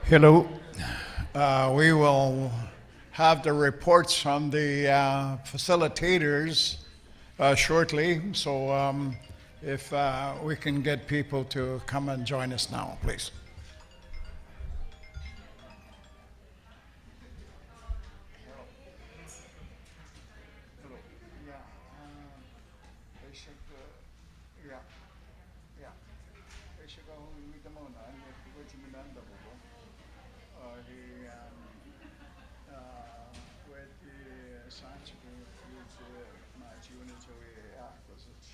Hello. We will have the reports from the facilitators shortly. So if we can get people to come and join us now, please. Yeah, they should, yeah, yeah. They should go meet them on with the science group, with my unitary because it's.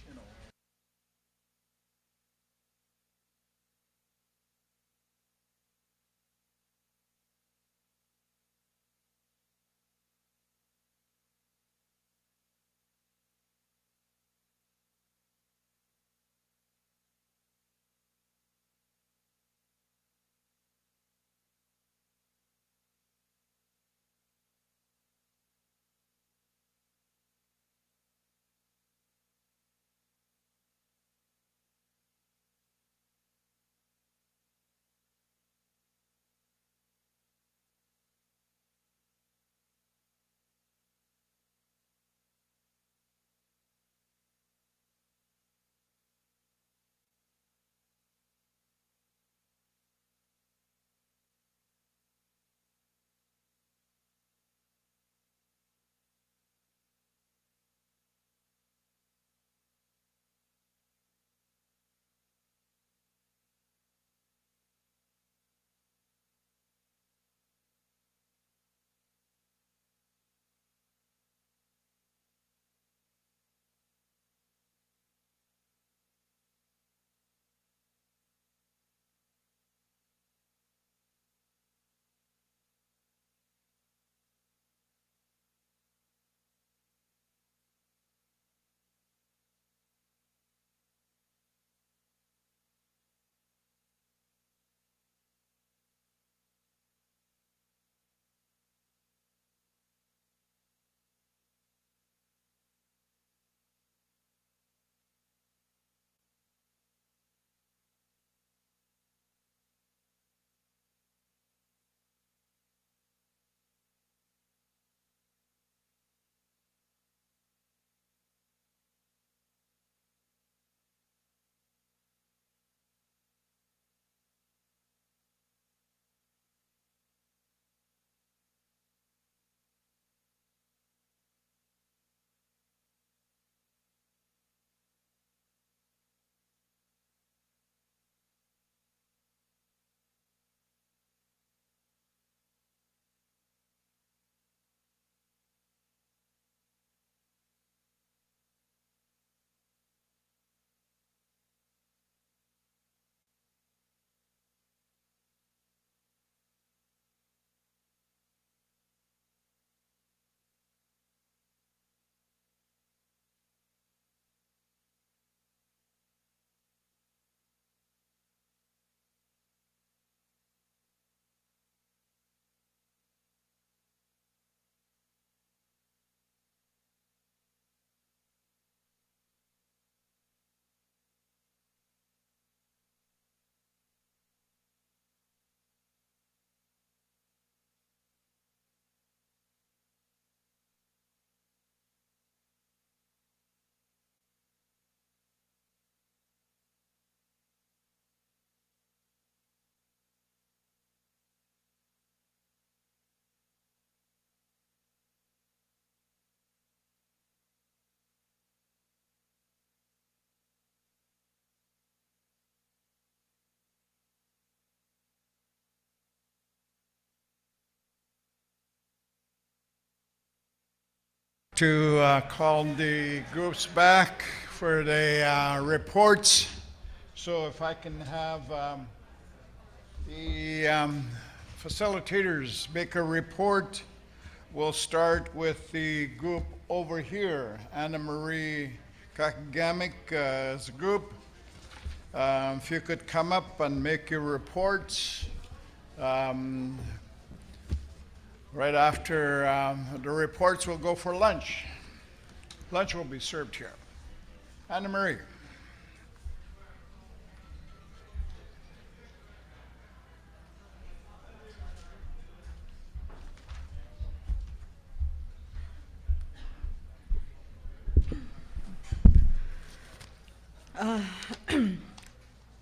To call the groups back for the reports. So if I can have the facilitators make a report. We'll start with the group over here, Anna Marie Kakagamic as a group. If you could come up and make your reports. Um, right after the reports, we'll go for lunch. Lunch will be served here. Anna Marie.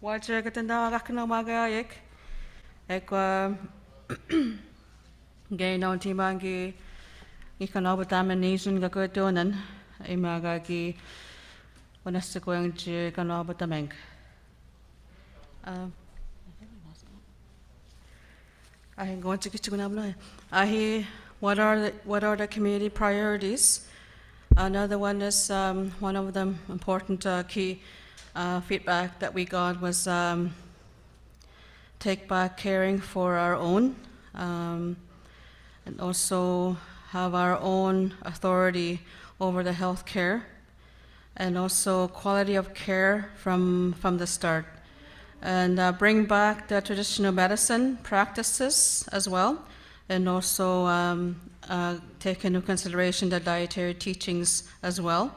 Wajar katanda kakno magayek. Ekwa gay non timangi ikanobataman nation gakotonan. Imagaki wanasikoyang ji kanobatameng. I can go into kitchen. What are the community priorities? Another one is one of the important key feedback that we got was take back caring for our own, and also have our own authority over the health care, and also quality of care from the start. And bring back the traditional medicine practices as well, and also take into consideration the dietary teachings as well,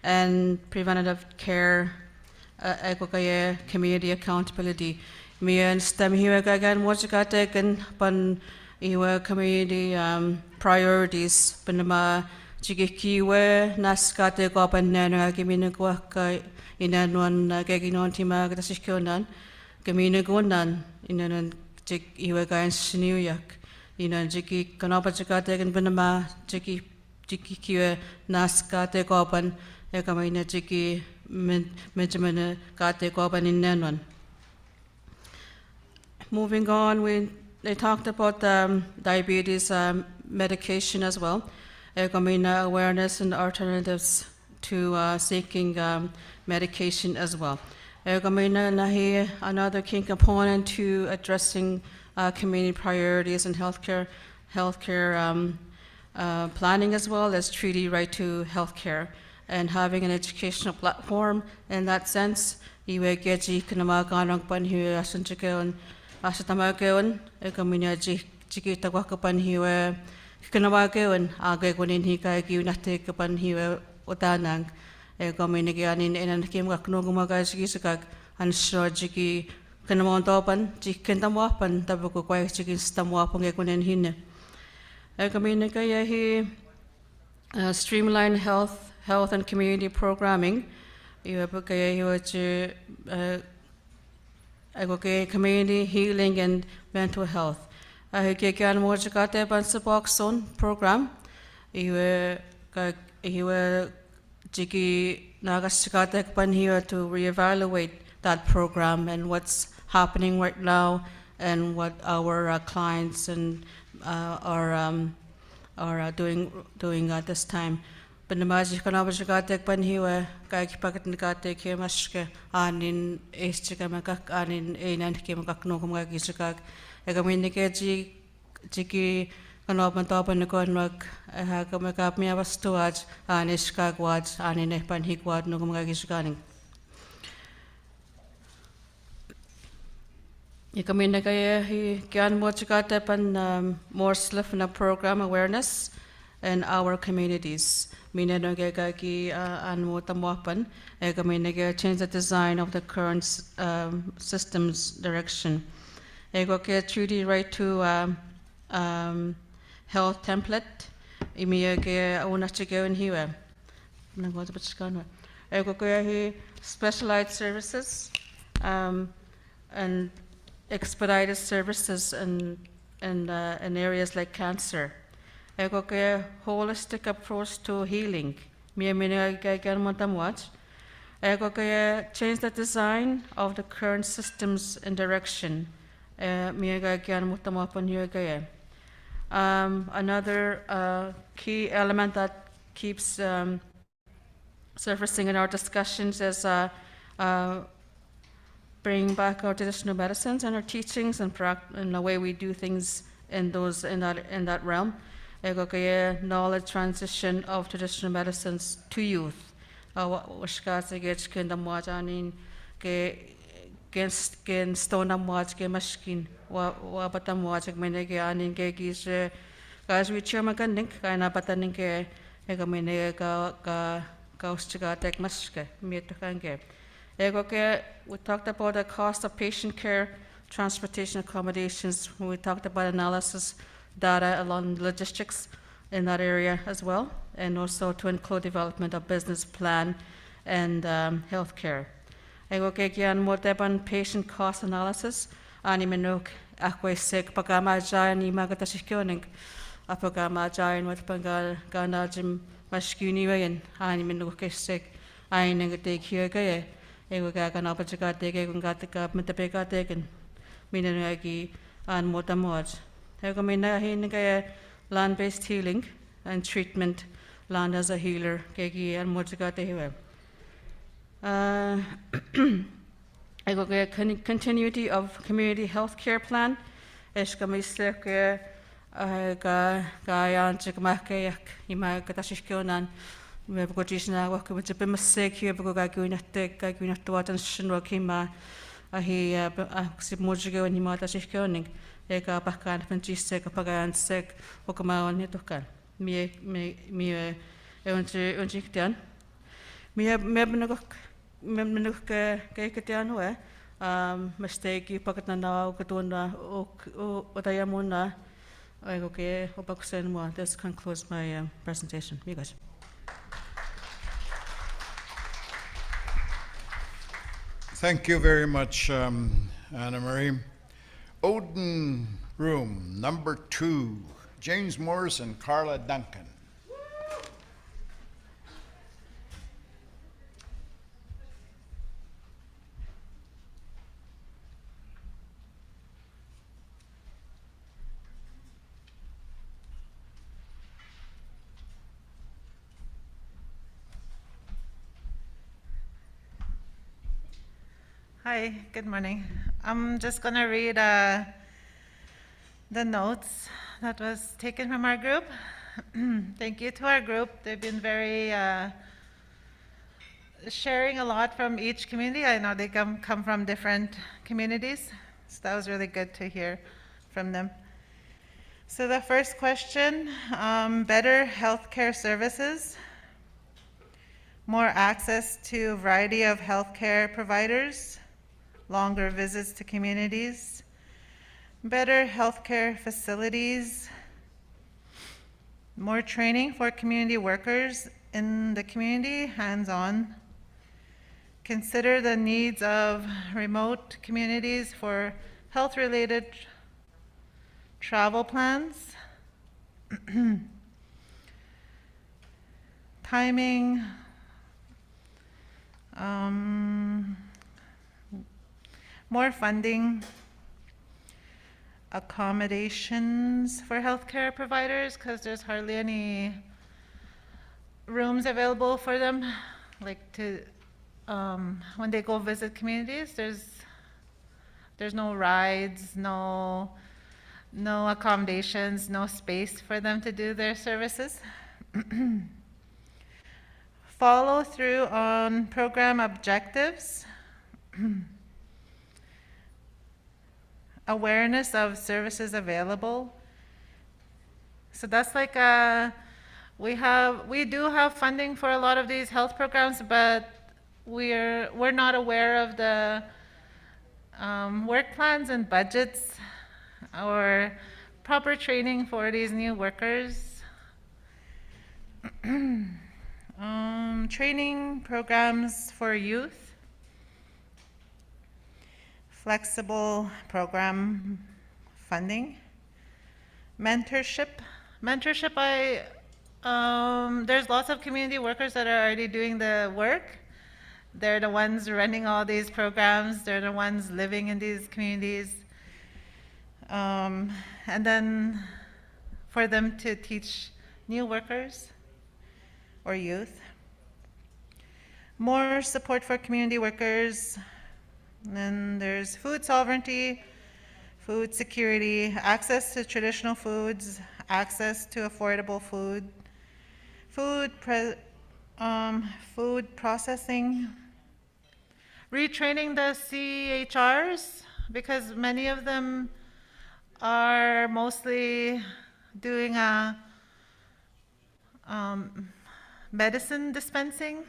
and preventative care, community accountability. Mian stem here again, what's got taken pan iwa community priorities, panama chikikiwe naskate ko pan nana kiminagwa ka inanuan kaginon tima katashikonan kaminagonan inanan chik iwa kain sniuyak inan chiki kanapa chikate kan panama chiki kiwe naskate ko pan ekamina chiki menjamana kate ko pan inanuan. Moving on, they talked about diabetes medication as well. Awareness and alternatives to seeking medication as well. Another key component to addressing community priorities and healthcare planning as well as treaty right to healthcare and having an educational platform in that sense. Asatamakeon, Ekamina Chikitawakapan Hiwe, Kanawakaon, Agagunin Hika, Gunatikapan Hiwe, Otanang, Ekaminigan in and Kim Waknogumagas Gisak, and Shorjiki, Kanamontopan, Chikintawapan, Tabuko Quay Chicken Stamwapan Equin Hine. Ekaminaka he streamline health and community programming. You have a community healing and mental health. I get more Jakarta Bansabokson program. You were Jiki Nagasakatek Ban here to reevaluate that program and what's happening right now and what our clients and are doing at this time. But the magic on our Jagatek Ban here, Kaikipakat Nikate Kemashke, Anin Eschikamakak, Anin Ain Kimakak Nokamagishakak, Egaminikeji Jiki, an open top and the Gonrak, a Hakamakap Miavas Tuaj, Anishkag Wads, Anin Epan Hikwad Nokamagishkaning. Ikaminakaya, he can watch Gatapan more SLFNHA program awareness in our communities. Minanogaki and Motamopan, Egaminega change the design of the current systems direction. Egoke treaty right to health template. Imiage Unachiko and Hiwe. Egoke specialized services and expedited services in areas like cancer. Egoke holistic approach to healing. Egoke change the design of the current systems and direction. Another key element that keeps surfacing in our discussions is bring back our traditional medicines and our teachings and the way we do things in that realm. Knowledge transition of traditional medicines to youth. Gen stone watch ge machine wapatam watch menege anin ge gis guys we chamakan link kaina patanin ke egamene ka kaustiga tek maske mietukange egoke. We talked about the cost of patient care, transportation accommodations. We talked about analysis data along logistics in that area as well, and also to include development of business plan and healthcare. Ego kekian mo tepan patient cost analysis, ani menuk akwe sik pagama jayan ni magatasikoning, apagama jayan wat pangal ganajim maskuni wayan, ani menuk kesik, ani nengatik hiyo ego kakan apajaka teke kung katika mentapeka teken, minanagi an motamoj. Ego minahin kaya land-based healing and treatment, land as a healer, keki an mojaka tehiwe. Continuity of community health care plan. Eskamisek gayan chikmakayak ima katashikonan. We have got Jishna work with the Bimasek here because I go in a take, I go in a thought and Shinrokima. He Mojigo and Himata Shikoning. Eka Pakan, Penjisek, Pagan Sek, Okama on Nitokan. Me, Unjiktian. Me have Memnuk Kakatian, mistake you pocket now, Katuna, Otayamuna. Okay, Opakusen. This concludes my presentation. You guys. Thank you very much, Anna Marie. Odin Room, number 2, James Morris and Carla Duncan. Hi, good morning. I'm just going to read the notes that was taken from our group. Thank you to our group. They've been very sharing a lot from each community. I know they come from different communities, so that was really good to hear from them. So the first question, better healthcare services, more access to a variety of healthcare providers, longer visits to communities, better healthcare facilities, more training for community workers in the community, hands-on. Consider the needs of remote communities for health-related travel plans. Timing, more funding, accommodations for healthcare providers, because there's hardly any rooms available for them, like to when they go visit communities. There's no rides, no accommodations, no space for them to do their services. Follow through on program objectives. Awareness of services available. So that's like we do have funding for a lot of these health programs, but we're not aware of the work plans and budgets or proper training for these new workers. Training programs for youth. Flexible program funding. Mentorship. There's lots of community workers that are already doing the work. They're the ones running all these programs. They're the ones living in these communities. And then for them to teach new workers or youth. More support for community workers. And then there's food sovereignty, food security, access to traditional foods, access to affordable food, food processing, retraining the CHRs, because many of them are mostly doing medicine dispensing,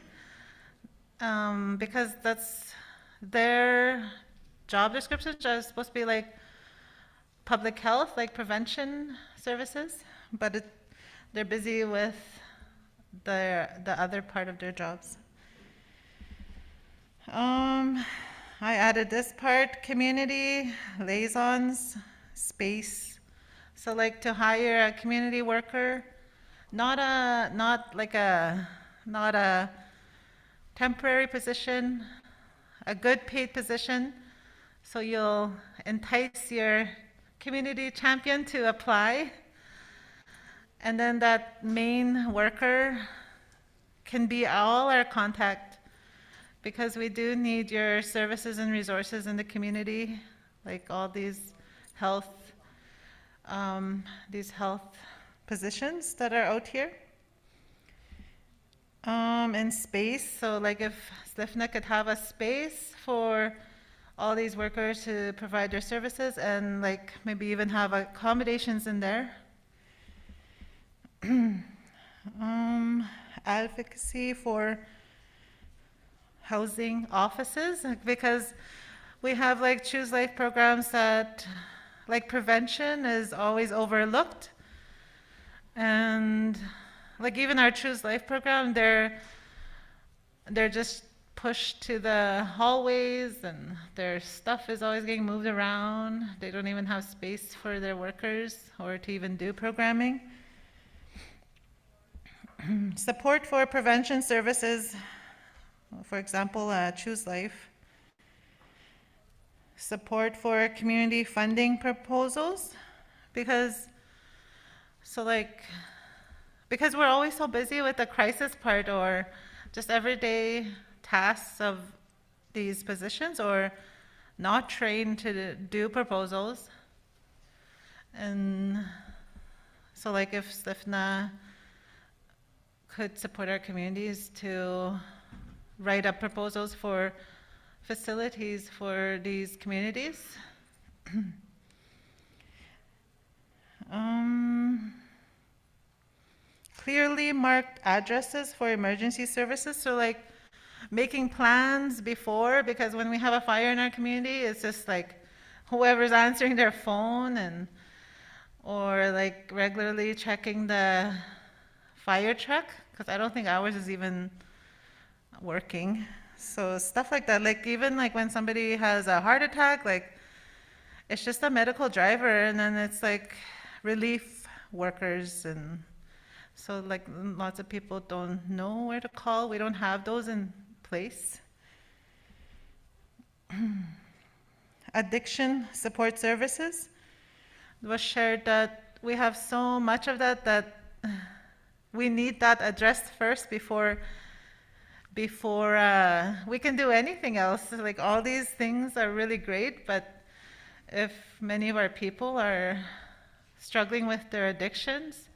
because that's their job descriptions are supposed to be like public health, like prevention services, but they're busy with the other part of their jobs. I added this part, community liaisons, space. So like to hire a community worker, not a temporary position, a good paid position. So you'll entice your community champion to apply. And then that main worker can be all our contact, because we do need your services and resources in the community, like all these health positions that are out here. And space, so like if SLFNHA could have a space for all these workers to provide their services, and like maybe even have accommodations in there. Advocacy for housing offices, because we have like Choose Life programs that like prevention is always overlooked. And like even our Choose Life program, they're just pushed to the hallways, and their stuff is always getting moved around. They don't even have space for their workers or to even do programming. Support for prevention services, for example, Choose Life. Support for community funding proposals, because we're always so busy with the crisis part or just everyday tasks of these positions, or not trained to do proposals. And so like if SLFNHA could support our communities to write up proposals for facilities for these communities. Clearly marked addresses for emergency services, so like making plans before, because when we have a fire in our community, it's just like whoever's answering their phone, or like regularly checking the fire truck, because I don't think ours is even working. So stuff like that, like even like when somebody has a heart attack, like it's just a medical driver, and then it's like relief workers, and so like lots of people don't know where to call. We don't have those in place. Addiction support services. It was shared that we have so much of that we need that addressed first before we can do anything else. Like all these things are really great, but if many of our people are struggling with their addictions,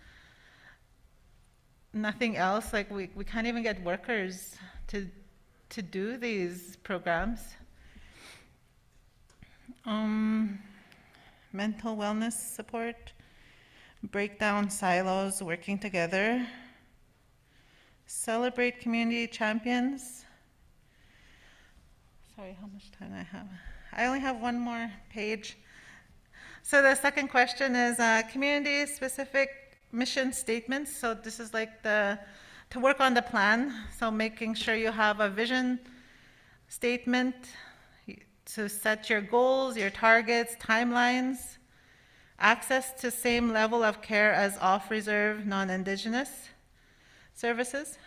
nothing else, like we can't even get workers to do these programs. Mental wellness support, break down silos, working together. Celebrate community champions. Sorry, how much time I have? I only have one more page. So the second question is community-specific mission statements. So this is like to work on the plan. So making sure you have a vision statement to set your goals, your targets, timelines, access to same level of care as off-reserve non-Indigenous services.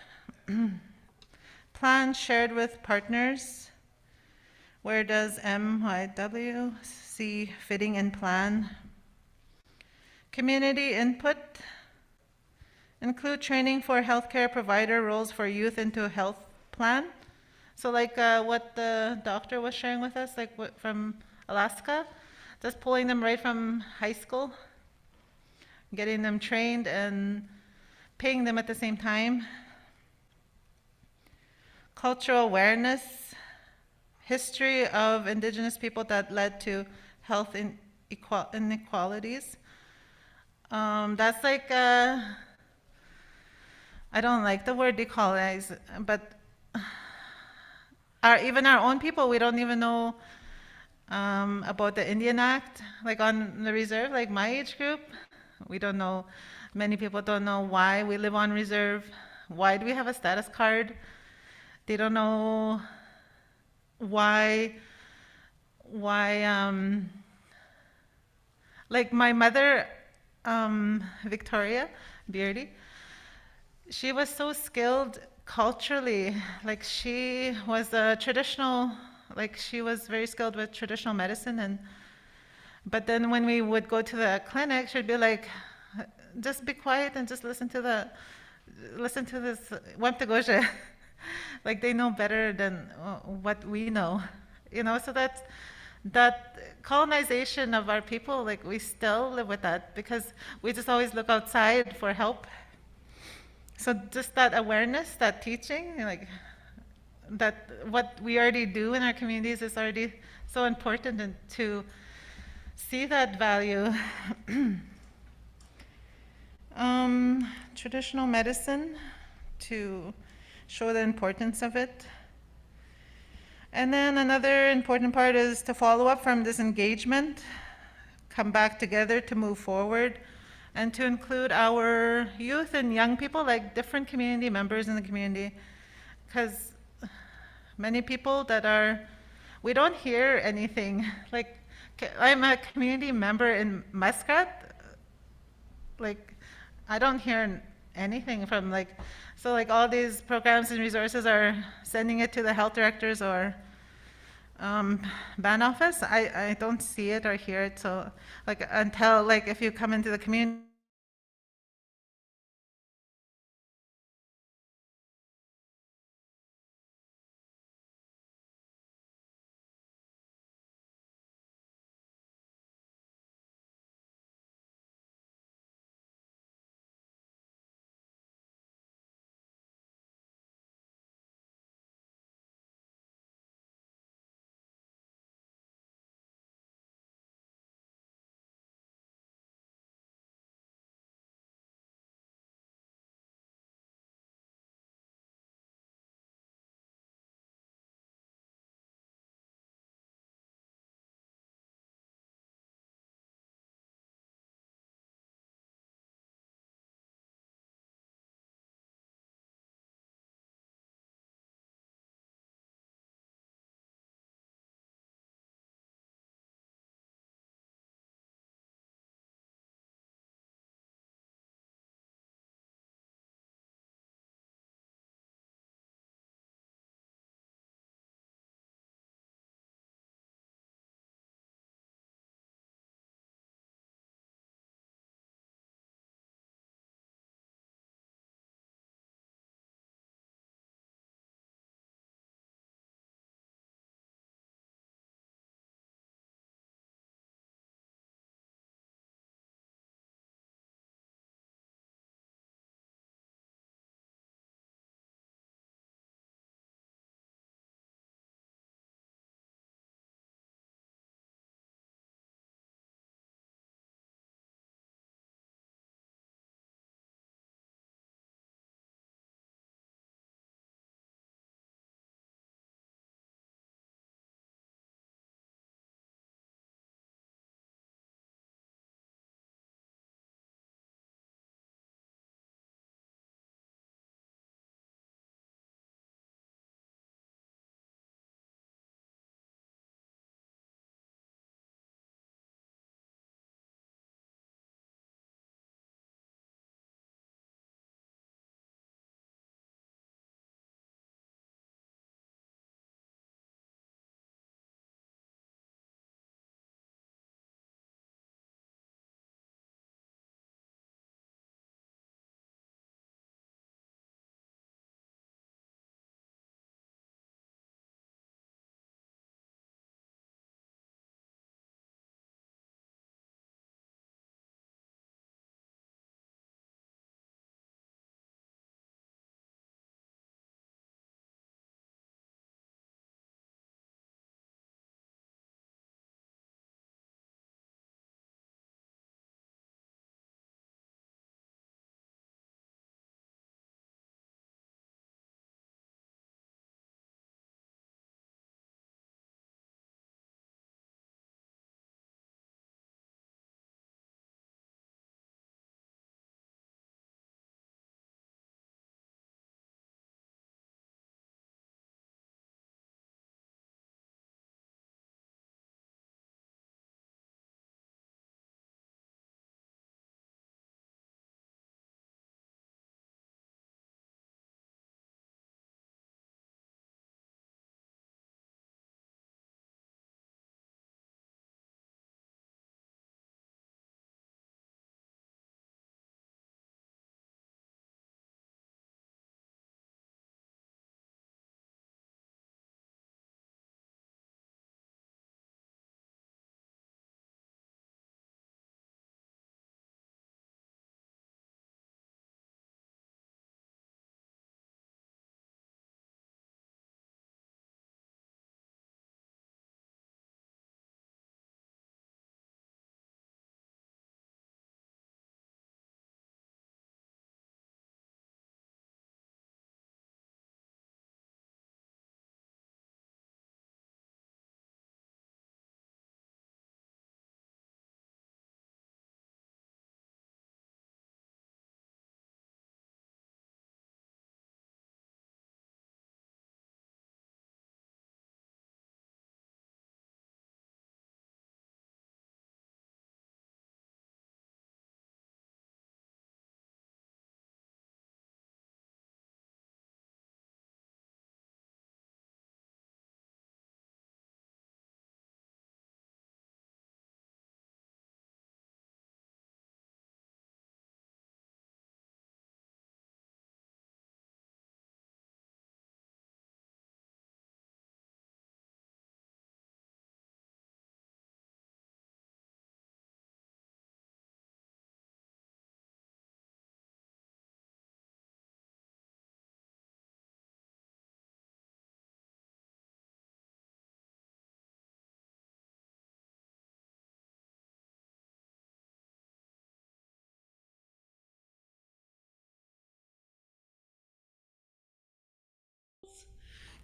Plan shared with partners. Where does MYW see fitting in plan? Community input. Include training for healthcare provider roles for youth into a health plan. So like what the doctor was sharing with us, like from Alaska, just pulling them right from high school, getting them trained and paying them at the same time. Cultural awareness, history of Indigenous people that led to health inequalities. That's like, I don't like the word decolonize, but even our own people, we don't even know about the Indian Act, like on the reserve, like my age group. We don't know, many people don't know why we live on reserve, why do we have a status card. They don't know why like my mother, Victoria Beardy, she was so skilled culturally. Like she was a traditional, like she was very skilled with traditional medicine, and but then when we would go to the clinic, she'd be like, just be quiet and just listen to this Wemtegoje. Like they know better than what we know, you know. So that colonization of our people, like we still live with that because we just always look outside for help. So just that awareness, that teaching, like that what we already do in our communities is already so important, and to see that value. Traditional medicine, to show the importance of it. And then another important part is to follow up from this engagement, come back together to move forward, and to include our youth and young people, like different community members in the community, because many people that are, we don't hear anything. Like, I'm a community member in Muskrat, like, I don't hear anything from like, so like all these programs and resources are sending it to the health directors or ban office. I don't see it or hear it. So like until like if you come into the community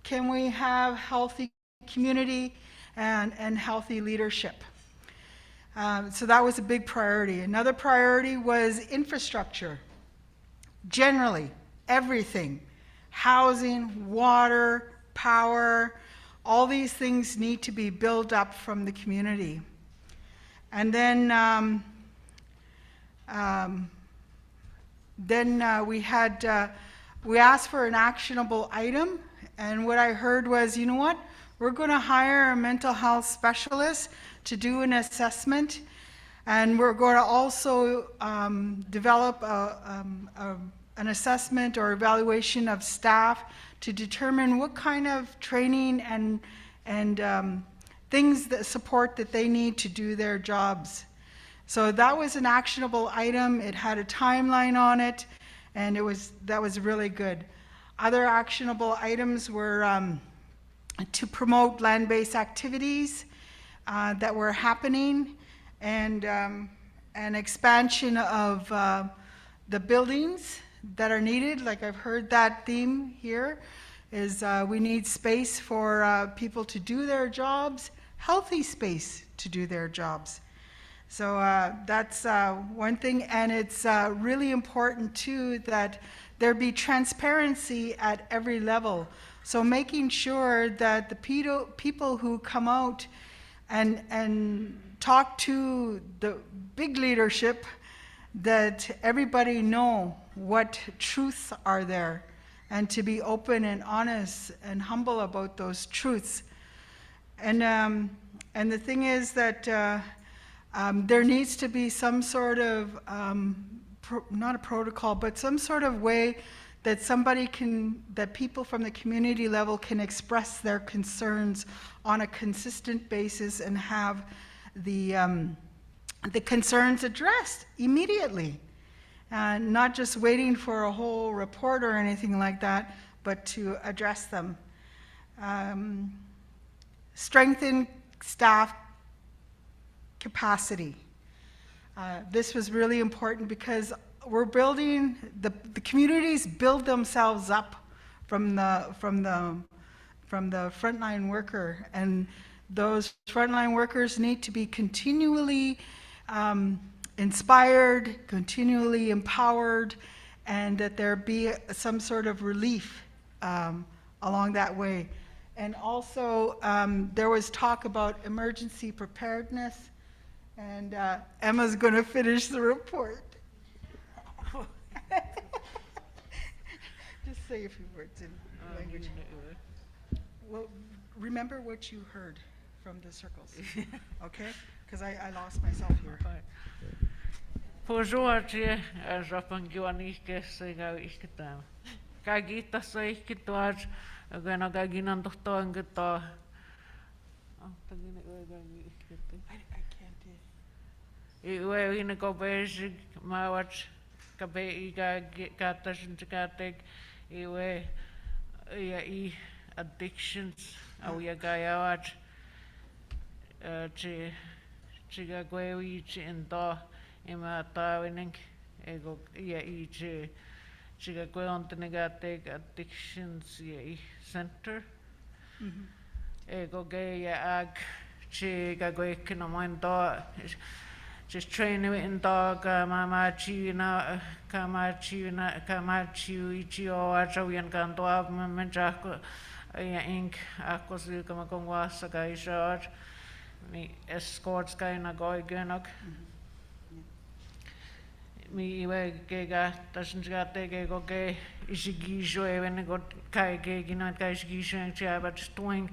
can we have healthy community and healthy leadership? So that was a big priority. Another priority was infrastructure. Generally, everything, housing, water, power, all these things need to be built up from the community. And then we asked for an actionable item, and what I heard was, you know what, we're going to hire a mental health specialist to do an assessment, and we're going to also develop an assessment or evaluation of staff to determine what kind of training and things that support that they need to do their jobs. So that was an actionable item. It had a timeline on it, and that was really good. Other actionable items were to promote land-based activities that were happening, and an expansion of the buildings that are needed. Like I've heard that theme here, is we need space for people to do their jobs, healthy space to do their jobs. So that's one thing, and it's really important too that there be transparency at every level. So making sure that the people who come out and talk to the big leadership, that everybody know what truths are there, and to be open and honest and humble about those truths. And the thing is that there needs to be some sort of, not a protocol, but some sort of way that that people from the community level can express their concerns on a consistent basis and have the concerns addressed immediately. Not just waiting for a whole report or anything like that, but to address them. Strengthen staff capacity. This was really important because we're building, the communities build themselves up from the frontline worker, and those frontline workers need to be continually inspired, continually empowered, and that there be some sort of relief along that way. And also, there was talk about emergency preparedness, and Emma's going to finish the report. Just say a few words in language. Well, remember what you heard from the circles, okay? Because I lost myself here. Pojoaje rapangiwani ke sega ikitam. Kagita sa ikituaj agana gaginan dokto angita. I can't do. Iwe ina go bejig mawach kabe iga katashin tikatek iwe I addictions awya gayawach chiga gwewi chindo ima tawining ego I chiga gweontinagatek addictions I center ego gaya ag chiga gwekinomondo just train in dog kamachi ichio achawian kanto ab menjako ink akosu kamakongwa sagai shot mi escorts kaina goigenok mi iwe gega tashinjate gego ge ishigisho even got kai gegina kai shigisho chaba stoing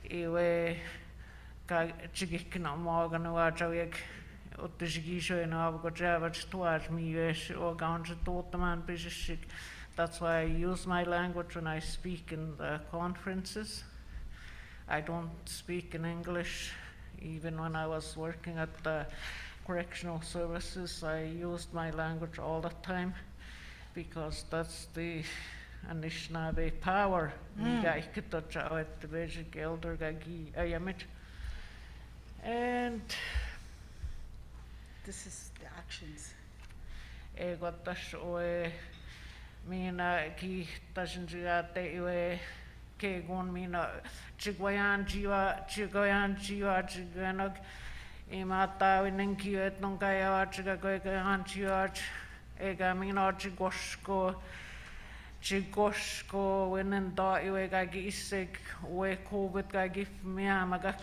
iwe ka chigikna morgan wachawek uttishigisho in avgochava chtuaj mi yes or ganj totaman bishik. That's why I use my language when I speak in the conferences. I don't speak in English. Even when I was working at the correctional services, I used my language all the time because that's the Anishinaabe power. And This is the actions. Egotash oe mina ki tashinjigate iwe ke gon mina chigwayan jiwa chiganog imata winen kiwet non kaya chigagoyan jiwa ega mina chigoshko winen da iwe gagi isik we covid gagi mia magak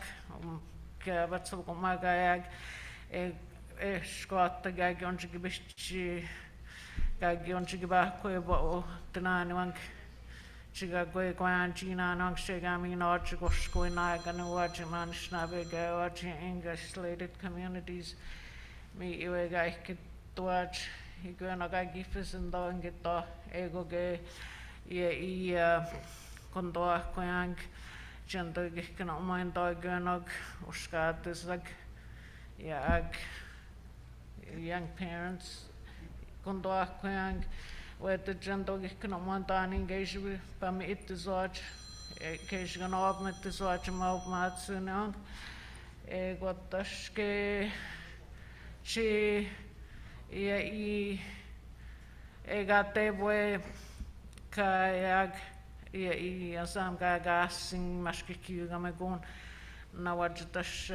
ke batso magayag skoatta gagi on chigibishi gagi on chigibako bo tinani wang chigagoy kwan china nang shigami no chigoshko inagan watch manishna bega watch English slated communities me iwe gagi watch Iguana gagi fisendo ngito ego ge kondoa koyang jento gikna umainto ganog uskatisag ag young parents kondoa koyang wet the jento gikna umainto an engage pam itizoj keshgana op mitizoj ma matsunang ego tashke chi egate bue kayag asam gagasing mashkikiu gamagun nawajtash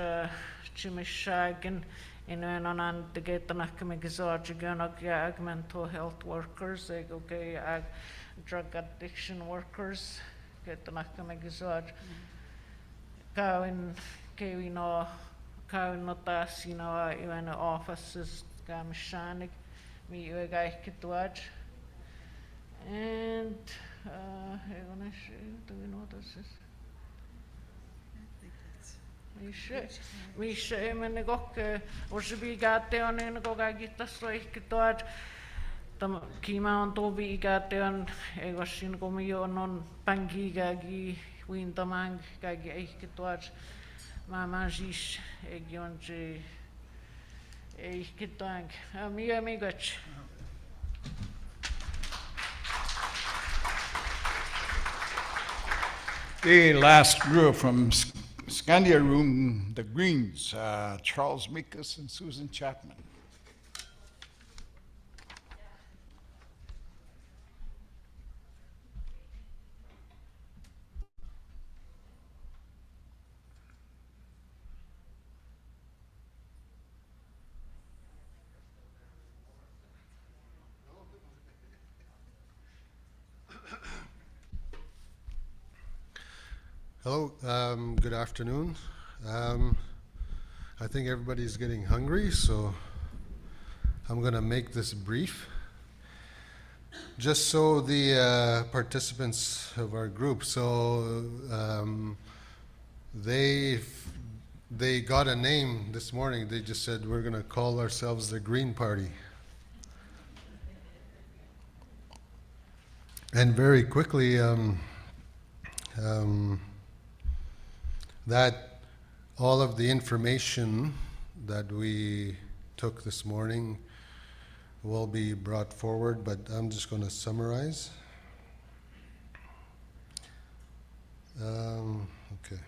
chimishagin inuenanan to get the nakamigazoj ag mental health workers okay ag drug addiction workers get the nakamigazoj kawin kewino Kaunota, you know, even offices, Gamishanik, me, you guy Kitwatch. And, do we know what this is? Me, shame and the gok, or should be got there on and go get the strike Kitwatch. The Kima on Toby got there on a Washin Gomio non Pangi Gagi, Wintamang Gagi Kitwatch. Mama jish egionje kitang amigach. The last group from Scandia Room, the Greens, Charles Mikas and Susan Chapman. Hello, good afternoon. I think everybody's getting hungry, so I'm going to make this brief. Just so the participants of our group, so they got a name this morning. They just said, we're going to call ourselves the Green Party. And very quickly, that all of the information that we took this morning will be brought forward, but I'm just going to summarize. Okay.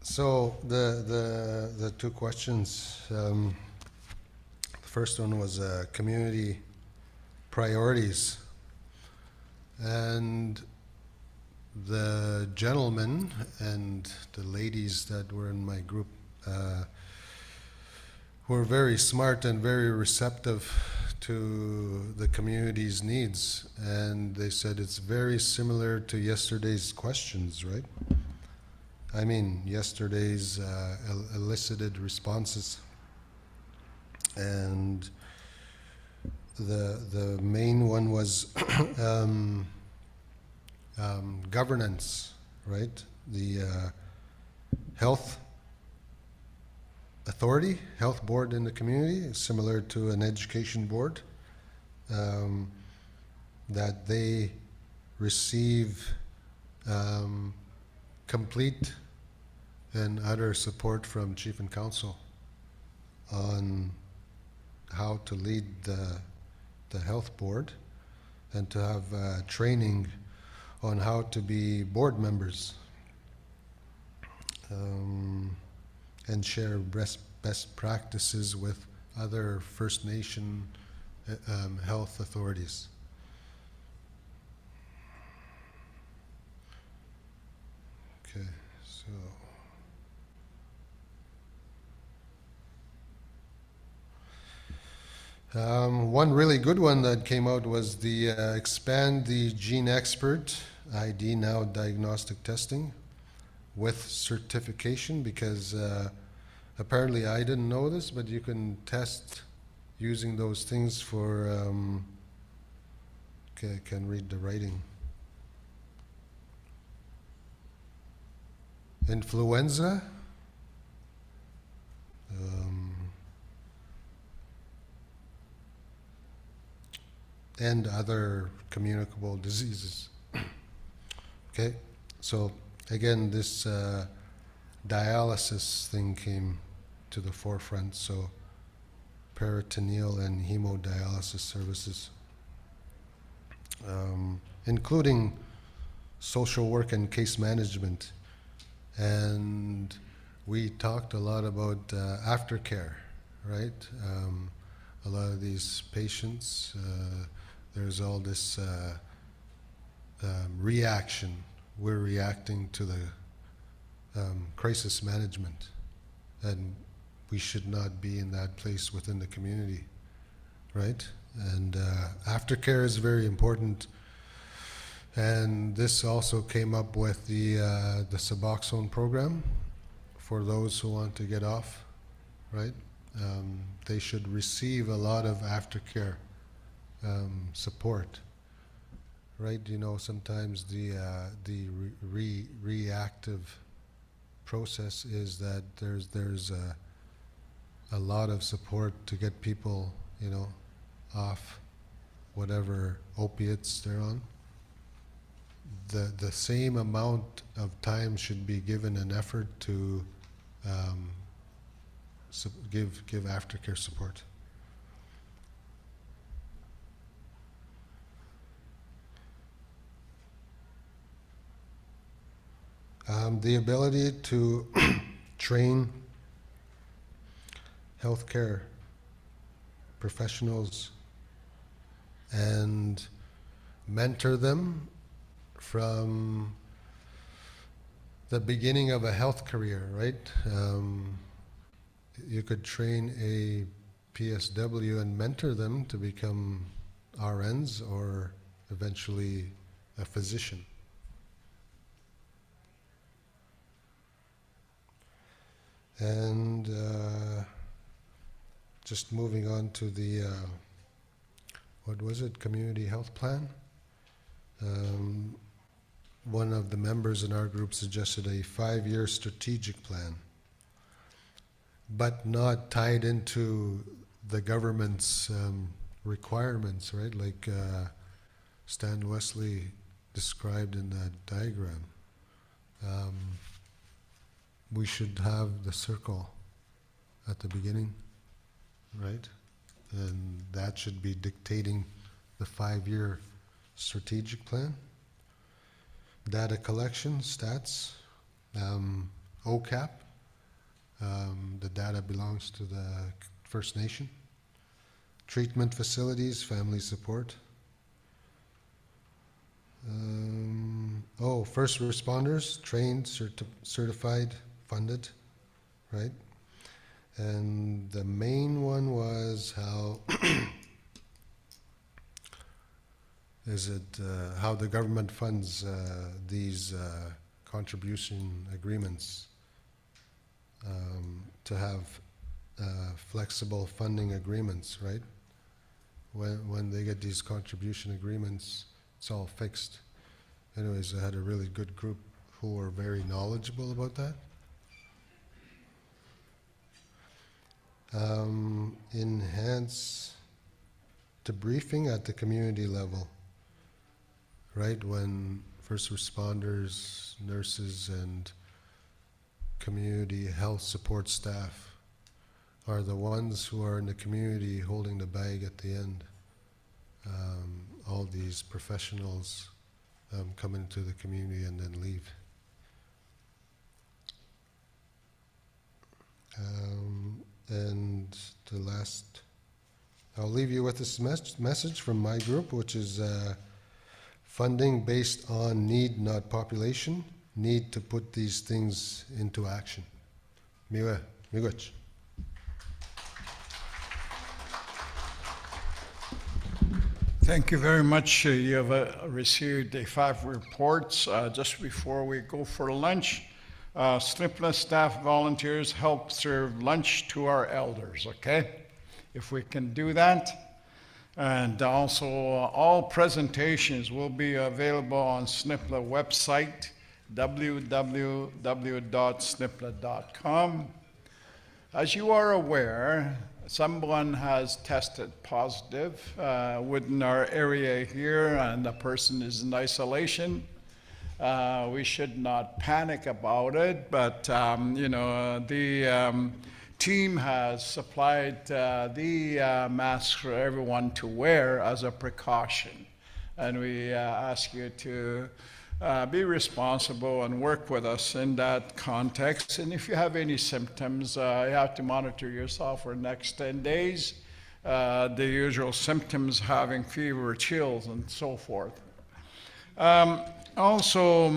So the two questions. The first one was community priorities, and the gentlemen and the ladies that were in my group were very smart and very receptive to the community's needs, and they said it's very similar to yesterday's questions, right? I mean, yesterday's elicited responses. And the main one was governance, right? The health authority, health board in the community is similar to an education board, that they receive complete and utter support from Chief and Council on how to lead the health board and to have training on how to be board members, and share best practices with other First Nation health authorities. One really good one that came out was the expand the Gene Expert ID now diagnostic testing with certification, because apparently I didn't know this, but you can test using those things for can read the writing. Influenza. And other communicable diseases. Okay, so again, this dialysis thing came to the forefront, so peritoneal and hemodialysis services, including social work and case management. And we talked a lot about aftercare, right? A lot of these patients, there's all this reaction. We're reacting to the crisis management, and we should not be in that place within the community, right? And aftercare is very important. And this also came up with the Suboxone program for those who want to get off, right? They should receive a lot of aftercare support, right? You know, sometimes the reactive process is that there's a lot of support to get people, you know, off whatever opiates they're on. The same amount of time should be given an effort to give aftercare support. The ability to train healthcare professionals and mentor them from the beginning of a health career, right? You could train a PSW and mentor them to become RNs or eventually a physician. And just moving on to the, what was it, community health plan? One of the members in our group suggested a 5-year strategic plan, but not tied into the government's requirements, right? Like Stan Wesley described in that diagram. We should have the circle at the beginning, right? And that should be dictating the 5-year strategic plan. Data collection, stats, OCAP, the data belongs to the First Nation. Treatment facilities, family support. First responders, trained, certified, funded, right? And the main one was how how the government funds these contribution agreements, to have flexible funding agreements, right? When they get these contribution agreements, it's all fixed. Anyways, I had a really good group who were very knowledgeable about that. Enhance debriefing at the community level, right? When first responders, nurses, and community health support staff are the ones who are in the community holding the bag at the end. All these professionals come into the community and then leave. And the last, I'll leave you with this message from my group, which is funding based on need, not population. need to put these things into action. Miigwech. Thank you very much. You have received 5 reports. Just before we go for lunch, SLFNHA staff volunteers help serve lunch to our elders, okay? If we can do that. And also, all presentations will be available on SLFNHA website, www.slfna.com. As you are aware, someone has tested positive within our area here, and the person is in isolation. We should not panic about it, but the team has supplied the masks for everyone to wear as a precaution. And we ask you to be responsible and work with us in that context. And if you have any symptoms, you have to monitor yourself for the next 10 days. The usual symptoms, having fever, chills, and so forth. Also,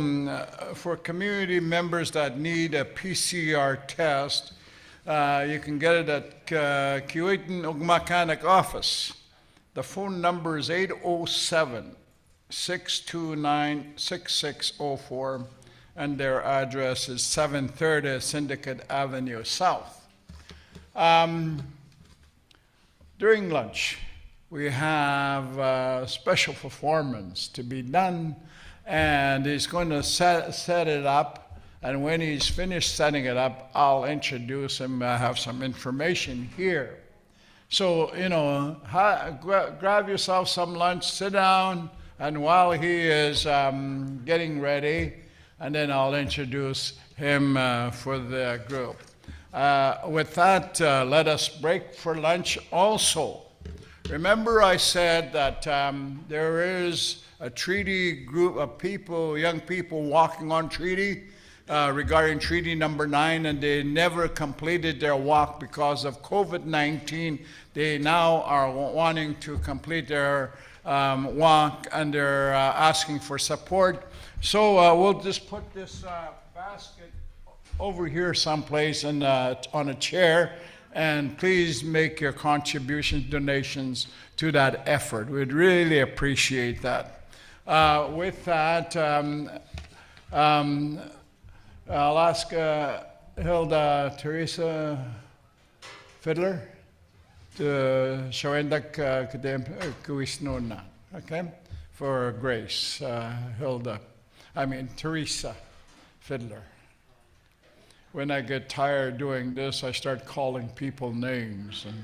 for community members that need a PCR test, you can get it at Kiwitan Ugmakanak office. The phone number is 807-629-6604, and their address is 730 Syndicate Avenue South. During lunch, we have a special performance to be done, and he's going to set it up. And when he's finished setting it up, I'll introduce him. I have some information here. So, grab yourself some lunch, sit down, and while he is getting ready, and then I'll introduce him for the group. With that, let us break for lunch also. Remember I said that there is a treaty group of people, young people walking on treaty, regarding treaty number 9, and they never completed their walk because of COVID-19. They now are wanting to complete their walk, and they're asking for support. So we'll just put this basket over here someplace and on a chair, and please make your contributions, donations to that effort. We'd really appreciate that. With that, I'll ask Hilda Teresa Fiddler to Shawendak Kuisnona, okay, for Grace. Teresa Fiddler. When I get tired doing this, I start calling people names. And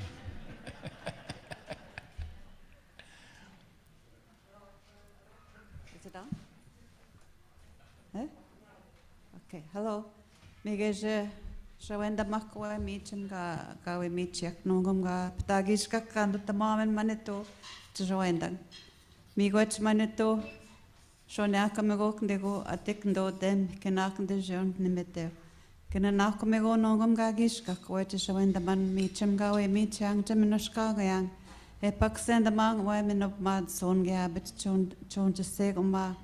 Is it on? Okay, hello. Migej Shawenda Makwa Michim Gawe Michiak Nungum Ga Ptagis Kakan the Maman Manito to Shawenda. Migwach Manito Shonyakamego Dego Atikndo dem Kenak de Jon Nimete. Kenakamego Nungum Gagis Kakwet Shawenda Man Michim Gawe Michang Geminoshkagayang. Epak send among women of mad son gabbit chon to say ma.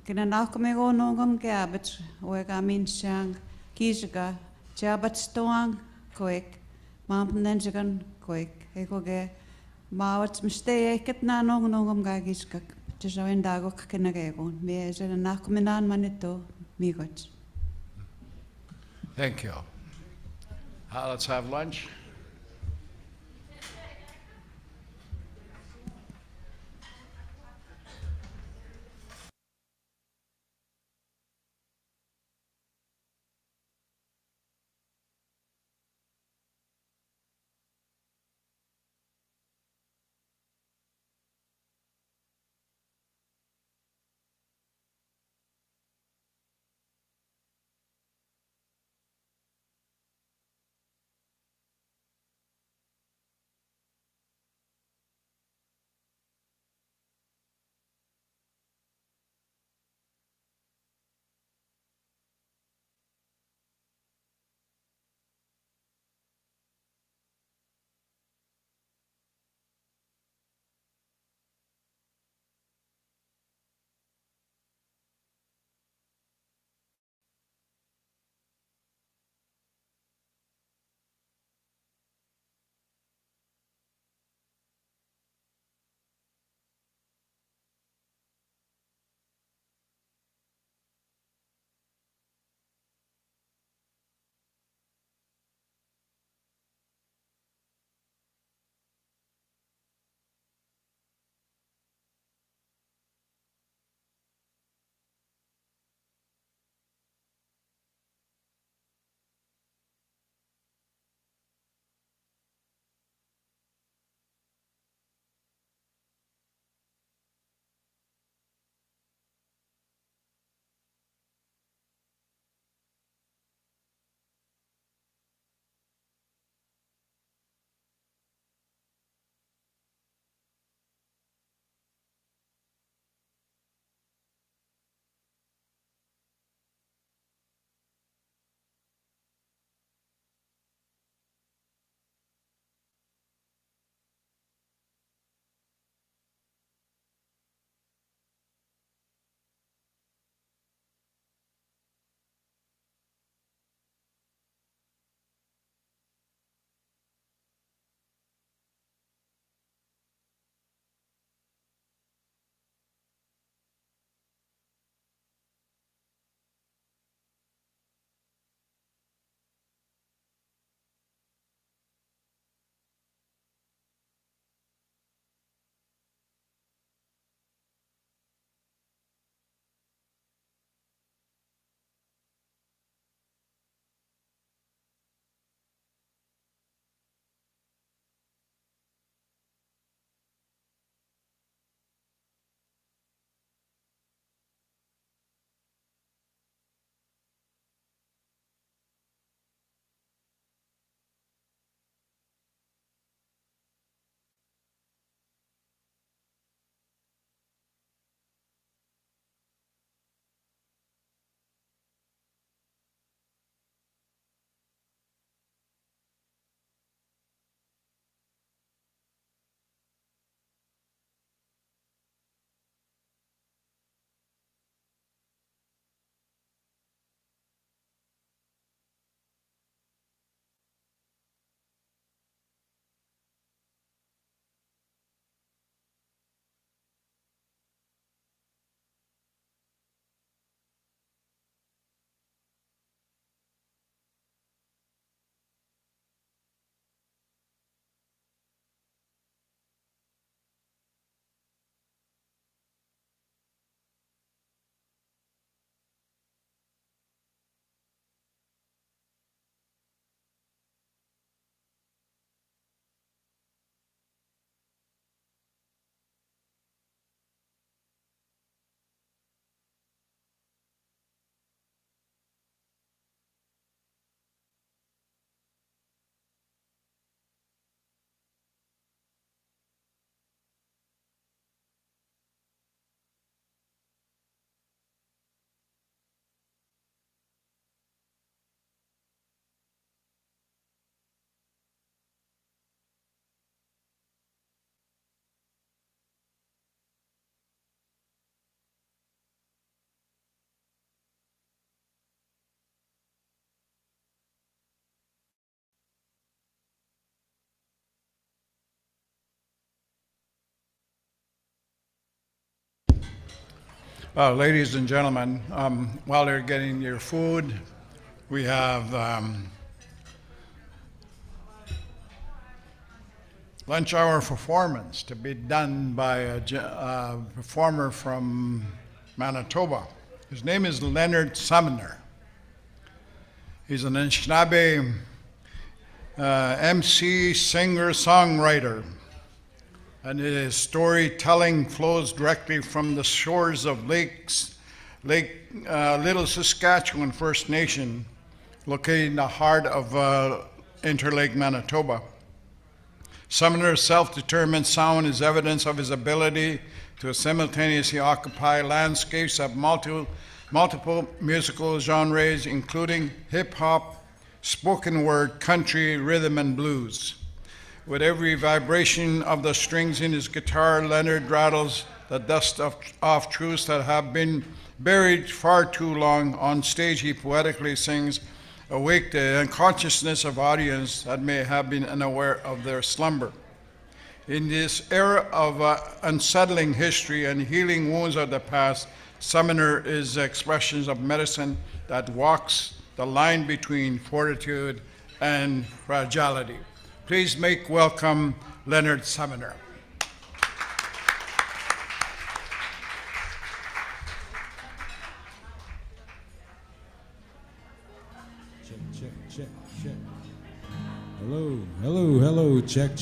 Can a knock me go no gum gabbit, where I mean shang, Kishaga, Jabat stone, quick, Mamp Nenjagan, quick, Egoge, Mawats mistake at na no gum gagiskak, to show in Dago Kanagagon, Measure and knock me nan manito, migots. thank you. Let's have lunch. Ladies and gentlemen, while they're getting your food, we have lunch hour performance to be done by a performer from Manitoba. His name is Leonard Sumner. He's an Anishinaabe MC, singer, songwriter, and his storytelling flows directly from the shores of Little Saskatchewan First Nation, located in the heart of Interlake, Manitoba. Sumner's self-determined sound is evidence of his ability to simultaneously occupy landscapes of multiple musical genres, including hip-hop, spoken word, country, rhythm, and blues. With every vibration of the strings in his guitar, Leonard rattles the dust of truths that have been buried far too long. On stage, he poetically sings, awake the unconsciousness of audience that may have been unaware of their slumber. In this era of unsettling history and healing wounds of the past, Sumner is expressions of medicine that walks the line between fortitude and fragility. Please make welcome Leonard Sumner. Check. Hello. Check.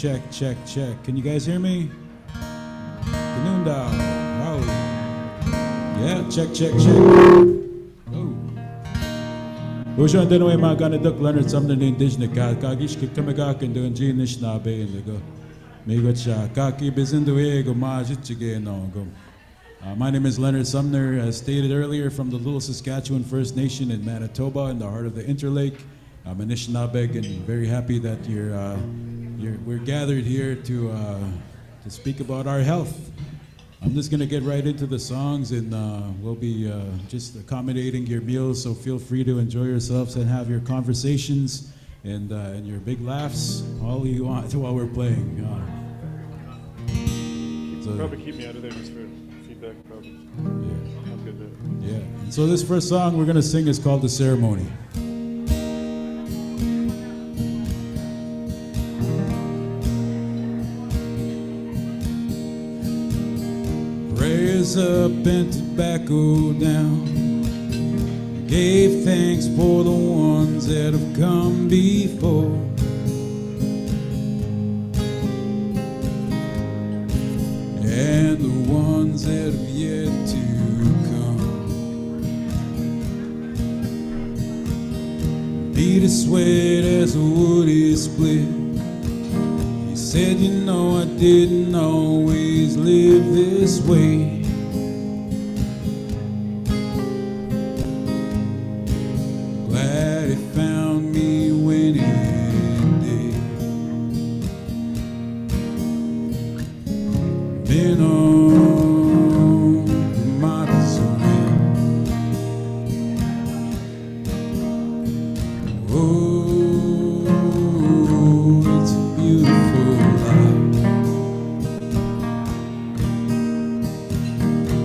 Can you guys hear me? Kanunda. Wow. Yeah, check. Oh. Hoje eu não é mais gana do Leonard Sumner de indígena kagish que kamagak and doing genish na be and go. Maybe cha kaki bezindo ego majit no go. My name is Leonard Sumner, as stated earlier, from the Little Saskatchewan First Nation in Manitoba, in the heart of the Interlake. I'm Anishinaabe, and very happy that we're gathered here to speak about our health. I'm just going to get right into the songs, and we'll be just accommodating your meals, so feel free to enjoy yourselves and have your conversations and your big laughs, all you want while we're playing. Probably keep me out of there just for feedback problems. Yeah. I'm good there. Yeah. And so this first song we're going to sing is called The Ceremony. Prayers up and tobacco down. Gave thanks for the ones that have come before. And the ones that have yet to come. Peter sweat as the wood is split. He said, you know, I didn't always live this way. Glad he found me when he did. Been on my design. Oh, it's a beautiful life.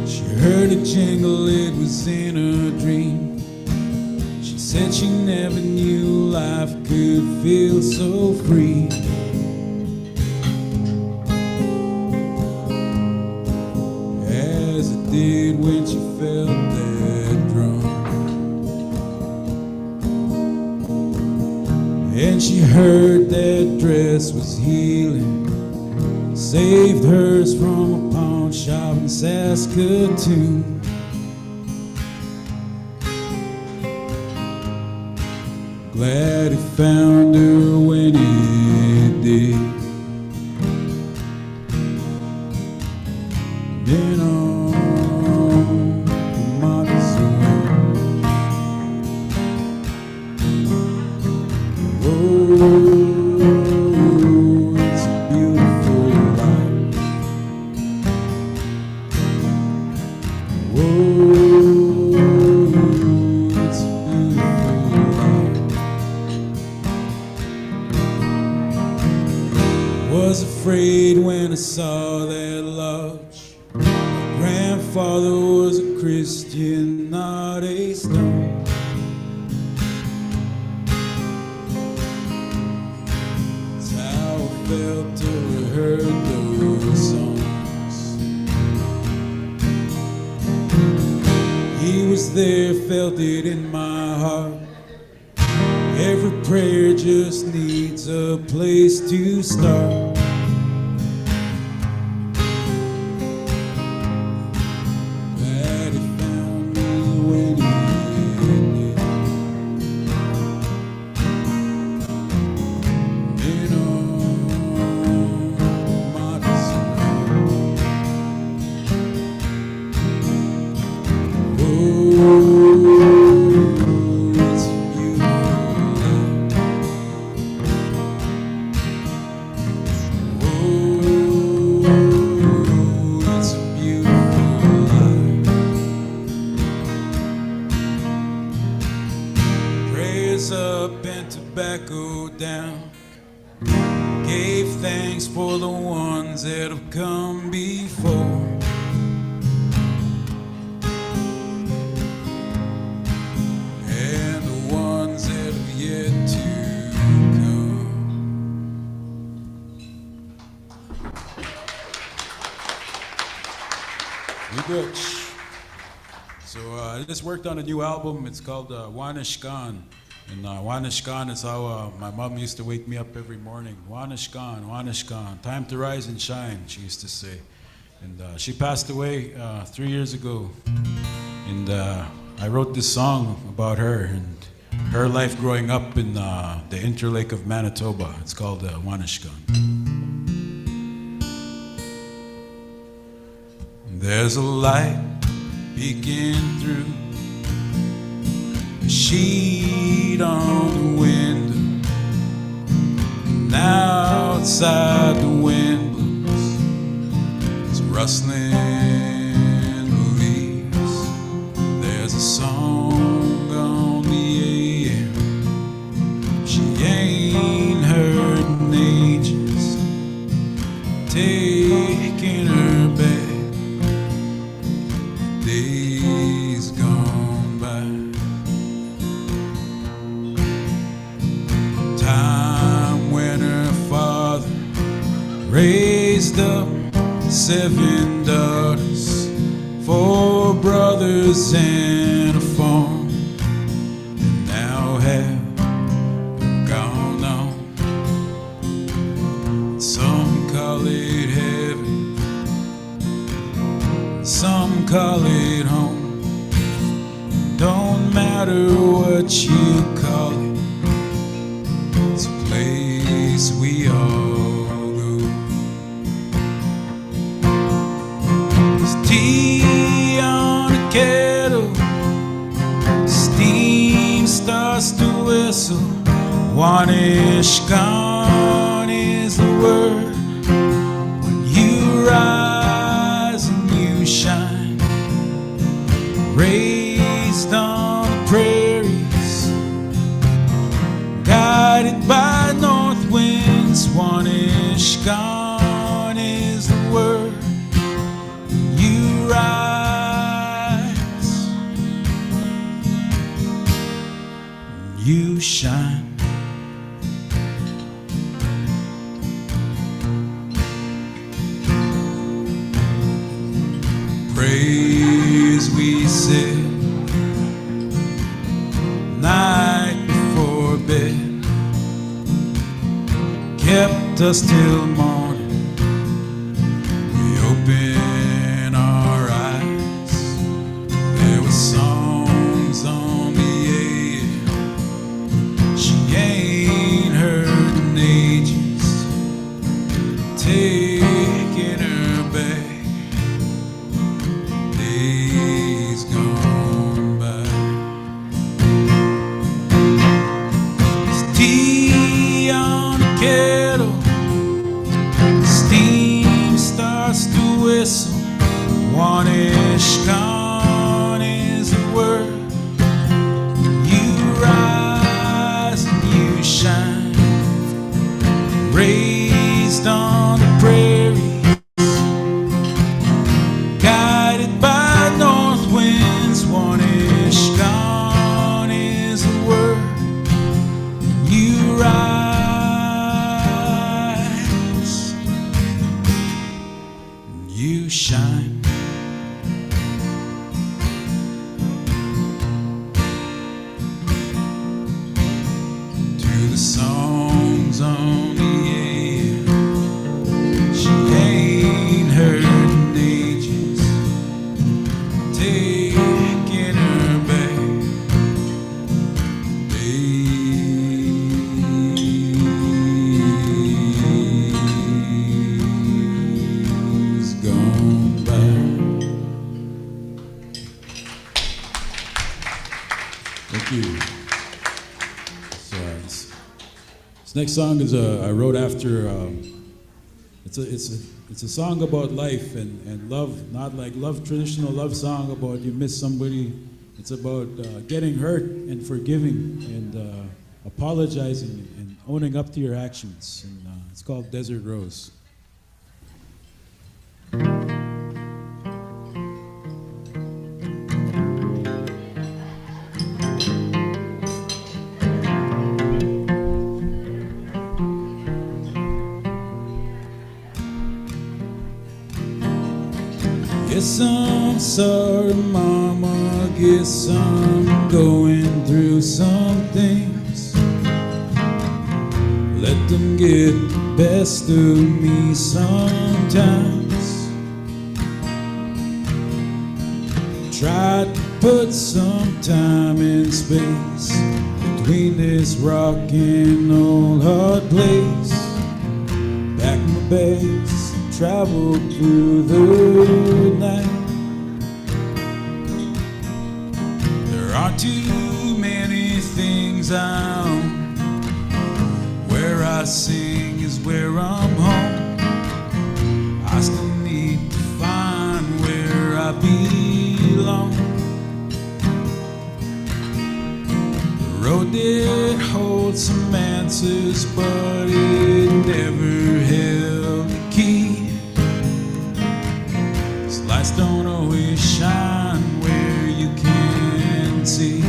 She heard a jingle, it was in a dream. She said she never knew life could feel so free. As it did when she felt that drum. And she heard that dress was healing, saved hers from a pawn shop in Saskatoon. Glad he found her when he did. Been on my design. Oh, it's a beautiful life. Oh, it's a beautiful life. Was afraid when I saw that lodge. My grandfather father was a Christian, not a stone. That's how I felt till I heard those songs. He was there, felt it in my heart. Every prayer just needs a place to start. That he found me when he did. In all my desire. Oh, it's a beautiful life. Oh, it's a beautiful life. Prayers up and tobacco down. Gave thanks for the ones that have come before. And the ones that have yet to come. You good? So I just worked on a new album. It's called Wanishkan. And Wanishkan is how my mom used to wake me up every morning. Wanishkan, Wanishkan, time to rise and shine, she used to say. And she passed away 3 years ago. And I wrote this song about her and her life growing up in the Interlake of Manitoba. It's called Wanishkan. There's a light peeking through a sheet on the window, and outside the wind blows, it's rustling the leaves. There's a song on the air she ain't heard in ages, taking her back. Days gone by, time when her father raised up 7 daughters, 4 brothers and a farm, and now have gone on. Some call it heaven, some call it home. Don't matter what you call it, it's a place we all go. There's tea on a kettle, steam starts to whistle. Wanishkan is the word when you rise and you shine, raised on the prairies, guided by north winds. Wanishkan is the word when you rise, when you shine. Praise we said night before bed, kept us till morning. We open our eyes, there were songs on the air she ain't heard in ages, taking her back. Days gone by. There's tea on a kettle, steam starts to whistle. Wanishkan is the word when you rise and you shine, raised on the prairie, guided by songs on the air. She ain't heard in ages, taking her back. Days gone by. Thank you. So, this next song is I wrote after. It's a song about life and love, not like love traditional love song about you miss somebody. It's about getting hurt and forgiving and apologizing and owning up to your actions. And it's called Desert Rose. Guess I'm sorry, Mama. Guess I'm going through some things. Let them get the best of me sometimes. Tried to put some time and space between this rock and old hard place. Pack my bags, traveled through the night. There are too many things I own. Where I sing is where I'm home. I still need to find where I belong. The road did hold some answers, but it never held the key. Lights don't always shine where you can see.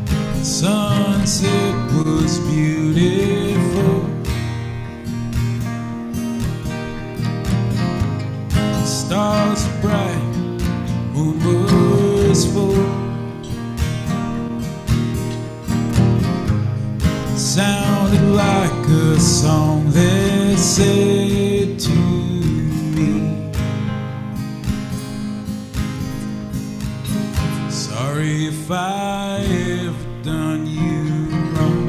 The sunset was beautiful. The stars were bright, moon was full. It sounded like a song that said to me, sorry if I ever done you wrong.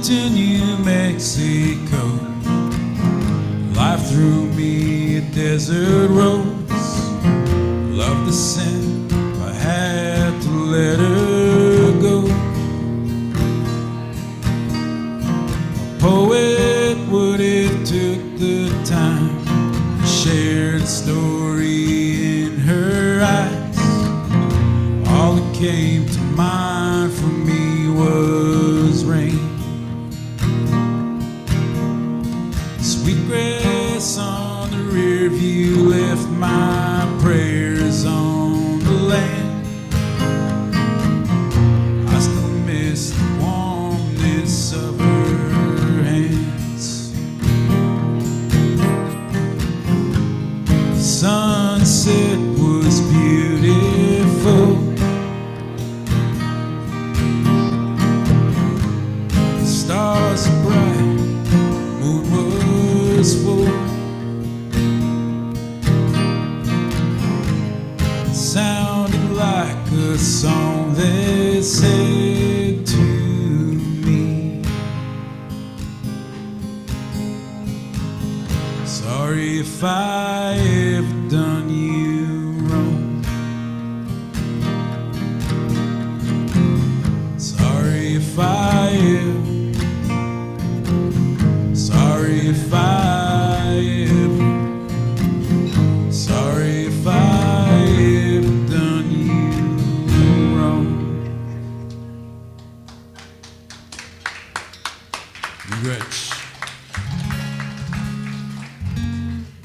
To New Mexico, life threw me a desert rose. Loved the scent, I had to let her go. A poet would have took the time, shared a story in her eyes. All that came to mind for me was rain. Sweetgrass on the rear view left my prayers on the land. I still miss the warmness of her hands. The sunset was beautiful. The stars are bright, moon was full. It sounded like a song that said to me, sorry if I ever done you wrong. Sorry if I ever, sorry if I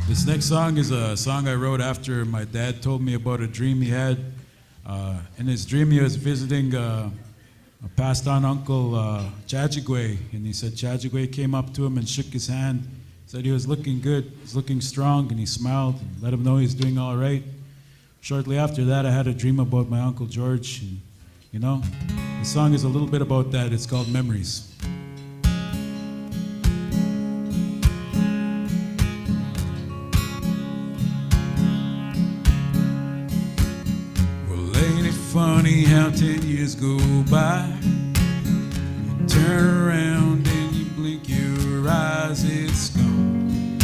This next song is a song I wrote after my dad told me about a dream he had. In his dream, he was visiting a passed on uncle, Chajigwe, and he said Chajigwe came up to him and shook his hand, said he was looking good, he was looking strong, and he smiled and let him know he was doing all right. Shortly after that, I had a dream about my Uncle George, and, you know, the song is a little bit about that. It's called Memories. Funny how 10 years go by. You turn around and you blink your eyes, it's gone.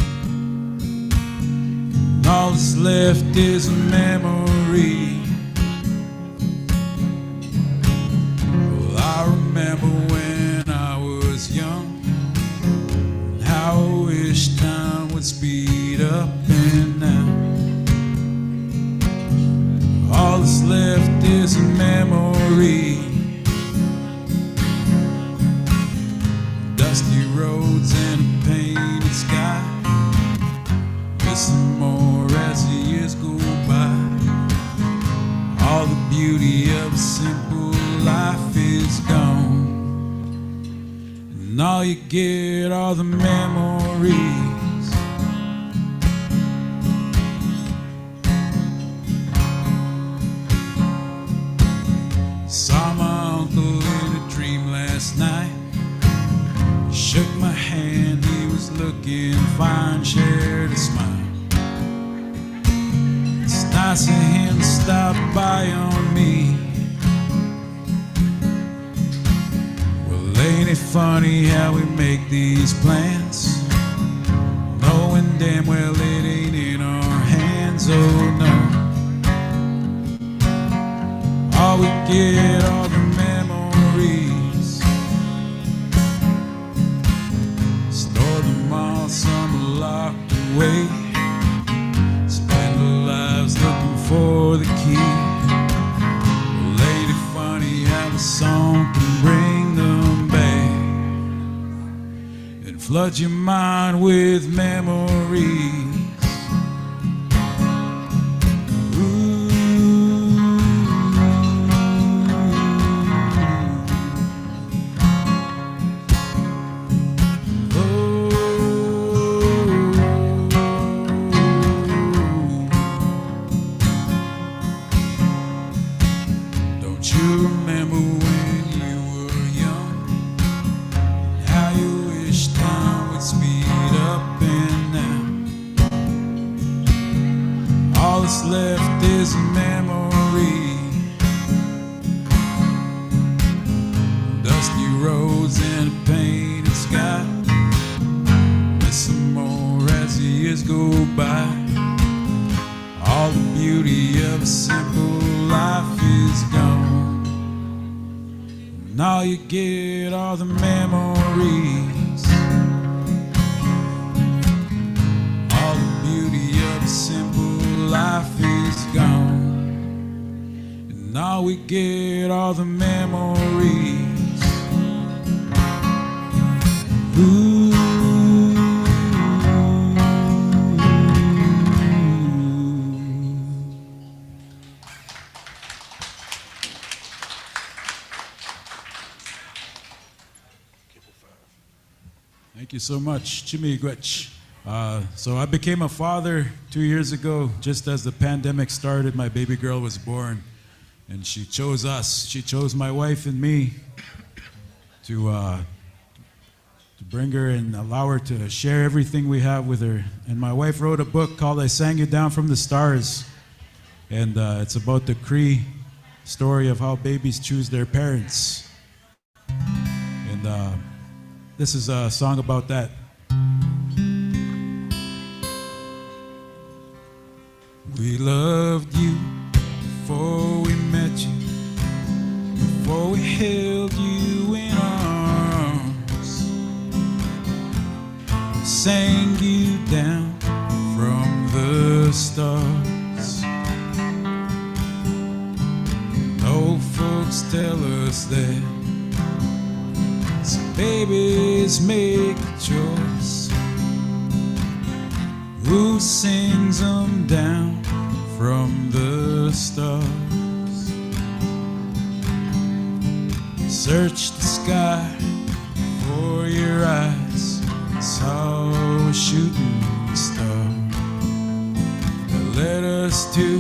And all that's left is a memory. Well, I remember when I was young, and how I wish time would speed up and now. All that's left is a memory. Dusty roads and a painted sky. Missing more as the years go by. All the beauty of a simple life is gone. And all you get are the memories. Saw my uncle in a dream last night. He shook my hand, he was looking fine, shared a smile. It's nice of him to stop by on me. Well, ain't it funny how we make these plans, knowing damn well it ain't in our hands, oh no. All we get are the memories. Store them all, some are locked away. Spend our lives looking for the key. Well, ain't it funny how the song can bring them back and flood your mind with memories. Left is a memory. Dusty roads and a painted sky. Missing more as the years go by. All the beauty of a simple life is gone. And all you get are the memories. All the beauty of a simple life is gone, and all we get are the memories. Ooh. Thank you so much, Chimi Gwech. So I became a father 2 years ago, just as the pandemic started. My baby girl was born, and she chose us. She chose my wife and me to bring her and allow her to share everything we have with her. And my wife wrote a book called I Sang You Down from the Stars, and it's about the Cree story of how babies choose their parents. And this is a song about that. We loved you before we met you, before we held you in arms, sang you down from the stars. No folks tell us that some babies make a choice. Who sings them down from the stars? Search the sky for your eyes, saw a shooting star that led us to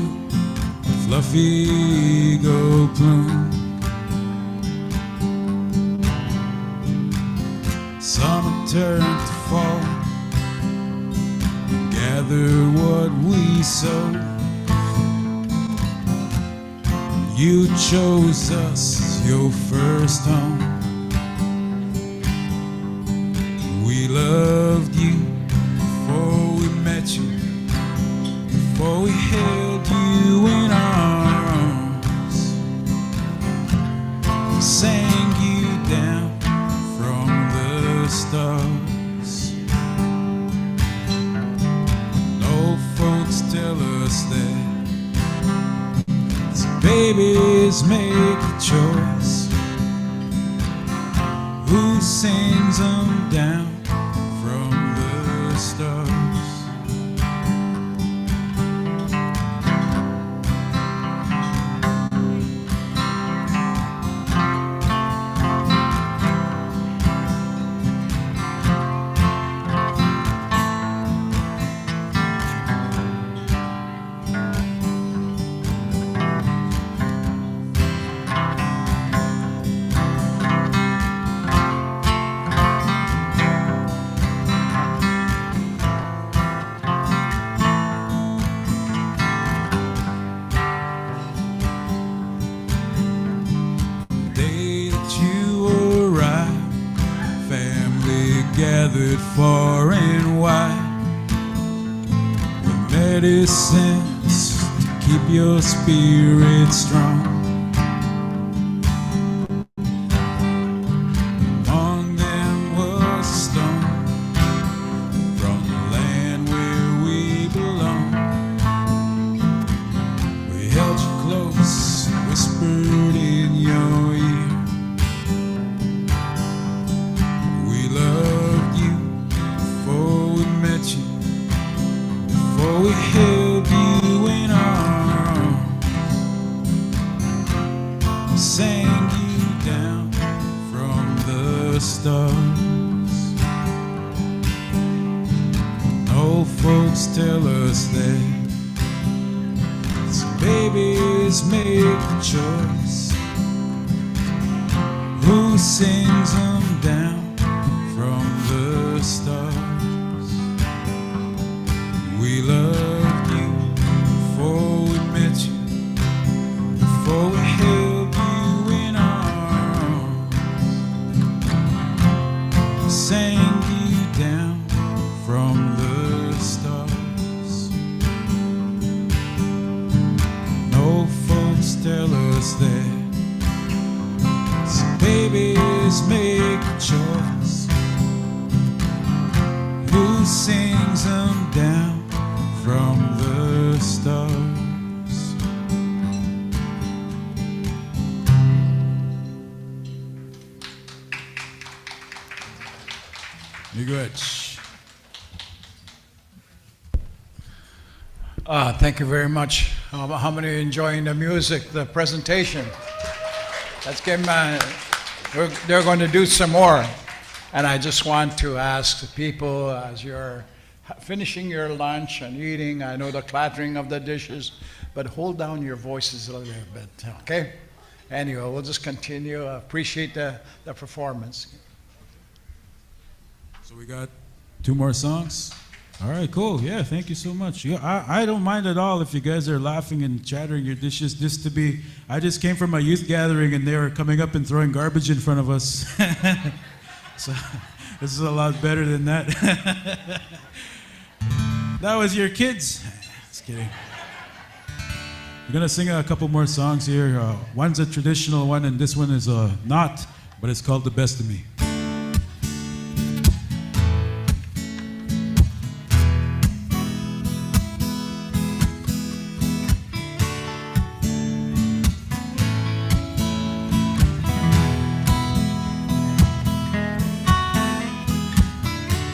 a fluffy eagle plume. Summer turned to fall, gather what we sowed. You chose us as your first home. We loved you before we met you, before we held you in our arms. We sang you down from the stars. No folks tell us that babies make a choice. Who sings them down from the stars? Gathered far and wide with medicines to keep your spirit strong. Among them was a stone from the land where we belong. We held you close, whispered in your ear. We loved you before we met you, before we held you in our arms. We sang you down from the stars. Old folks tell us that some babies make a choice. Who sings them down from the stars? We loved you before we met you, before we held you in our arms. We sang you down from the stars. No folks tell us that some babies make a choice. Who sings them down from the stars? Miigwech. Thank you very much. How many are enjoying the music, the presentation? Let's give them, they're going to do some more. And I just want to ask the people, as you're finishing your lunch and eating, I know the clattering of the dishes, but hold down your voices a little bit, okay? Anyway, we'll just continue. Appreciate the performance. So we got 2 more songs. All right, cool. Yeah, thank you so much. Yeah, I don't mind at all if you guys are laughing and chattering your dishes. I just came from a youth gathering and they were coming up and throwing garbage in front of us. So this is a lot better than that. That was your kids. Just kidding. We're gonna sing a couple more songs here. One's a traditional one and this one is not, but it's called The Best of Me.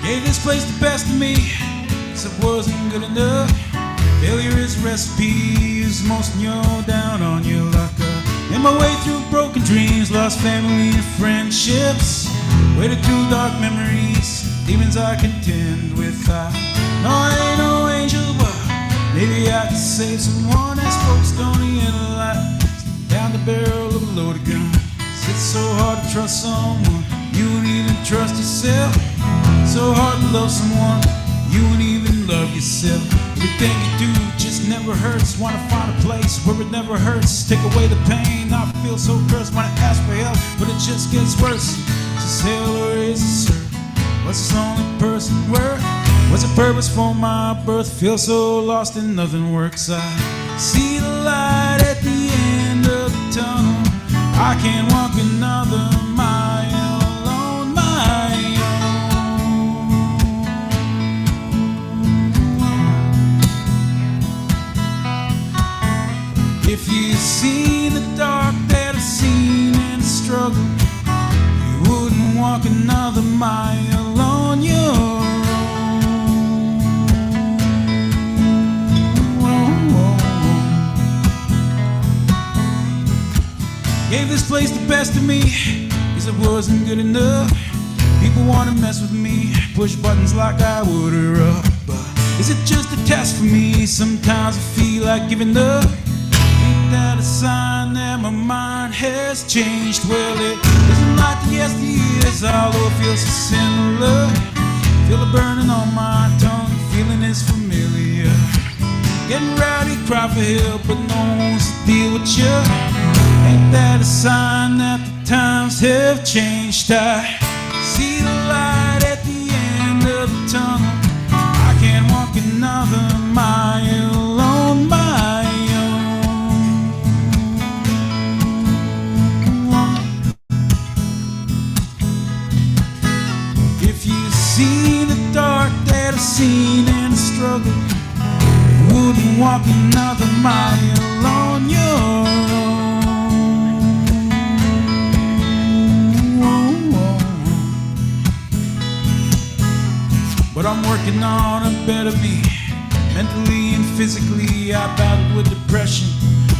Gave this place the best of me, 'cause it wasn't good enough. Failure is recipe, is most when you're down on your luck. In my way through broken dreams, lost family and friendships, waded through dark memories, demons I contend with. No, I ain't no angel, but maybe I could save someone. As folks don't even like down the barrel of a loaded gun. It's so hard to trust someone, you wouldn't even trust yourself. So hard to love someone, you wouldn't even love yourself. Everything you do just never hurts. Wanna find a place where it never hurts. Take away the pain, I feel so cursed. Wanna ask for help, but it just gets worse. Is this hell or is this earth? What's this lonely person worth? What's the purpose for my birth? Feel so lost and nothing works. I see the light at the end of the tunnel. I can't walk another mile on my own. If you see the dark that I've seen in the struggle, you wouldn't walk another mile on your own. Gave this place the best of me, 'cause it wasn't good enough. People wanna mess with me, push buttons like I would her up. But is it just a test for me? Sometimes I feel like giving up. Ain't that a sign that my mind has changed? Well, it isn't like the yesteryears, although it feels so similar. Feel it burning on my tongue, feeling is familiar. Getting rowdy, cry for help, but no one wants to deal with you. Ain't that a sign that the times have changed? I see the light at the end of the tunnel. I can't walk another mile on my own. If you see the dark that I've seen in the struggle, you wouldn't walk another mile on your own. But I'm working on a better me. Mentally and physically, I battled with depression.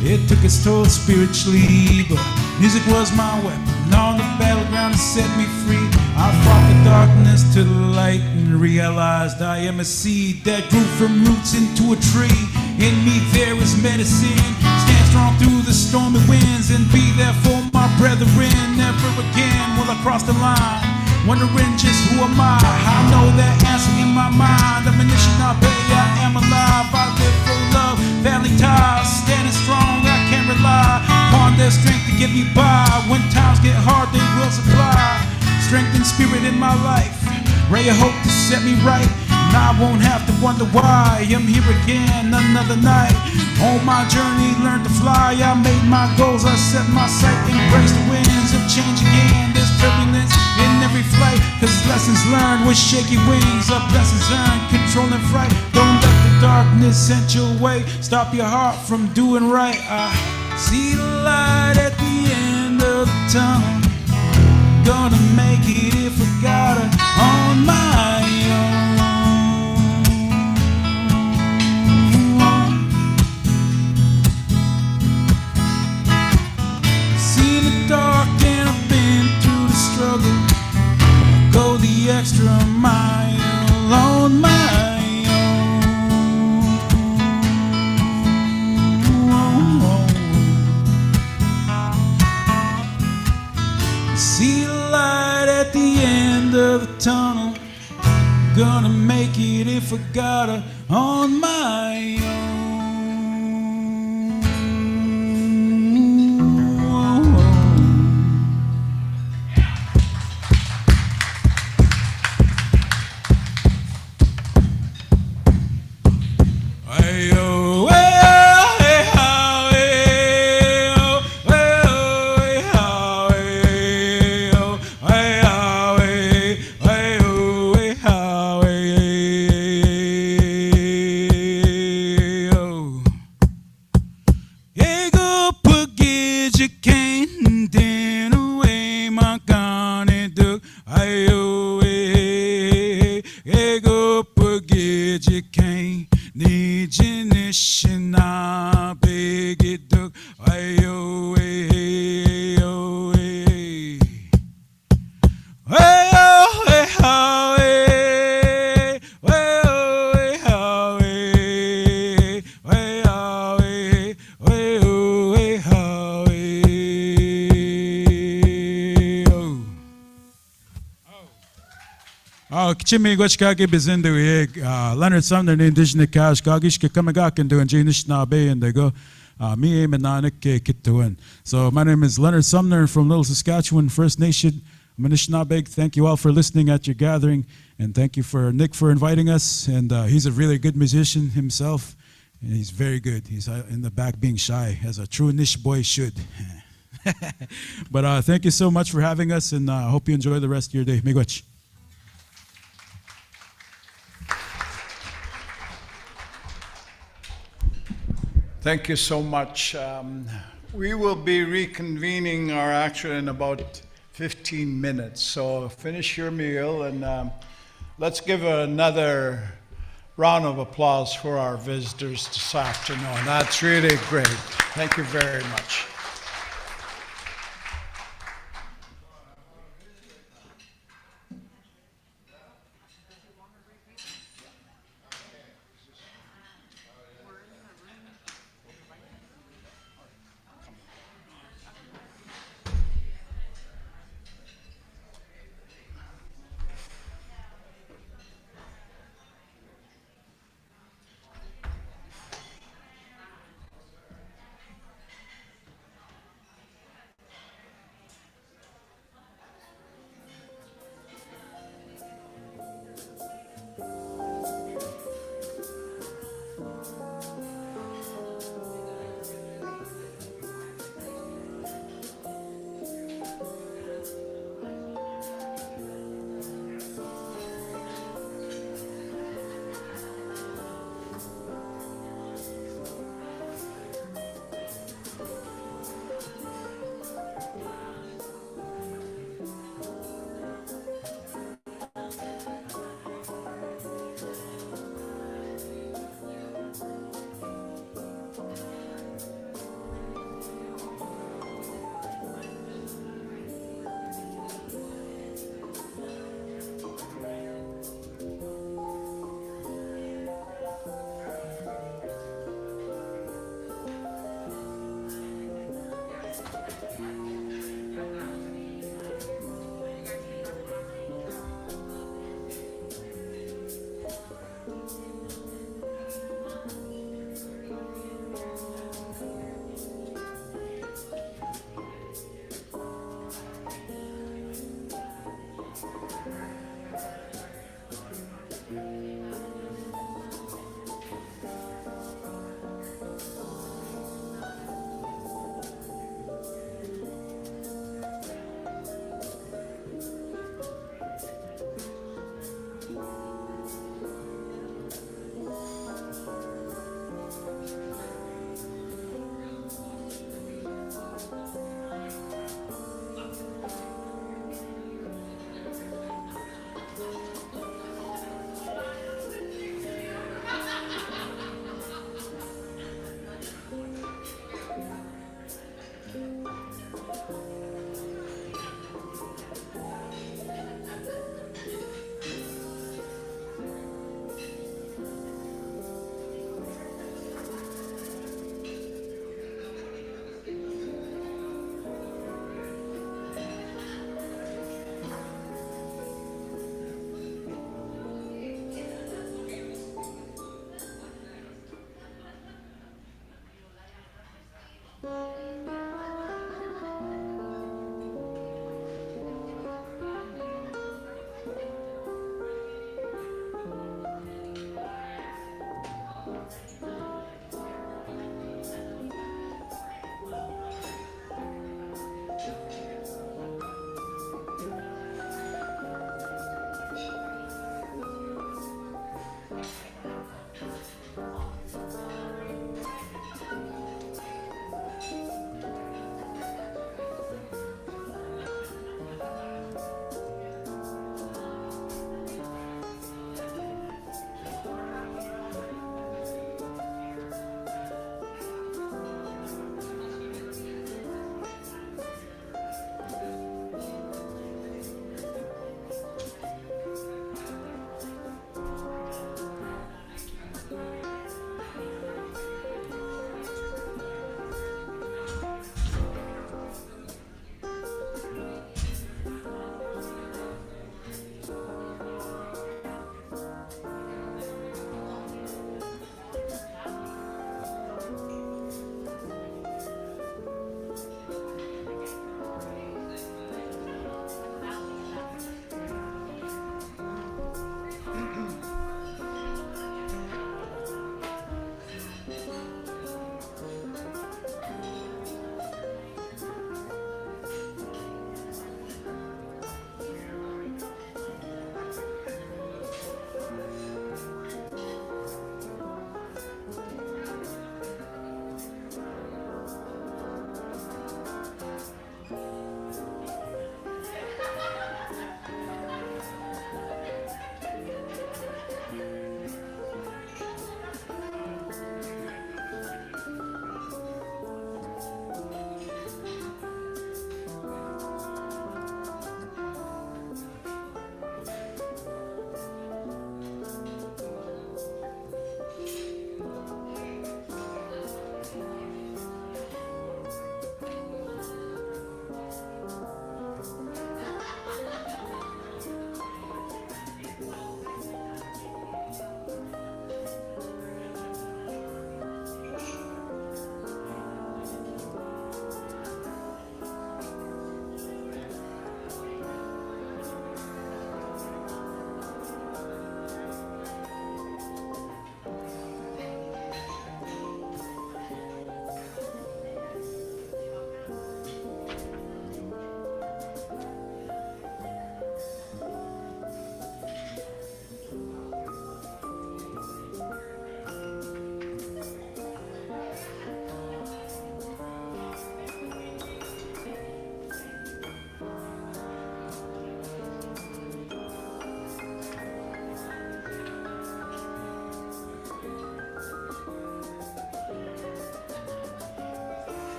It took its toll spiritually, but music was my weapon. On the battleground, it set me free. I fought the darkness to the light and realized I am a seed that grew from roots into a tree. In me there is medicine. Stand strong through the stormy winds and be there for my brethren. Never again will I cross the line, wondering just who am I? I know that answer in my mind. I'm an Anishinaabe, I am alive. I live for love, family ties. Standing strong, I can rely upon their strength to get me by. When times get hard, they will supply strength and spirit in my life. Ray of hope to set me right, and I won't have to wonder why. I'm here again, another night. On my journey, learned to fly. I made my goals, I set my sight. Embrace the winds of change again. There's turbulence in every flight, 'cause lessons learned with shaky wings are blessings earned, controlling fright. Don't let the darkness enter your way, stop your heart from doing right. I see the light at the end of the tunnel. Gonna make it if I gotta on my own. Seen the dark and I've been through the struggle. Go the extra mile on my own. See the light at the end of the tunnel. Gonna make it if I gotta on my own. Ayo, Ego, Ni jinishina begiduk ayo ayo Oh, kichimi gwachkaki bizindu yeg Leonard Sumner ni indigenous cash gagish ke kamagakin doing Janish na bay and they go me menanik kituan. So my name is Leonard Sumner from Little Saskatchewan First Nation. Anishinaabe. Thank you all for listening at your gathering, and thank you for Nick for inviting us. And he's a really good musician himself, and he's very good. He's in the back being shy, as a true Nish boy should. But thank you so much for having us, and I hope you enjoy the rest of your day. Miigwech. Thank you so much. We will be reconvening our action in about 15 minutes. So finish your meal and let's give another round of applause for our visitors this afternoon. That's really great. Thank you very much.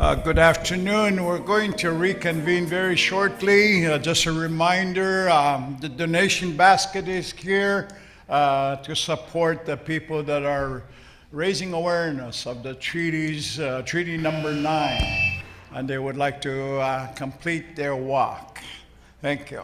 Good afternoon. We're going to reconvene very shortly. Just a reminder, the donation basket is here to support the people that are raising awareness of the treaties, Treaty Number 9, and they would like to complete their walk. Thank you.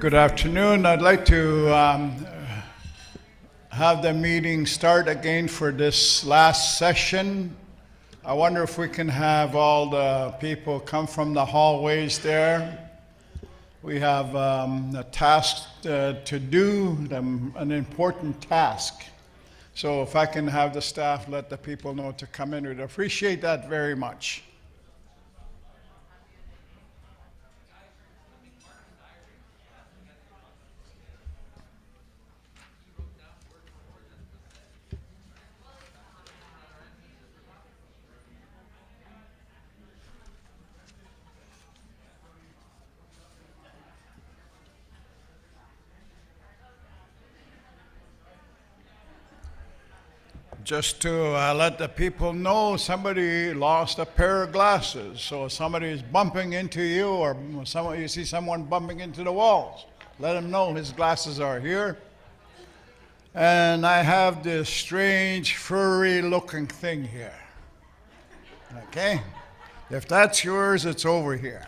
Good afternoon. I'd like to have the meeting start again for this last session. I wonder if we can have all the people come from the hallways there. We have a task to do, an important task. So if I can have the staff let the people know to come in, we'd appreciate that very much. Just to let the people know, somebody lost a pair of glasses. So if somebody is bumping into you or you see someone bumping into the walls, let them know his glasses are here. And I have this strange furry looking thing here. Okay? If that's yours, it's over here.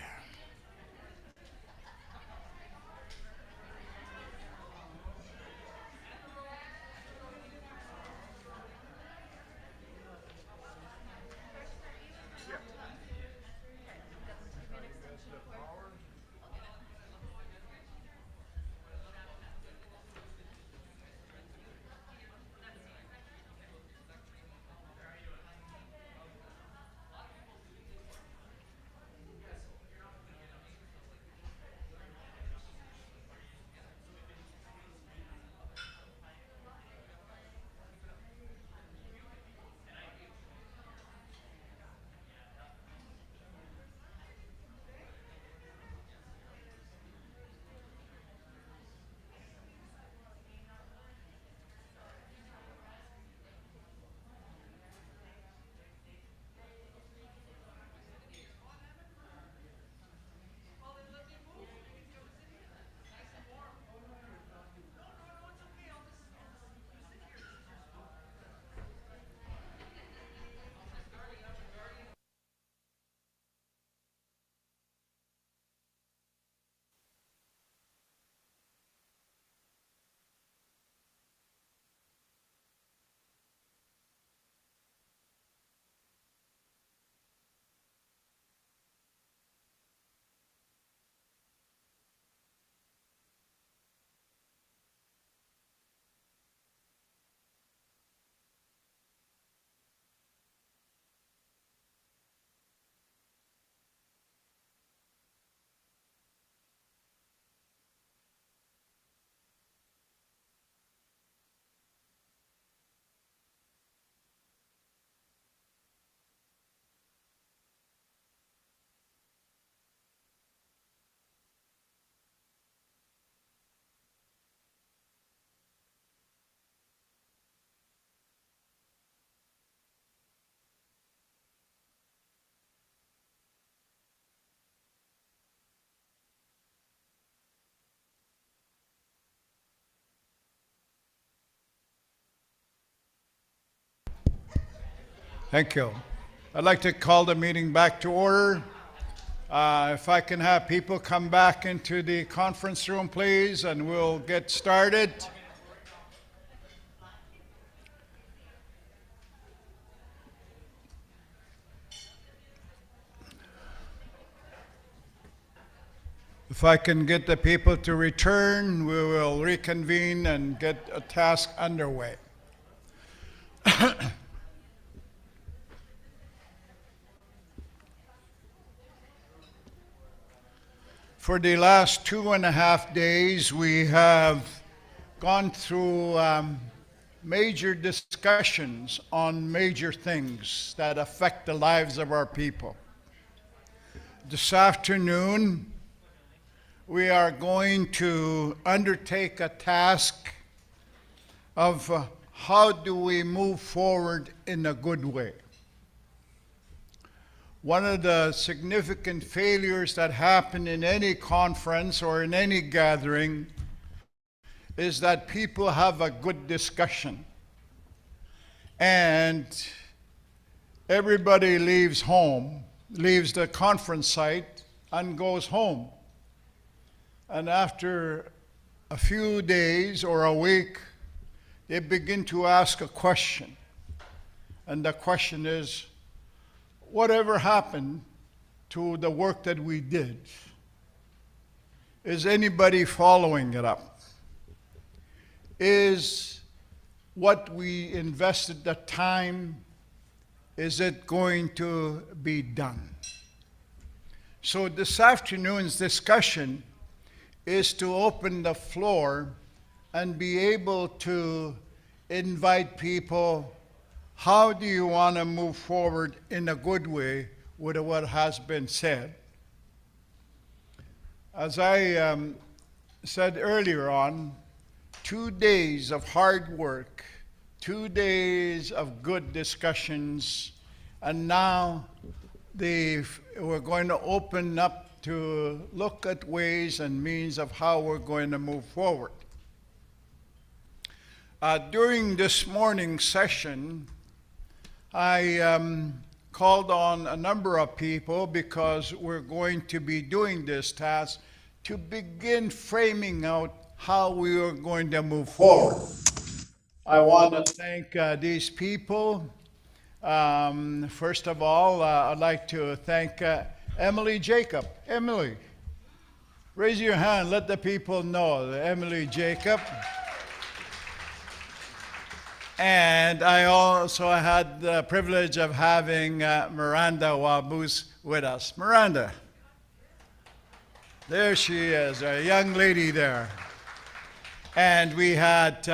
Thank you. I'd like to call the meeting back to order. If I can have people come back into the conference room, please, and we'll get started. If I can get the people to return, we will reconvene and get a task underway. For the last 2.5 days, we have gone through major discussions on major things that affect the lives of our people. This afternoon, we are going to undertake a task of how do we move forward in a good way. One of the significant failures that happen in any conference or in any gathering is that people have a good discussion and everybody leaves home, leaves the conference site and goes home. And after a few days or a week, they begin to ask a question. And the question is, whatever happened to the work that we did? Is anybody following it up? Is what we invested the time, is it going to be done? So this afternoon's discussion is to open the floor and be able to invite people. How do you want to move forward in a good way with what has been said? As I said earlier on, 2 days of hard work, 2 days of good discussions, and now we're going to open up to look at ways and means of how we're going to move forward. During this morning's session, I called on a number of people because we're going to be doing this task to begin framing out how we are going to move forward. I want to thank these people. First of all, I'd like to thank Emily Jacob. Emily, raise your hand, let the people know that Emily Jacob. And I also had the privilege of having Miranda Wabus with us. Miranda, there she is, a young lady there. And we had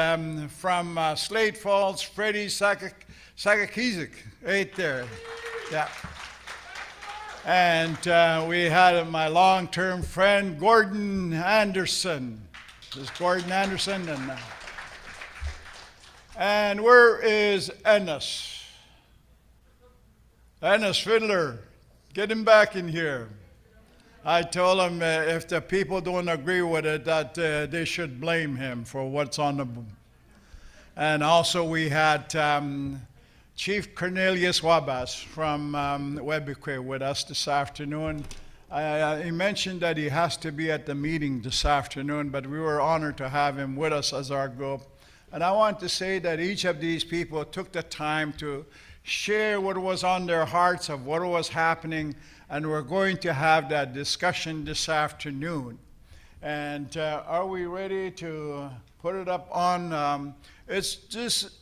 from Slate Falls, Freddie Sakakizik, right there. Yeah. And we had my long-term friend, Gordon Anderson. This is Gordon Anderson. And where is Ennis? Ennis Fiddler, get him back in here. I told him if the people don't agree with it, that they should blame him for what's on the boom. And also we had Chief Cornelius Wabas from Webequie with us this afternoon. He mentioned that he has to be at the meeting this afternoon, but we were honored to have him with us as our group. And I want to say that each of these people took the time to share what was on their hearts of what was happening, and we're going to have that discussion this afternoon. And are we ready to put it up on? This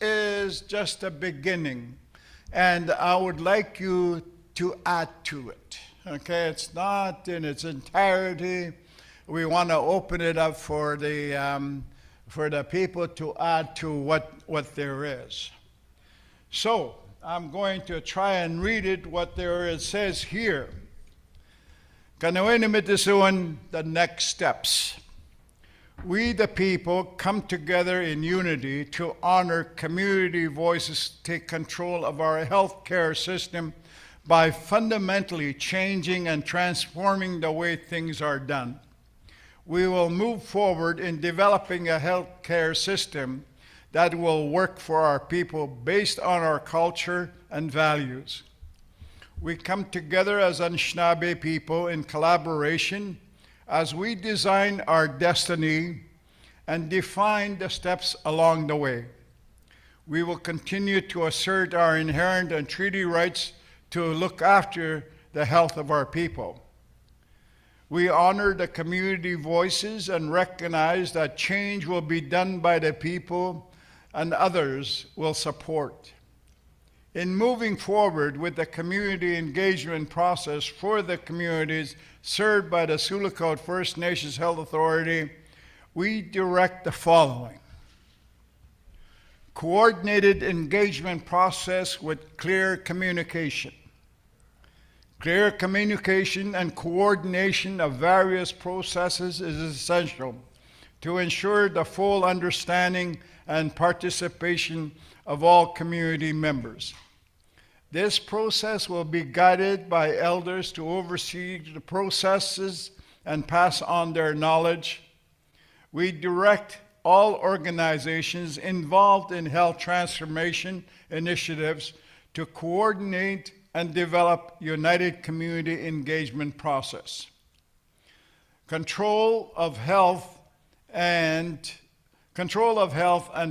is just a beginning, and I would like you to add to it. Okay, it's not in its entirety. We want to open it up for the people to add to what there is. So I'm going to try and read it, what there is, says here. The next steps. We, the people, come together in unity to honor community voices, take control of our healthcare system by fundamentally changing and transforming the way things are done. We will move forward in developing a healthcare system that will work for our people based on our culture and values. We come together as Anishinaabe people in collaboration as we design our destiny and define the steps along the way. We will continue to assert our inherent and treaty rights to look after the health of our people. We honor the community voices and recognize that change will be done by the people and others will support. In moving forward with the community engagement process for the communities served by the Sulakout First Nations Health Authority, we direct the following. Coordinated engagement process with clear communication. Clear communication and coordination of various processes is essential to ensure the full understanding and participation of all community members. This process will be guided by elders to oversee the processes and pass on their knowledge. We direct all organizations involved in health transformation initiatives to coordinate and develop united community engagement process. Control of health and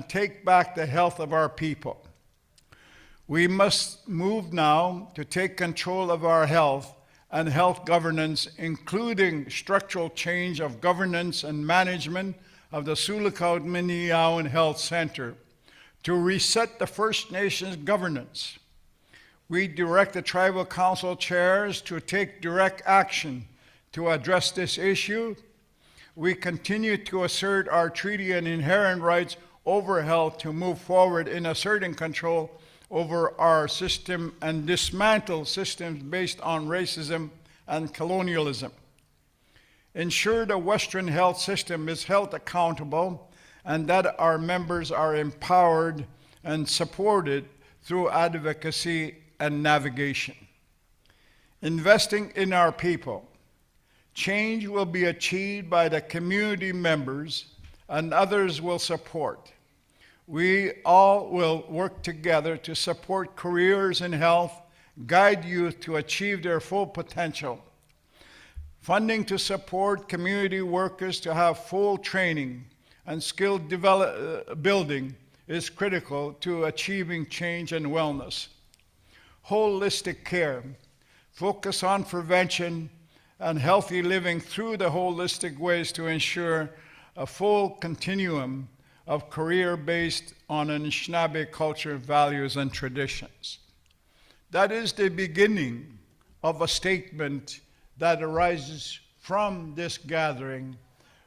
take back the health of our people. We must move now to take control of our health and health governance, including structural change of governance and management of the Sulakout Miniawan Health Center to reset the First Nations governance. We direct the tribal council chairs to take direct action to address this issue. We continue to assert our treaty and inherent rights over health to move forward in asserting control over our system and dismantle systems based on racism and colonialism. Ensure the Western health system is held accountable and that our members are empowered and supported through advocacy and navigation. Investing in our people. Change will be achieved by the community members and others will support. We all will work together to support careers in health, guide youth to achieve their full potential. Funding to support community workers to have full training and skill building is critical to achieving change and wellness. Holistic care, focus on prevention and healthy living through the holistic ways to ensure a full continuum of career based on Anishinaabe culture, values, and traditions. That is the beginning of a statement that arises from this gathering.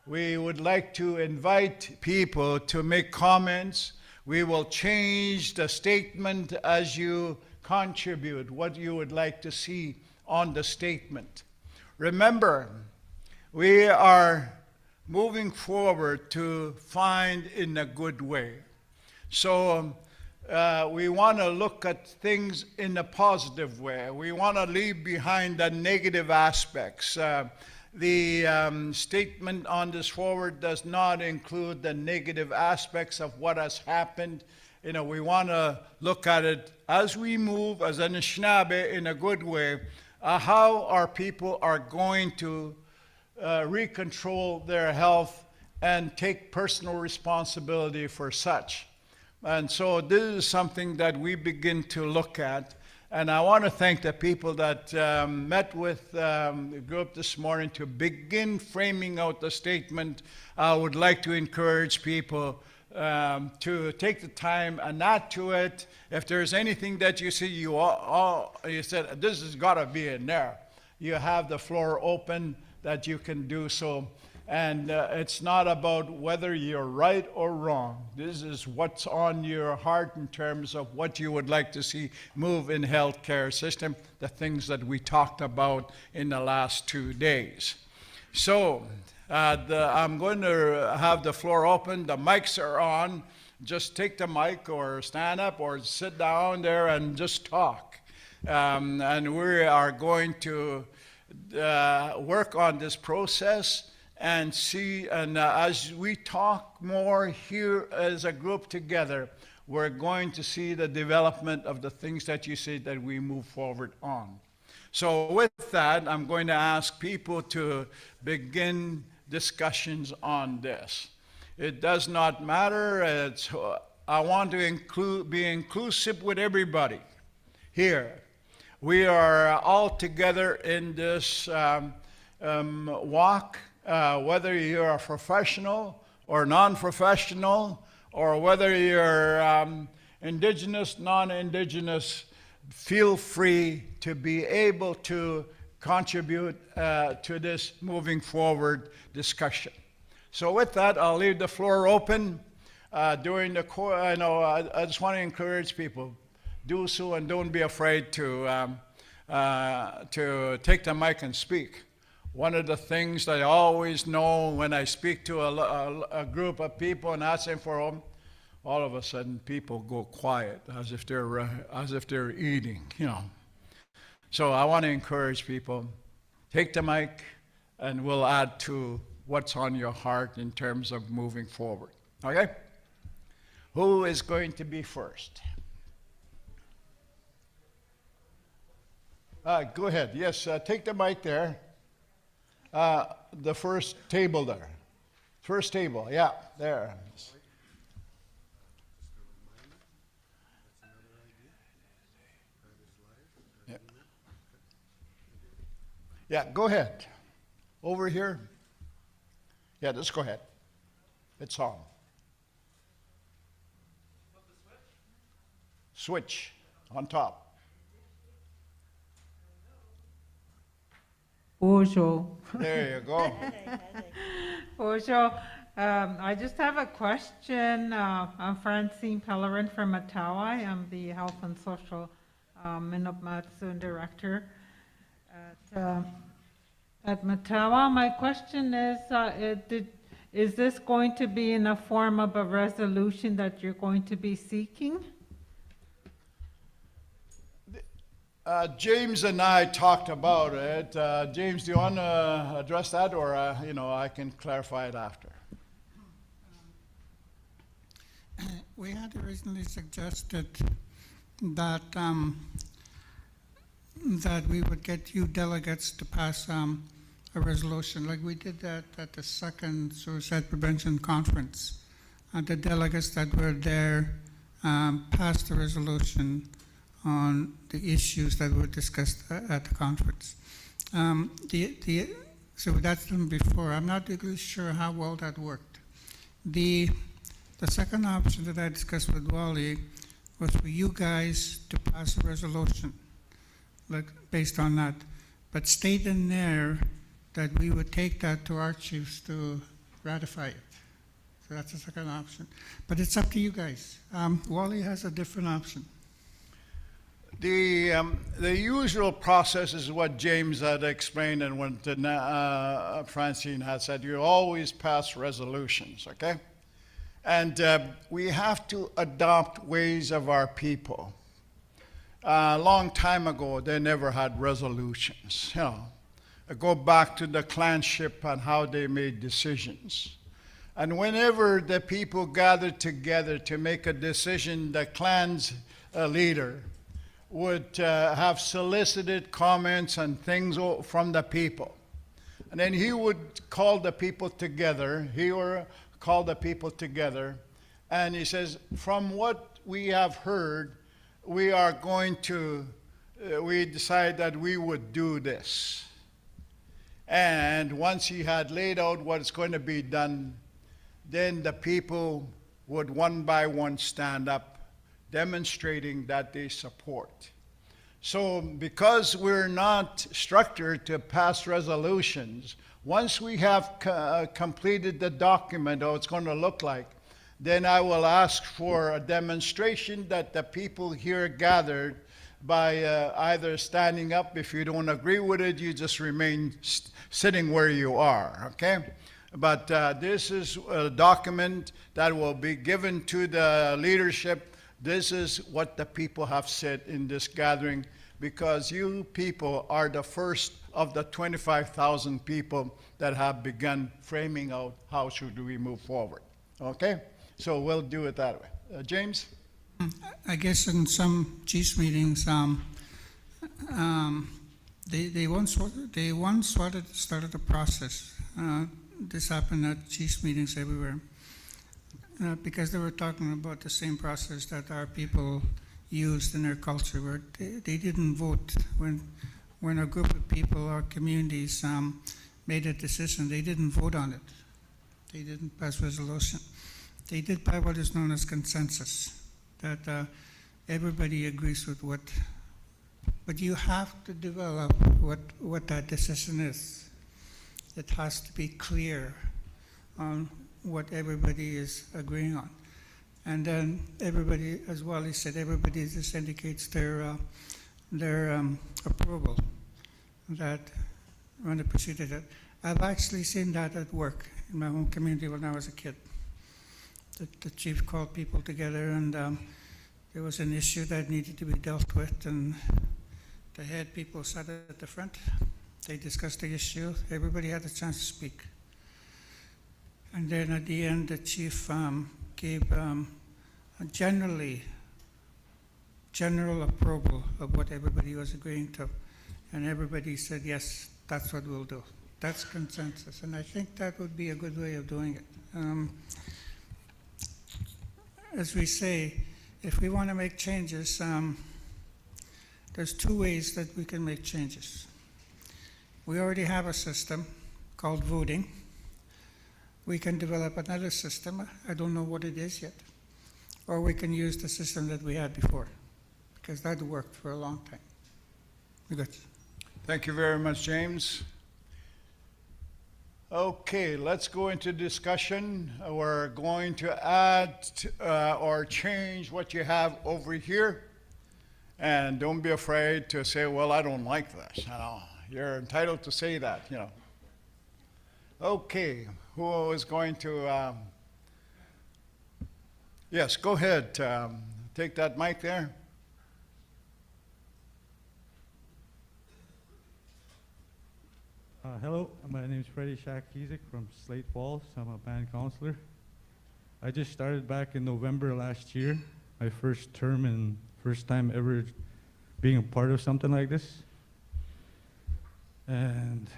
We would like to invite people to make comments. We will change the statement as you contribute what you would like to see on the statement. Remember, we are moving forward to find in a good way. So we want to look at things in a positive way. We want to leave behind the negative aspects. The statement on this forward does not include the negative aspects of what has happened. You know, we want to look at it as we move as Anishinaabe in a good way, how our people are going to recontrol their health and take personal responsibility for such. And so this is something that we begin to look at. And I want to thank the people that met with the group this morning to begin framing out the statement. I would like to encourage people to take the time and add to it. If there's anything that you see, you said, this has got to be in there. You have the floor open that you can do so. And it's not about whether you're right or wrong. This is what's on your heart in terms of what you would like to see move in healthcare system, the things that we talked about in the last 2 days. So I'm going to have the floor open. The mics are on. Just take the mic or stand up or sit down there and just talk. And we are going to work on this process and see, and as we talk more here as a group together, we're going to see the development of the things that you say that we move forward on. So with that, I'm going to ask people to begin discussions on this. It does not matter. I want to be inclusive with everybody here. We are all together in this walk, whether you're a professional or non-professional, or whether you're indigenous, non-indigenous, feel free to be able to contribute to this moving forward discussion. So with that, I'll leave the floor open. During the I just want to encourage people, do so and don't be afraid to take the mic and speak. One of the things that I always know when I speak to a group of people and ask them for them, all of a sudden people go quiet as if they're eating, you know. So I want to encourage people, take the mic and we'll add to what's on your heart in terms of moving forward. Okay? Who is going to be first? Go ahead. Yes, take the mic there. The first table there. First table, yeah, there. Yeah. Yeah, go ahead. Over here. Yeah, just go ahead. It's on. Switch on top. Bonjour. There you go. Bonjour. I just have a question. I'm Francine Pellerin from Matawai. I'm the Health and Social Minomatsun Director at Matawai. My question is this going to be in a form of a resolution that you're going to be seeking? James and I talked about it. James, do you want to address that, or I can clarify it after? We had originally suggested that that we would get you delegates to pass a resolution, like we did that at the second suicide prevention conference. The delegates that were there passed the resolution on the issues that were discussed at the conference. So that's done before. I'm not really sure how well that worked. The second option that I discussed with Wally was for you guys to pass a resolution, like based on that, but state in there that we would take that to our chiefs to ratify it. So that's the second option. But it's up to you guys. Wally has a different option. The usual process is what James had explained and what Francine had said. You always pass resolutions, okay? And we have to adopt ways of our people. A long time ago, they never had resolutions. Go back to the clanship and how they made decisions. And whenever the people gathered together to make a decision, the clan's leader would have solicited comments and things from the people. And then he would call the people together, and he says, from what we have heard, we decide that we would do this. And once he had laid out what's going to be done, then the people would one by one stand up, demonstrating that they support. So because we're not structured to pass resolutions, once we have completed the document, how it's going to look like, then I will ask for a demonstration that the people here gathered by either standing up. If you don't agree with it, you just remain sitting where you are, okay? But this is a document that will be given to the leadership. This is what the people have said in this gathering because you people are the first of the 25,000 people that have begun framing out how should we move forward. Okay? So we'll do it that way. James? I guess in some chiefs meetings, they once started a process. This happened at chiefs meetings everywhere, because they were talking about the same process that our people used in their culture, where they didn't vote when a group of people or communities made a decision. They didn't vote on it. They didn't pass resolution. They did by what is known as consensus, that everybody agrees with what. But you have to develop what that decision is. It has to be clear on what everybody is agreeing on. And then everybody, as Wally said, everybody just indicates their approval that when they proceeded it. I've actually seen that at work in my home community when I was a kid. The chief called people together, and there was an issue that needed to be dealt with, and the head people sat at the front. They discussed the issue. Everybody had a chance to speak. And then at the end, the chief gave a general approval of what everybody was agreeing to. And everybody said, yes, that's what we'll do. That's consensus. And I think that would be a good way of doing it. As we say, if we want to make changes, there's two ways that we can make changes. We already have a system called voting. We can develop another system. I don't know what it is yet. Or we can use the system that we had before, because that worked for a long time. Good. Thank you very much, James. Okay, let's go into discussion. We're going to add or change what you have over here. And don't be afraid to say, well, I don't like this. You're entitled to say that, Okay, who is going to, yes, go ahead. Take that mic there. Hello, my name is Freddie Shak-Kizik from Slate Falls. I'm a band counselor. I just started back in November last year, my first term and first time ever being a part of something like this. And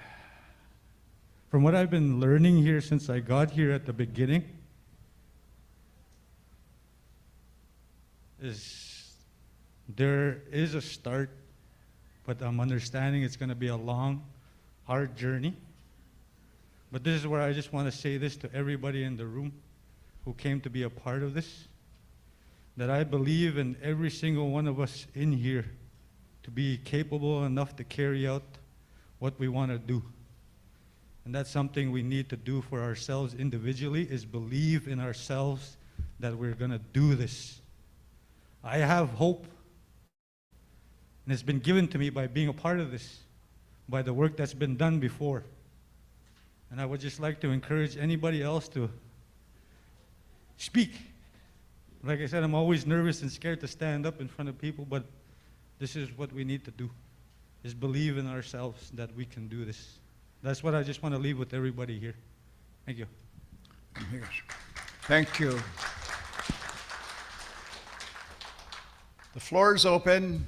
from what I've been learning here since I got here at the beginning is there is a start, but I'm understanding it's going to be a long, hard journey. But this is where I just want to say this to everybody in the room who came to be a part of this, that I believe in every single one of us in here to be capable enough to carry out what we want to do. And that's something we need to do for ourselves individually, is believe in ourselves that we're going to do this. I have hope, and it's been given to me by being a part of this, by the work that's been done before. And I would just like to encourage anybody else to speak. Like I said, I'm always nervous and scared to stand up in front of people, but this is what we need to do, is believe in ourselves that we can do this. That's what I just want to leave with everybody here. Thank you. Thank you. The floor is open.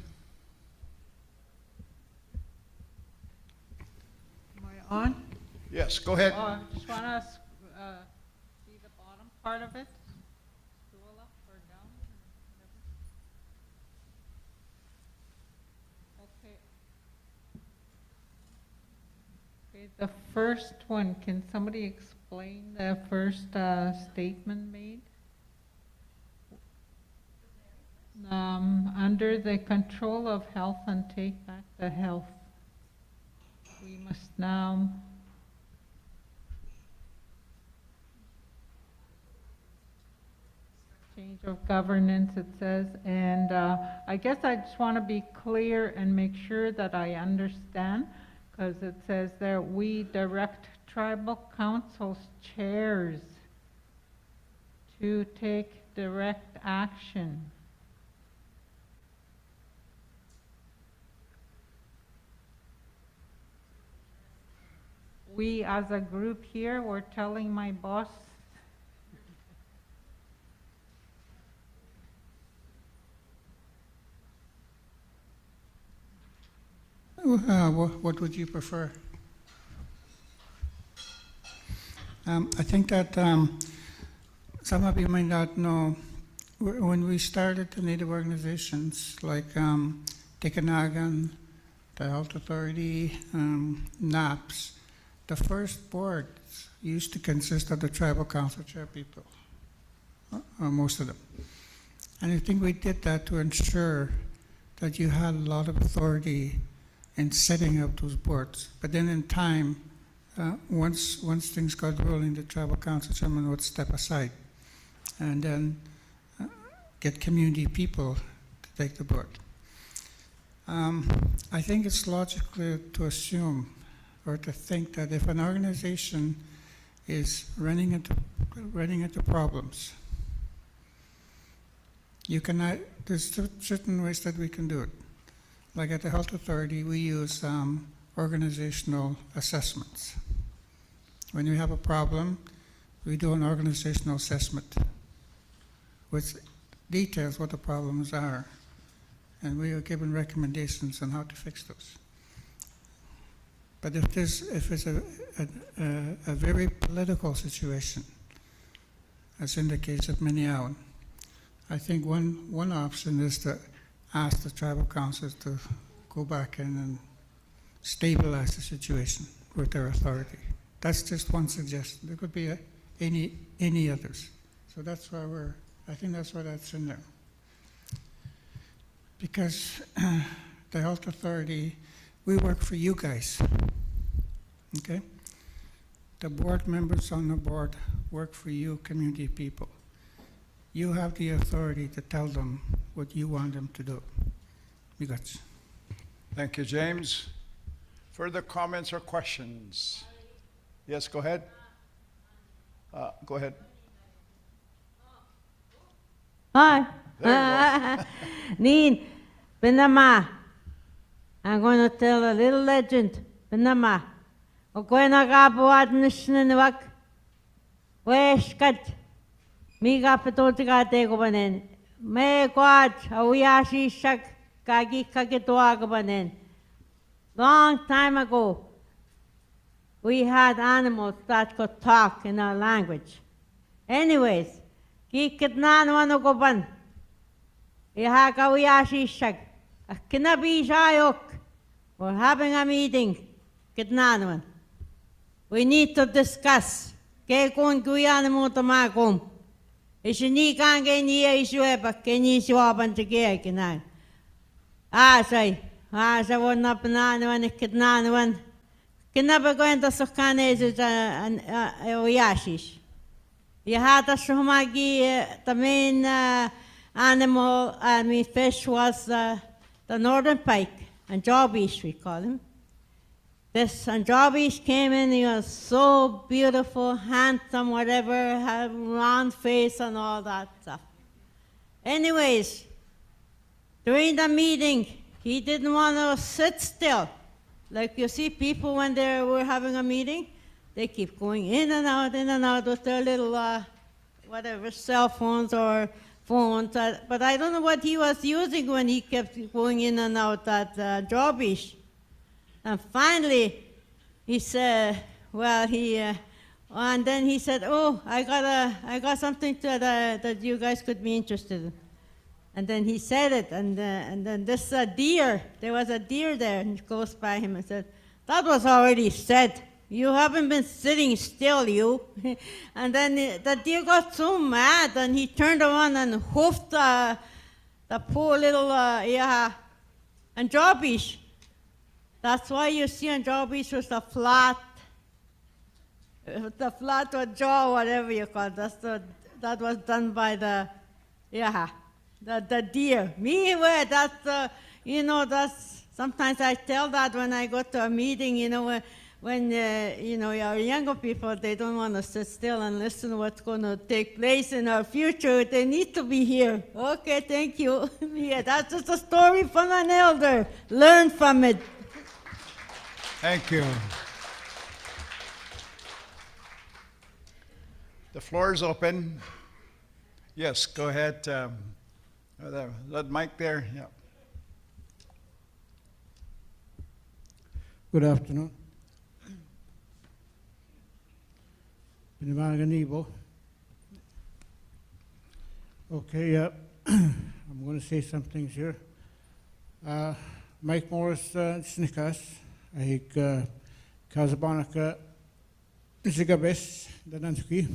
Am I on? Yes, go ahead. Just want to see the bottom part of it. Scroll up or down. Okay. Okay, the first one, can somebody explain the first statement made? Under the control of health and take back the health. We must now change of governance, it says, and I guess I just want to be clear and make sure that I understand, because it says there, we direct tribal councils chairs to take direct action. we as a group here were telling my boss What would you prefer? I think that some of you might not know, when we started the Native organizations like Tikanagan, the Health Authority, NAPS, the first boards used to consist of the tribal council chair people, most of them. And I think we did that to ensure that you had a lot of authority in setting up those boards. But then in time, once things got rolling, the tribal council chairman would step aside and then get community people to take the board. I think it's logical to assume or to think that if an organization is running into problems, you cannot, there's certain ways that we can do it. Like at the Health Authority, we use organizational assessments. When we have a problem, we do an organizational assessment, which details what the problems are, and we are given recommendations on how to fix those. But if it's a very political situation, as in the case of Minneapolis, I think one option is to ask the tribal councils to go back in and stabilize the situation with their authority. That's just one suggestion. There could be any others. So that's why I think that's why that's in there. Because the Health Authority, we work for you guys, okay? The board members on the board work for you, community people. You have the authority to tell them what you want them to do. Because Thank you, James. Further comments or questions? Yes, go ahead. Go ahead. Hi. There you Neen, Benama. I'm going to tell a little legend. Benama. Okwena gabuad nishnenwak. Weshkat. Miga petotika tego banen. Me quad, awiashi shak, kagi kagetoaga banen. Long time ago, we had animals that could talk in our language. Anyways, kikitnan wano ko ban. Iha kawiashi shak. Kinabi shayok. We're having a meeting. Kitnan. We need to discuss. Ke kun kuyan mo tamakom. Ishini kange niya isueba kenyi suaban tige kinay. Asay wana pananawan kitnanawan. Kinabakwenta sukane is oyashish. Yahata shumagi the main animal fish was the northern pike, Anjobish we call him. This Anjobish came in, he was so beautiful, handsome, whatever, had a round face and all that stuff. Anyways, during the meeting, he didn't want to sit still. Like you see people when we're having a meeting, they keep going in and out with their little, whatever, cell phones or phones. But I don't know what he was using when he kept going in and out at Anjobish. And finally, he said, well, and then he said, oh, I got something that you guys could be interested in. And then he said it, and then this deer, there was a deer there, and he goes by him and said, that was already said. You haven't been sitting still, you. And then the deer got so mad, and he turned around and hoofed the poor little Anjobish. That's why you see Anjobish with the flat jaw, whatever you call it. That was done by the deer. Me, that's, sometimes I tell that when I go to a meeting, when your younger people, they don't want to sit still and listen to what's going to take place in our future. They need to be here. Okay, thank you. Yeah, that's just a story from an elder. Learn from it. Thank you. The floor is open. Yes, go ahead. That mic there, yeah. Good afternoon. Pinamaganibo. Okay, I'm going to say some things here. Mike Morris, Snikas, I Casablanca, Zigabes, the Nanski,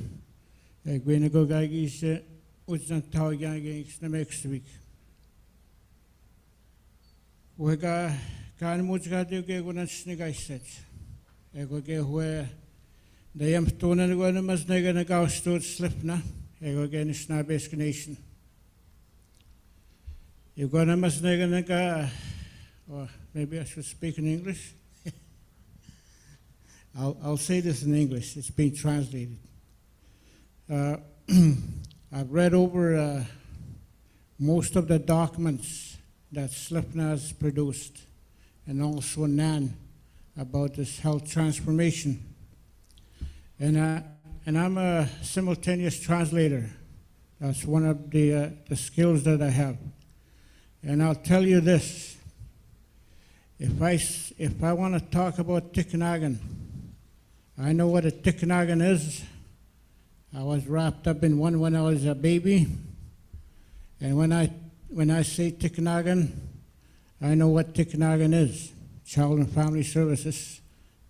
I Gwenago Gagis, Udzan Tau Yangs, the next week. We got Muzga de Gunan Snigai I go get where the Yamstone and Guanamas Negan Gau stood Slipna, I go again Snabesk Nation. You gonna must Negan, or maybe I should speak in English. I'll say this in English, it's being translated. I've read over most of the documents that SLFNHA has produced, and also NAN about this health transformation. And I'm a simultaneous translator. That's one of the skills that I have. And I'll tell you this, if I want to talk about Tikanagan, I know what a Tikanagan is. I was wrapped up in one when I was a baby. And when I say Tikanagan, I know what Tikanagan is. Child and Family Services,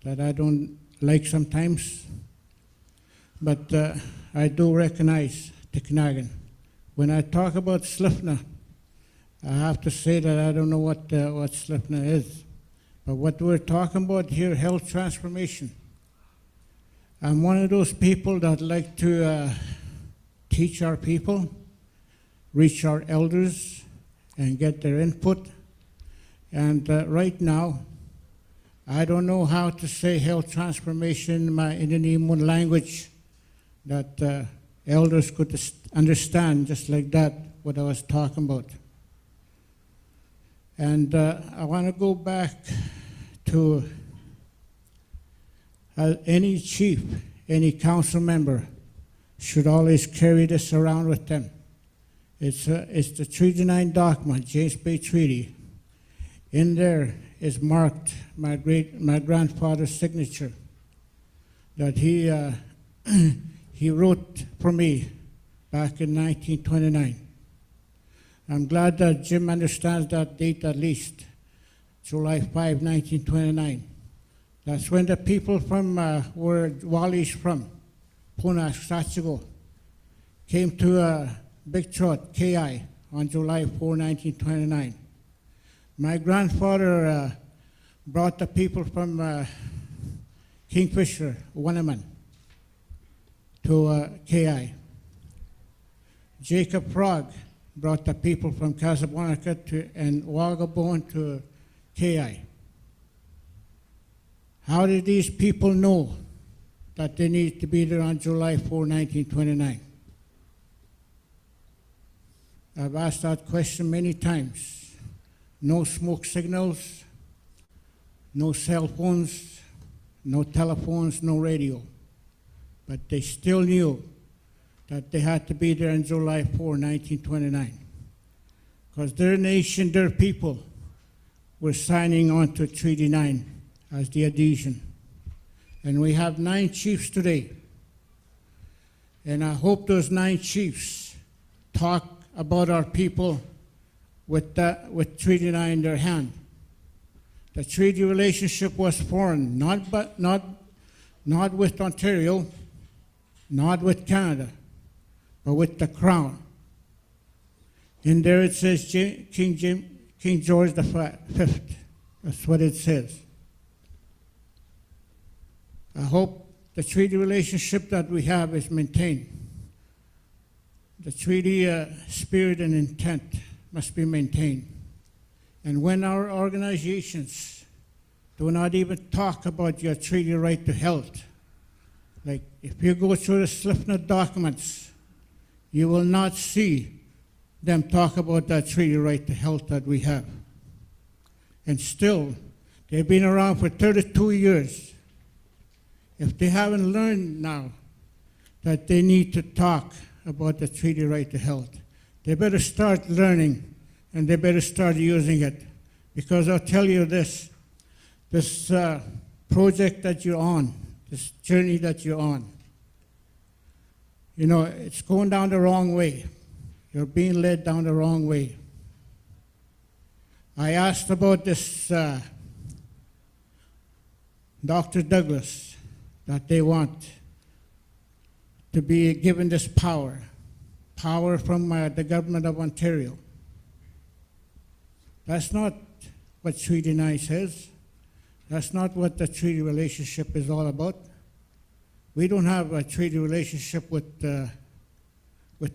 that I don't like sometimes. But I do recognize Tikanagan. When I talk about SLFNHA, I have to say that I don't know what SLFNHA is. But what we're talking about here, health transformation. I'm one of those people that like to teach our people, reach our elders, and get their input. And right now, I don't know how to say health transformation in the Nimun language that elders could understand, just like that, what I was talking about. And I want to go back to any chief, any council member should always carry this around with them. It's the Treaty 9 document, James Bay Treaty. In there is marked my grandfather's signature that he wrote for me back in 1929. I'm glad that Jim understands that date at least, July 5, 1929. That's when the people from where Wally's from, Puna, Sachigo, came to Big Trot, KI, on July 4, 1929. My grandfather brought the people from Kingfisher, Wannaman, to KI. Jacob Frog brought the people from Casablanca and Wagabone to KI. How did these people know that they needed to be there on July 4, 1929? I've asked that question many times. No smoke signals, no cell phones, no telephones, no radio. But they still knew that they had to be there on July 4, 1929. Because their nation, their people, were signing on to Treaty 9 as the adhesion. And we have 9 chiefs today. And I hope those 9 chiefs talk about our people with Treaty 9 in their hand. The treaty relationship was foreign, not with Ontario, not with Canada, but with the Crown. In there it says King George V. That's what it says. I hope the treaty relationship that we have is maintained. The treaty spirit and intent must be maintained. And when our organizations do not even talk about your treaty right to health, like if you go through the SLFNHA documents, you will not see them talk about that treaty right to health that we have. And still, they've been around for 32 years. If they haven't learned now that they need to talk about the treaty right to health. They better start learning, and they better start using it. Because I'll tell you this project that you're on, this journey that you're on, you know, it's going down the wrong way. You're being led down the wrong way. I asked about this Dr. Douglas, that they want to be given this power from the government of Ontario. That's not what Treaty 9 says. That's not what the treaty relationship is all about. We don't have a treaty relationship with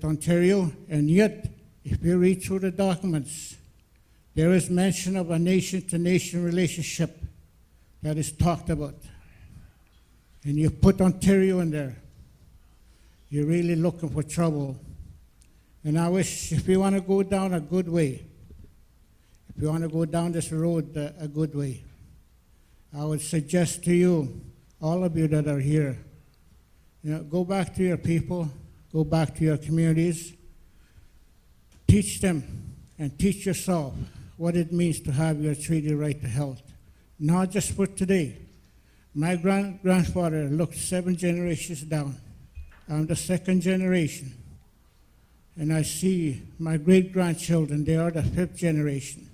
Ontario, and yet, if you read through the documents, there is mention of a nation-to-nation relationship that is talked about. And you put Ontario in there, you're really looking for trouble. And I wish, if you want to go down a good way, if you want to go down this road a good way, I would suggest to you, all of you that are here, you know, go back to your people, go back to your communities, teach them and teach yourself what it means to have your treaty right to health. Not just for today. My grandfather looked 7 generations down. I'm the 2nd generation. And I see my great-grandchildren, they are the 5th generation.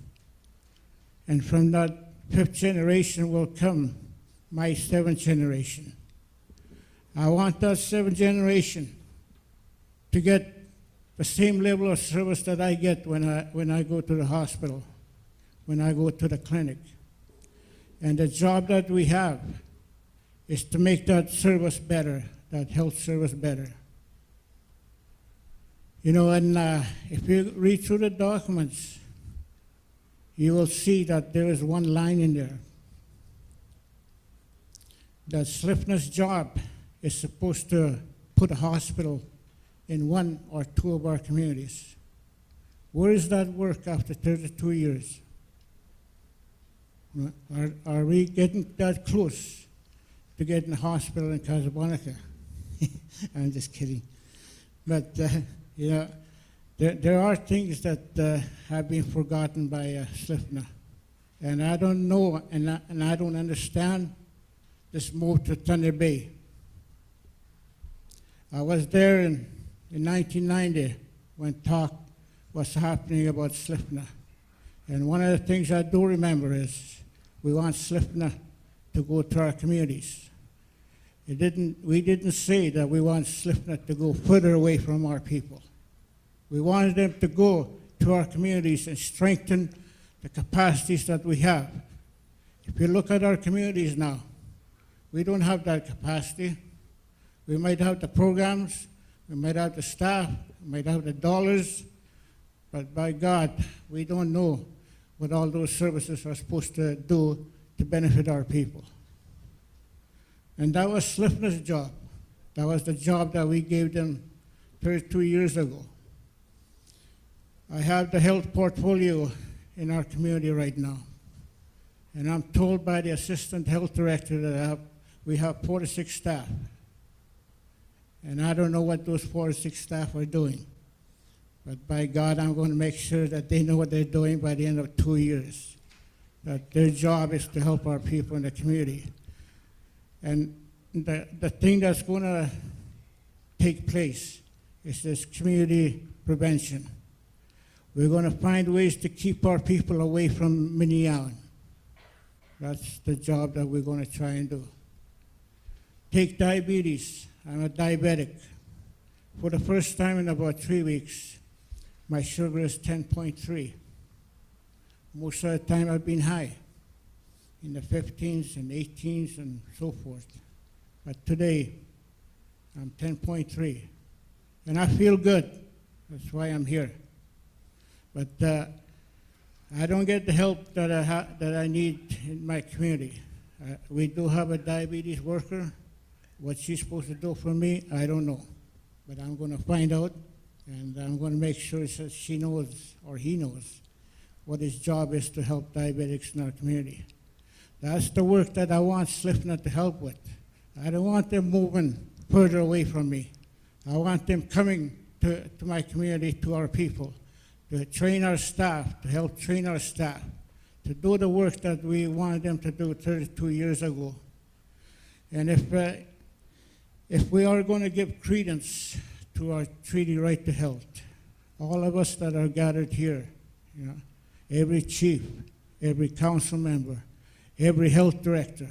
And from that 5th generation will come my 7th generation. I want that 7th generation to get the same level of service that I get when I go to the hospital, when I go to the clinic. And the job that we have is to make that service better, that health service better. You know, and if you read through the documents, you will see that there is one line in there. That SLFNHA's job is supposed to put a hospital in 1 or 2 of our communities. Where is that work after 32 years? Are we getting that close to getting a hospital in Casablanca? I'm just kidding. But, you know, there are things that have been forgotten by SLFNHA. And I don't know, and I don't understand this move to Thunder Bay. I was there in 1990 when talk was happening about SLFNHA. And one of the things I do remember is we want SLFNHA to go to our communities. We didn't say that we want SLFNHA to go further away from our people. We wanted them to go to our communities and strengthen the capacities that we have. If you look at our communities now, we don't have that capacity. We might have the programs, we might have the staff, we might have the dollars, but by God, we don't know what all those services are supposed to do to benefit our people. And that was SLFNHA's job. That was the job that we gave them 32 years ago. I have the health portfolio in our community right now. And I'm told by the assistant health director that we have 46 staff. And I don't know what those 46 staff are doing. But by God, I'm going to make sure that they know what they're doing by the end of 2 years. That their job is to help our people in the community. And the thing that's going to take place is this community prevention. We're going to find ways to keep our people away from Minneapolis. That's the job that we're going to try and do. Take diabetes. I'm a diabetic. For the first time in about 3 weeks, my sugar is 10.3. Most of the time I've been high, in the 15s and 18s and so forth. But today, I'm 10.3. And I feel good. That's why I'm here. But I don't get the help that I need in my community. We do have a diabetes worker. What she's supposed to do for me, I don't know. But I'm going to find out, and I'm going to make sure that she knows, or he knows, what his job is to help diabetics in our community. That's the work that I want SLFNHA to help with. I don't want them moving further away from me. I want them coming to my community, to our people, to train our staff, to help train our staff, to do the work that we wanted them to do 32 years ago. And if we are going to give credence to our treaty right to health, all of us that are gathered here, you know, every chief, every council member, every health director,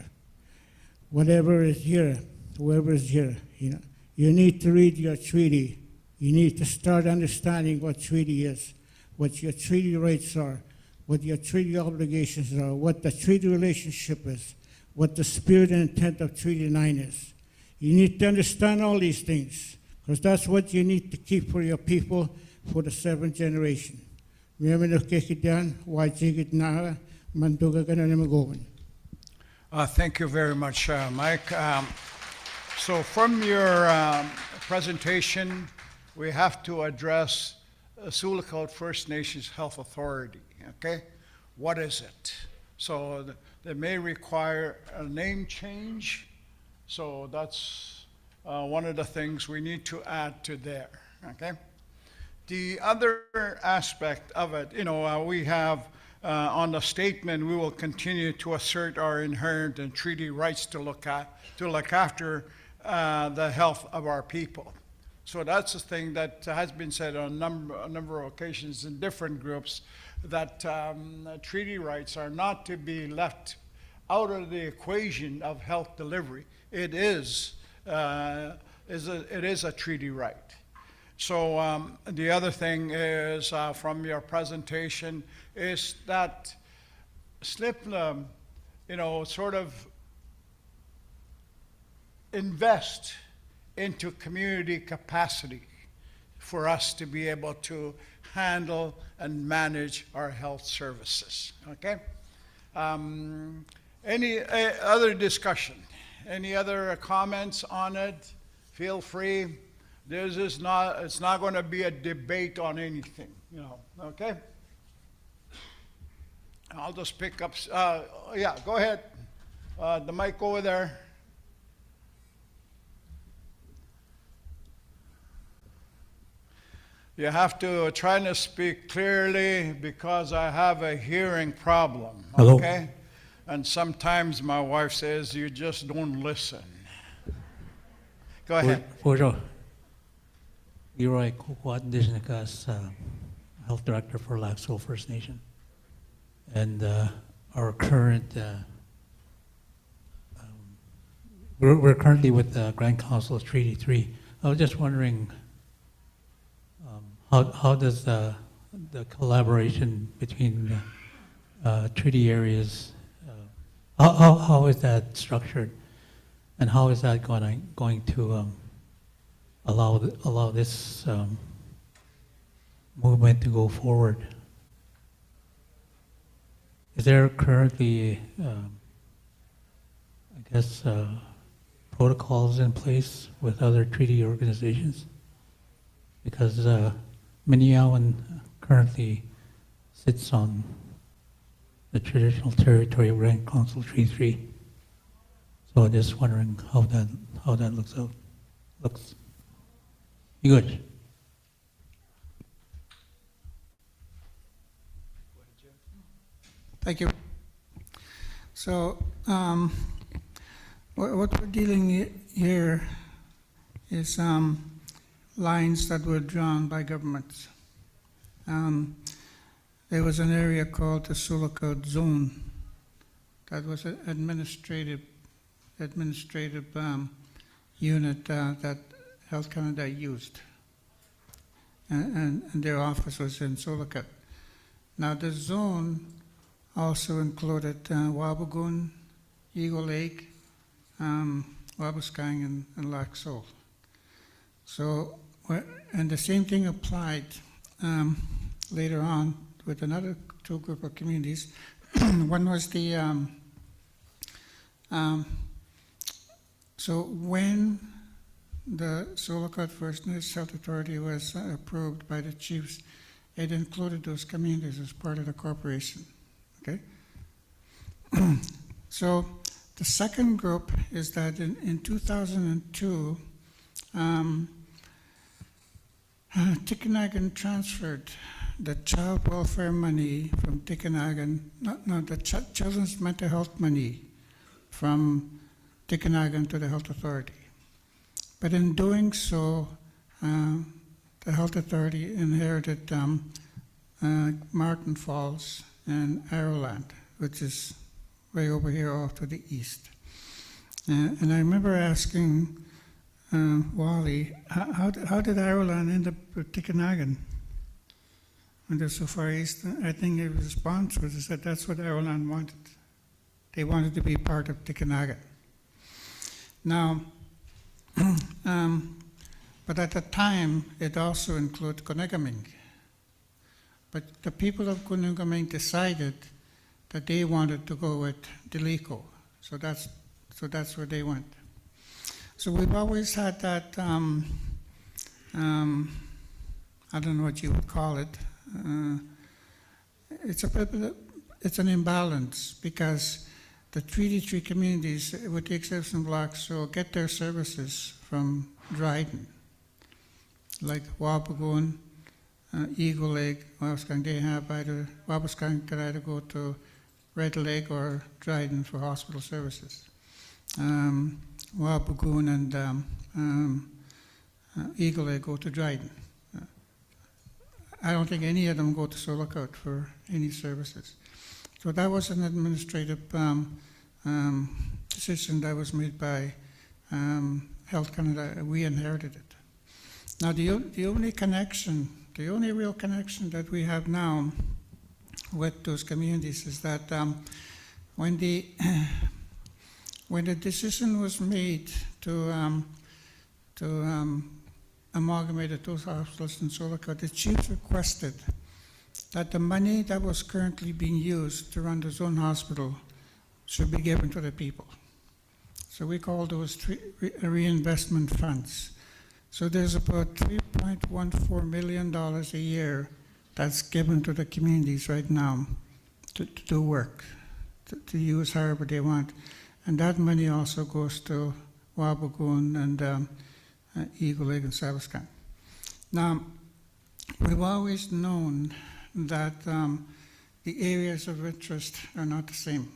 whatever is here, whoever is here, you know, you need to read your treaty. You need to start understanding what treaty is, what your treaty rights are, what your treaty obligations are, what the treaty relationship is, what the spirit and intent of Treaty 9 is. You need to understand all these things, because that's what you need to keep for your people for the seventh generation. Thank you very much, Mike. So from your presentation, we have to address Sulakot First Nations Health Authority, okay? What is it? So they may require a name change, so that's one of the things we need to add to there, okay? The other aspect of it, you know, we have on the statement, we will continue to assert our inherent and treaty rights to look after the health of our people. So that's the thing that has been said on a number of occasions in different groups, that treaty rights are not to be left out of the equation of health delivery. It is a treaty right. So the other thing is from your presentation is that SLFNHA, you know, sort of invest into community capacity for us to be able to handle and manage our health services, okay? Any other discussion? Any other comments on it? Feel free. It's not going to be a debate on anything, you know, okay? I'll just pick up, yeah, go ahead. The mic over there. You have to try to speak clearly because I have a hearing problem, Hello. okay? And sometimes my wife says, you just don't listen. Go ahead. Pojo. Leroy Kukwat Dishnikas, Health Director for Laxo First Nation. And our current, we're currently with the Grand Council's Treaty 3. I was just wondering, how does the collaboration between treaty areas, how is that structured, and how is that going to allow this movement to go forward? Is there currently, I guess, protocols in place with other treaty organizations? Because Miniawan currently sits on the traditional territory of Grand Council Treaty 3. So I'm just wondering how that looks. You good? Thank you. So what we're dealing here is lines that were drawn by governments. There was an area called the Sulakot Zone that was an administrative unit that Health Canada used, and their office was in Sulakot. Now the zone also included Wabagoon, Eagle Lake, Wabuskang, and Lac Seul. So, and the same thing applied later on with another two group of communities. One was the, so when the Sulakot First Nations Health Authority was approved by the chiefs, it included those communities as part of the corporation, okay? So the second group is that in 2002, Tikanagan transferred the child welfare money from Tikanagan, the children's mental health money from Tikanagan to the Health Authority. But in doing so, the Health Authority inherited Martin Falls and Arrowland, which is way over here off to the east. And I remember asking Wally, how did Arrowland end up with Tikanagan when they're so far east? I think his response was that that's what Arrowland wanted. They wanted to be part of Tikanagan. Now, but at the time, it also included Conegaming. But the people of Conegaming decided that they wanted to go with Delico. So that's where they went. So we've always had that, I don't know what you would call it. It's an imbalance because the Treaty 3 communities, with the exception of Blocks, will get their services from Dryden, like Wapagoon, Eagle Lake, Wabaskang. They have either, Wabaskang could either go to Red Lake or Dryden for hospital services. Wapagoon and Eagle Lake go to Dryden. I don't think any of them go to Solocaut for any services. So that was an administrative decision that was made by Health Canada. We inherited it. Now the only real connection that we have now with those communities is that when the decision was made to amalgamate those hospitals in Solocaut, the chiefs requested that the money that was currently being used to run the zone hospital should be given to the people. So we call those reinvestment funds. So there's about $3.14 million a year that's given to the communities right now to do work, to use however they want. And that money also goes to Wabagoon and Eagle Lake and Sabaskang. Now, we've always known that the areas of interest are not the same.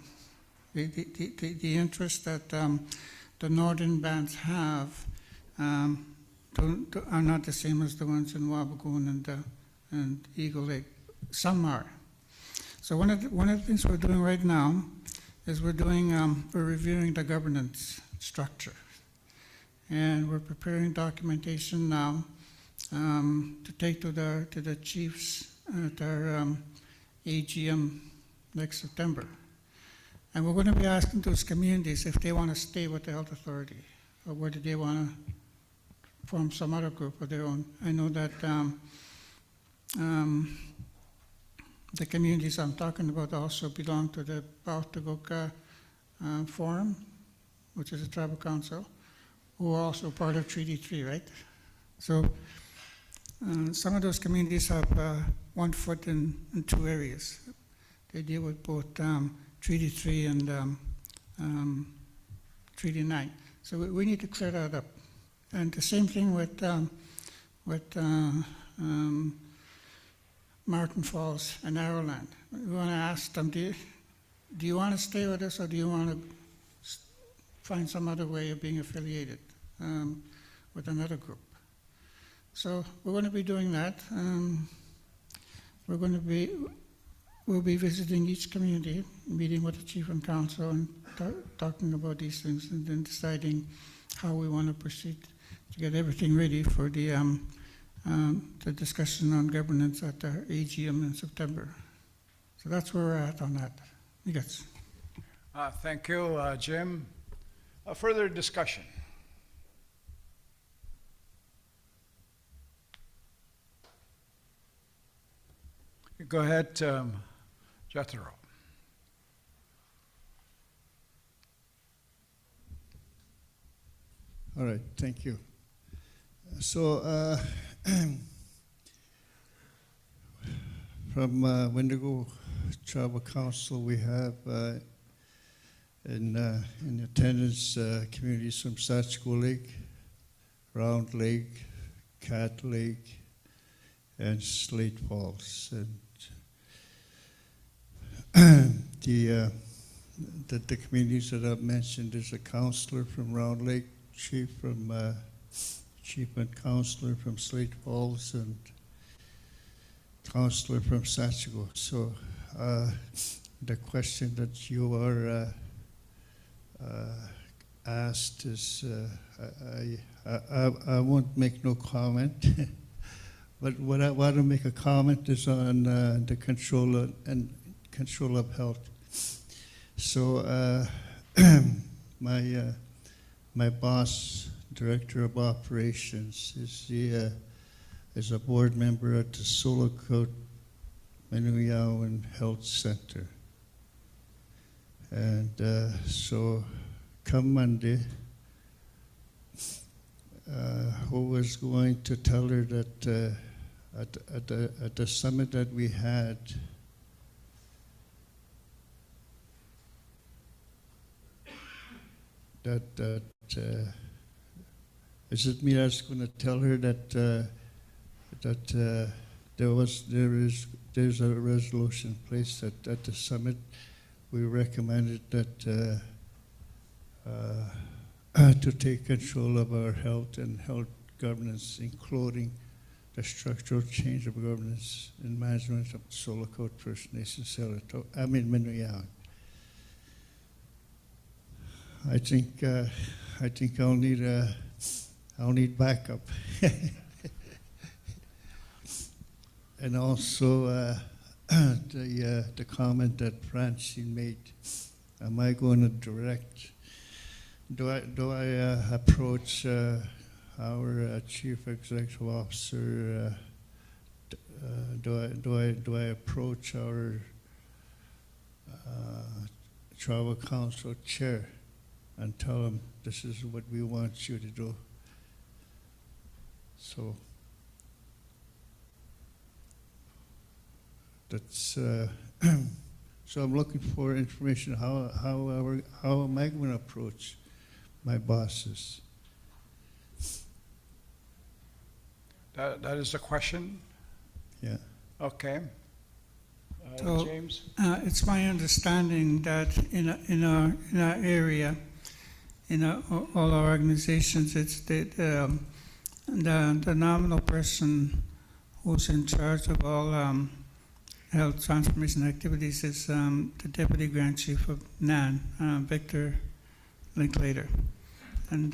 The interest that the northern bands have are not the same as the ones in Wabagoon and Eagle Lake. Some are. So one of the things we're doing right now is we're reviewing the governance structure. And we're preparing documentation now to take to the chiefs at our AGM next September. And we're going to be asking those communities if they want to stay with the Health Authority or whether they want to form some other group of their own. I know that the communities I'm talking about also belong to the Bautagoka Forum, which is a tribal council, who are also part of Treaty 3, right? So some of those communities have one foot in two areas. They deal with both Treaty 3 and Treaty 9. So we need to clear that up. And the same thing with Martin Falls and Arrowland. We want to ask them, do you want to stay with us or do you want to find some other way of being affiliated with another group? So we're going to be doing that. We'll be visiting each community, meeting with the chief and council and talking about these things and then deciding how we want to proceed to get everything ready for the discussion on governance at our AGM in September. So that's where we're at on that. Yes. Thank you, Jim. Further discussion? Go ahead, Jethro. All right, thank you. So, from Wendigo Tribal Council, we have in attendance communities from Satchko Lake, Round Lake, Cat Lake, and Slate Falls. And the communities that I've mentioned, there's a counselor from Round Lake, chief and counselor from Slate Falls, and counselor from Sachigo. So the question that you are asked is, I won't make no comment, but what I want to make a comment is on the control of health. So my boss, director of operations, is a board member at the Solokot Menuyawan Health Center. And so come Monday, who was going to tell her that at the summit that we had, is it me that's going to tell her that there's a resolution placed at the summit. We recommended that to take control of our health and health governance, including the structural change of governance and management of Solokot First Nation Menuyawan. I think I'll need backup. And also the comment that Francine made. Am I going to direct? Do I approach our chief executive officer? Do I approach our tribal council chair and tell them this is what we want you to do? So that's so I'm looking for information. How am I going to approach my bosses? That is a question? Yeah. Okay. So, James? it's my understanding that in our area, all our organizations, it's the nominal person who's in charge of all health transformation activities is the Deputy Grand Chief of NAN, Victor Linklater. And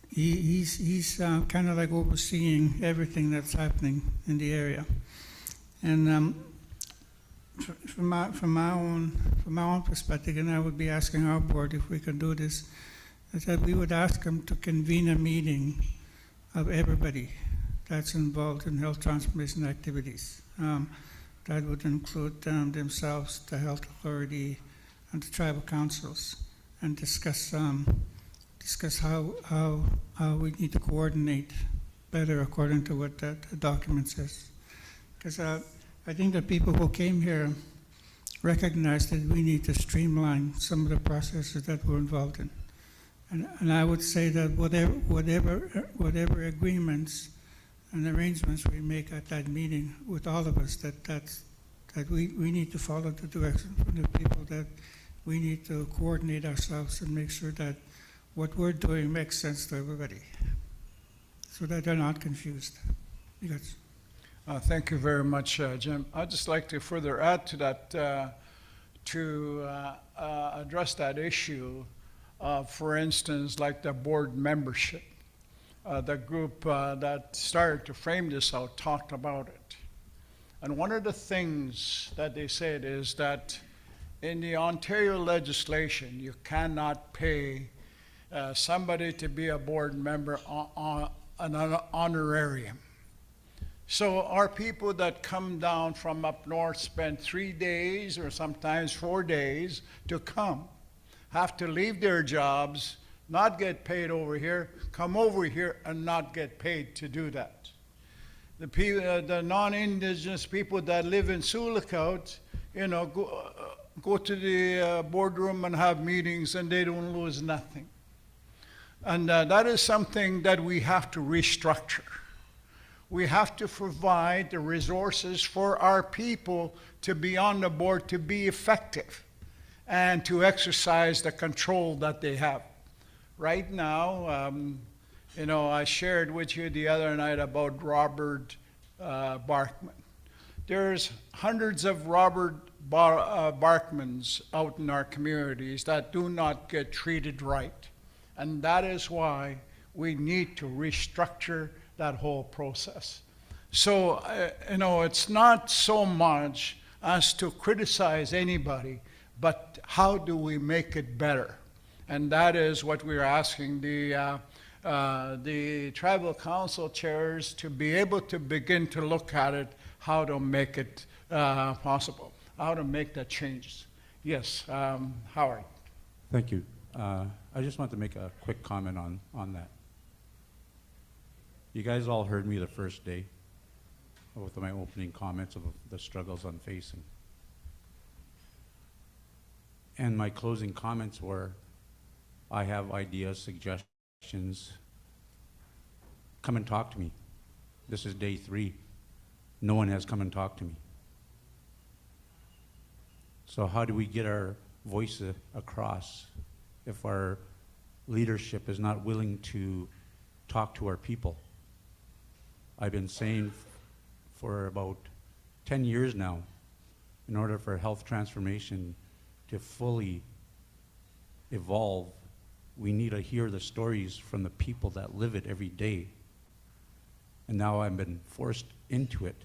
he's kind of like overseeing everything that's happening in the area. And from my own perspective, and I would be asking our board if we can do this, is that we would ask them to convene a meeting of everybody that's involved in health transformation activities. That would include themselves, the health authority, and the tribal councils, and discuss how we need to coordinate better according to what that document says. Because I think the people who came here recognize that we need to streamline some of the processes that we're involved in. And I would say that whatever agreements and arrangements we make at that meeting with all of us, that we need to follow the direction from the people, that we need to coordinate ourselves and make sure that what we're doing makes sense to everybody, so that they're not confused. Because Thank you very much, Jim. I'd just like to further add to that, to address that issue. For instance, like the board membership. The group that started to frame this out talked about it. And one of the things that they said is that in the Ontario legislation, you cannot pay somebody to be a board member on an honorarium. So our people that come down from up north spend 3 days or sometimes 4 days to come, have to leave their jobs, not get paid over here, come over here and not get paid to do that. The people, the non-indigenous people that live in Sulakot, go to the boardroom and have meetings and they don't lose nothing. And that is something that we have to restructure. We have to provide the resources for our people to be on the board, to be effective, and to exercise the control that they have. Right now, I shared with you the other night about Robert Barkman. There's hundreds of Robert Barkmans out in our communities that do not get treated right. And that is why we need to restructure that whole process. So, it's not so much as to criticize anybody, but how do we make it better? And that is what we're asking the tribal council chairs to be able to begin to look at it, how to make it possible, how to make that change. Yes, Howard. Thank you. I just want to make a quick comment on that. You guys all heard me the first day with my opening comments of the struggles I'm facing. And my closing comments were, I have ideas, suggestions. Come and talk to me. This is day 3. No one has come and talked to me. So how do we get our voice across if our leadership is not willing to talk to our people? I've been saying for about 10 years now, in order for health transformation to fully evolve, we need to hear the stories from the people that live it every day. And now I've been forced into it.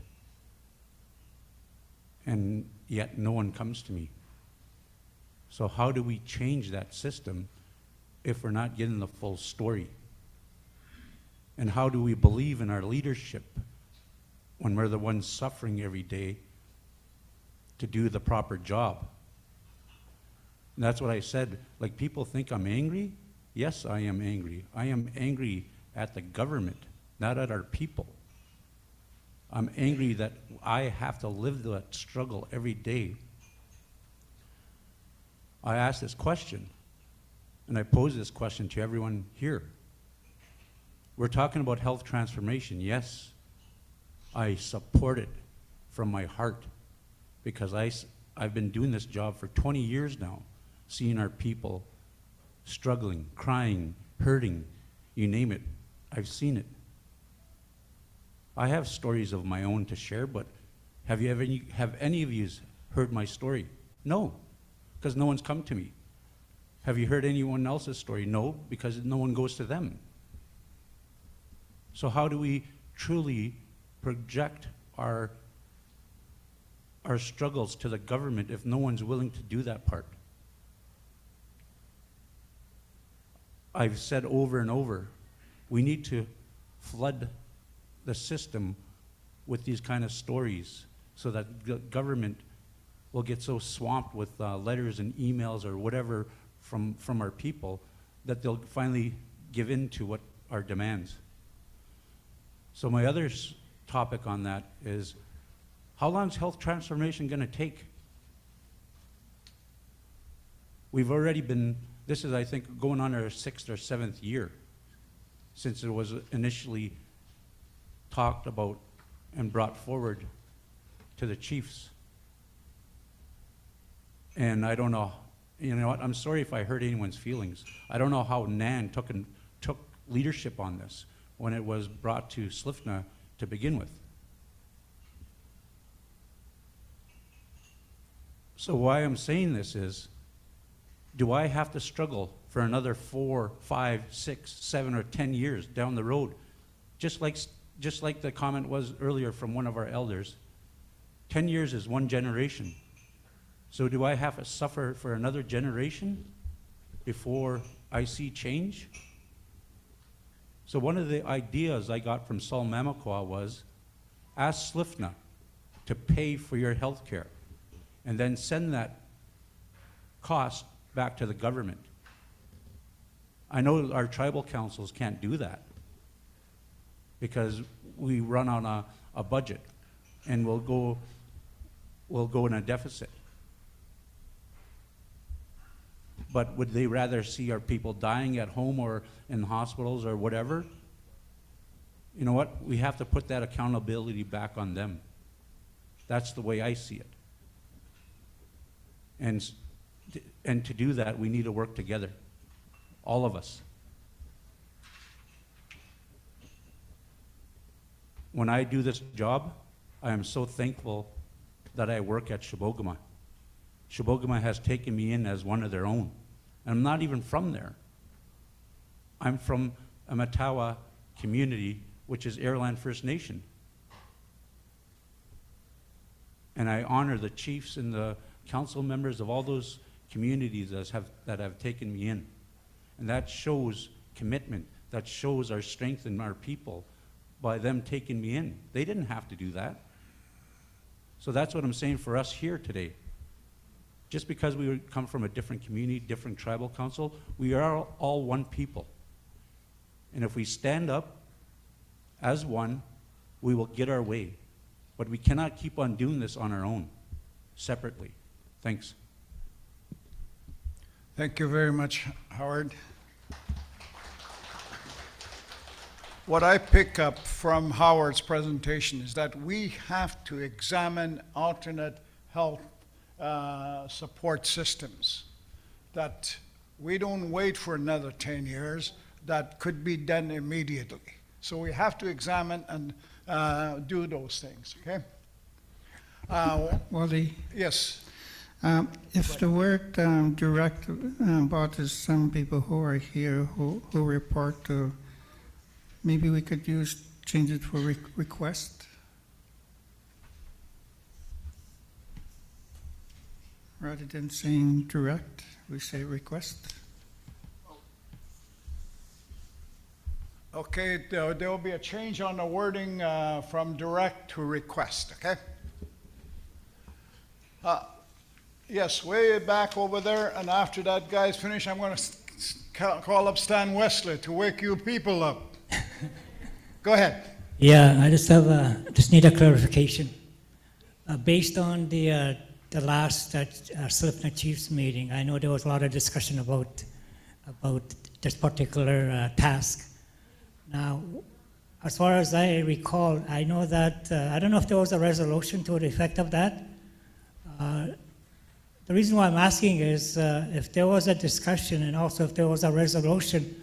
And yet no one comes to me. So how do we change that system if we're not getting the full story? And how do we believe in our leadership when we're the ones suffering every day to do the proper job? And that's what I said. Like, people think I'm angry. Yes, I am angry. I am angry at the government, not at our people. I'm angry that I have to live that struggle every day. I asked this question, and I pose this question to everyone here. We're talking about health transformation. Yes, I support it from my heart, because I've been doing this job for 20 years now, seeing our people struggling, crying, hurting, you name it. I've seen it. I have stories of my own to share, but have any of you heard my story? No, because no one's come to me. Have you heard anyone else's story? No, because no one goes to them. So how do we truly project our struggles to the government if no one's willing to do that part? I've said over and over, we need to flood the system with these kind of stories so that the government will get so swamped with letters and emails or whatever from our people that they'll finally give in to what our demands. So my other topic on that is, how long is health transformation going to take? We've already been, this is, I think, going on our 6th or 7th year since it was initially talked about and brought forward to the chiefs. And I don't know, you know what, I'm sorry if I hurt anyone's feelings. I don't know how NAN took leadership on this when it was brought to SLFNHA to begin with. So why I'm saying this is, do I have to struggle for another 4, 5, 6, 7, or 10 years down the road? Just like the comment was earlier from one of our elders, 10 years is one generation. So do I have to suffer for another generation before I see change? So one of the ideas I got from Saul Mamakwa was, ask SLFNHA to pay for your health care and then send that cost back to the government. I know our tribal councils can't do that because we run on a budget and we'll go in a deficit. But would they rather see our people dying at home or in hospitals or whatever? you know what? We have to put that accountability back on them. That's the way I see it. And to do that, we need to work together, all of us. When I do this job, I am so thankful that I work at Shibogama. Shibogama has taken me in as one of their own. And I'm not even from there. I'm from a Matawa community, which is Airland First Nation. And I honor the chiefs and the council members of all those communities that have taken me in. And that shows commitment. That shows our strength in our people by them taking me in. They didn't have to do that. So that's what I'm saying for us here today. Just because we come from a different community, different tribal council, we are all one people. And if we stand up as one, we will get our way. But we cannot keep on doing this on our own, separately. Thanks. Thank you very much, Howard. What I pick up from Howard's presentation is that we have to examine alternate health support systems, that we don't wait for another 10 years, that could be done immediately. So we have to examine and do those things, okay? Wally, Yes. if the word direct bothers some people who are here who report to, maybe we could change it for request. Rather than saying direct, we say request. Okay, there will be a change on the wording from direct to request, okay? Yes, way back over there, and after that guy's finished, I'm going to call up Stan Wesley to wake you people up. Go ahead. Yeah, I just need a clarification. Based on the last SLFNHA Chiefs meeting, I know there was a lot of discussion about this particular task. Now, as far as I recall, I know that, I don't know if there was a resolution to the effect of that. The reason why I'm asking is if there was a discussion and also if there was a resolution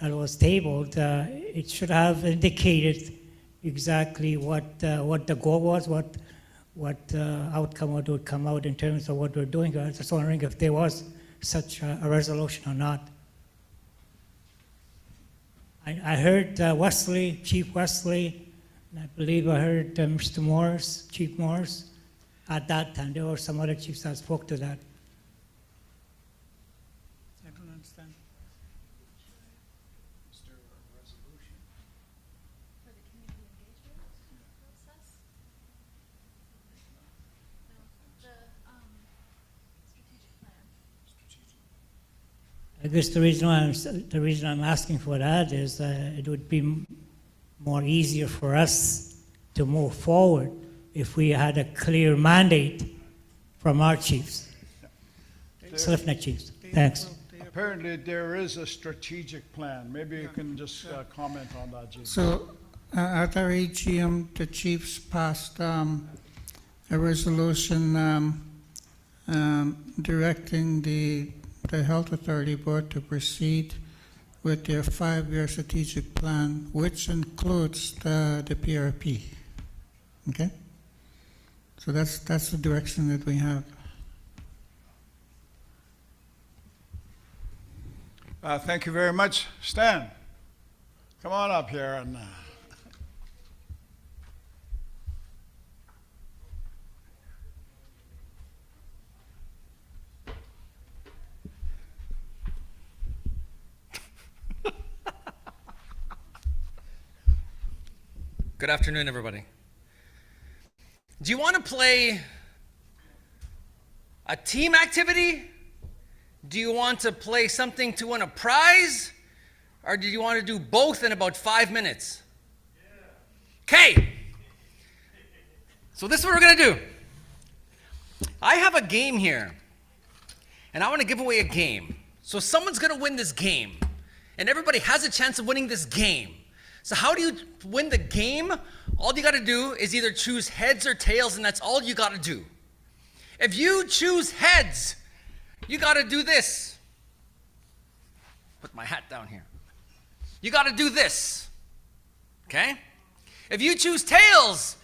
that was tabled, it should have indicated exactly what the goal was, what outcome would come out in terms of what we're doing. I was just wondering if there was such a resolution or not. I heard Wesley, Chief Wesley, and I believe I heard Mr. Morris, Chief Morris. At that time, there were some other chiefs that spoke to that. I don't understand. I guess the reason I'm asking for that is it would be more easier for us to move forward if we had a clear mandate from our chiefs, SLFNHA chiefs. Thanks. Apparently, there is a strategic plan. Maybe you can just comment on that, Jim. So at our AGM, the chiefs passed a resolution directing the Health Authority Board to proceed with their 5-year strategic plan, which includes the PRP. Okay? So that's the direction that we have. Thank you very much. Stan, come on up here and Good afternoon, everybody. Do you want to play a team activity? Do you want to play something to win a prize? Or do you want to do both in about 5 minutes? Okay. So this is what we're going to do. I have a game here, and I want to give away a game. So someone's going to win this game, and everybody has a chance of winning this game. So how do you win the game? All you got to do is either choose heads or tails, and that's all you got to do. If you choose heads, you got to do this. Put my hat down here. You got to do this. Okay? If you choose tails,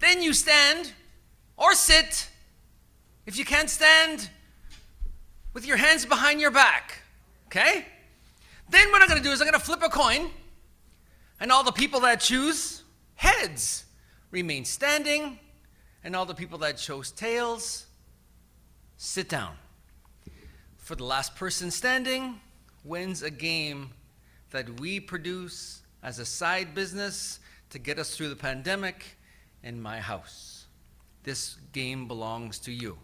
then you stand or sit. If you can't stand, with your hands behind your back. Okay? Then what I'm going to do is I'm going to flip a coin, and all the people that choose heads remain standing, and all the people that chose tails sit down. For the last person standing wins a game that we produce as a side business to get us through the pandemic in my house. This game belongs to you.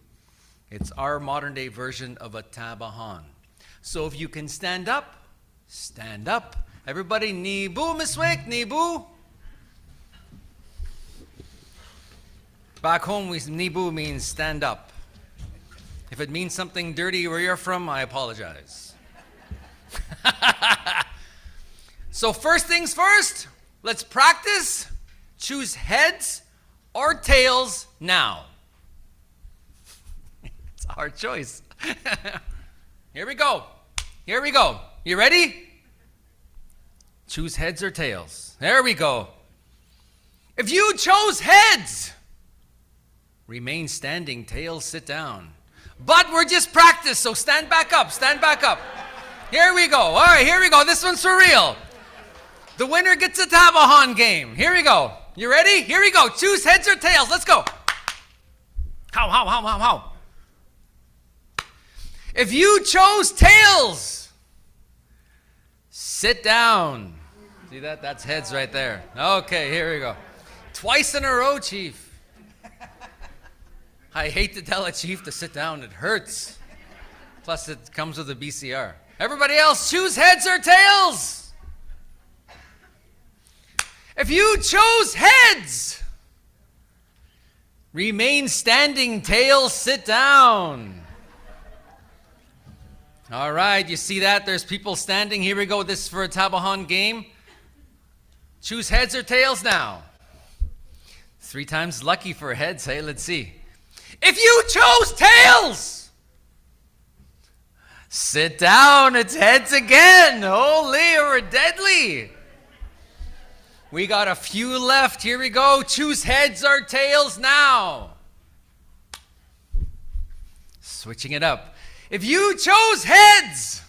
It's our modern day version of a tabahan. So if you can stand up, stand up. Everybody, nibu, Miss Wick, nibu. Back home, nibu means stand up. If it means something dirty where you're from, I apologize. So first things first, let's practice. Choose heads or tails now. It's our choice. Here we go. Here we go. You ready? Choose heads or tails. There we go. If you chose heads, remain standing, tails sit down. But we're just practice, so stand back up, stand back up. Here we go. All right, here we go. This one's for real. The winner gets a tabahan game. Here we go. You ready? Here we go. Choose heads or tails. Let's go. How? If you chose tails, sit down. See that? That's heads right there. Okay, here we go. Twice in a row, Chief. I hate to tell a chief to sit down. It hurts. Plus, it comes with a BCR. Everybody else, choose heads or tails. If you chose heads, remain standing, tails sit down. All right, you see that? There's people standing. Here we go. This is for a tabahan game. Choose heads or tails now. 3 times lucky for heads. Hey, let's see. If you chose tails, sit down. It's heads again. Holy or deadly. We got a few left. Here we go. Choose heads or tails now. Switching it up. If you chose heads,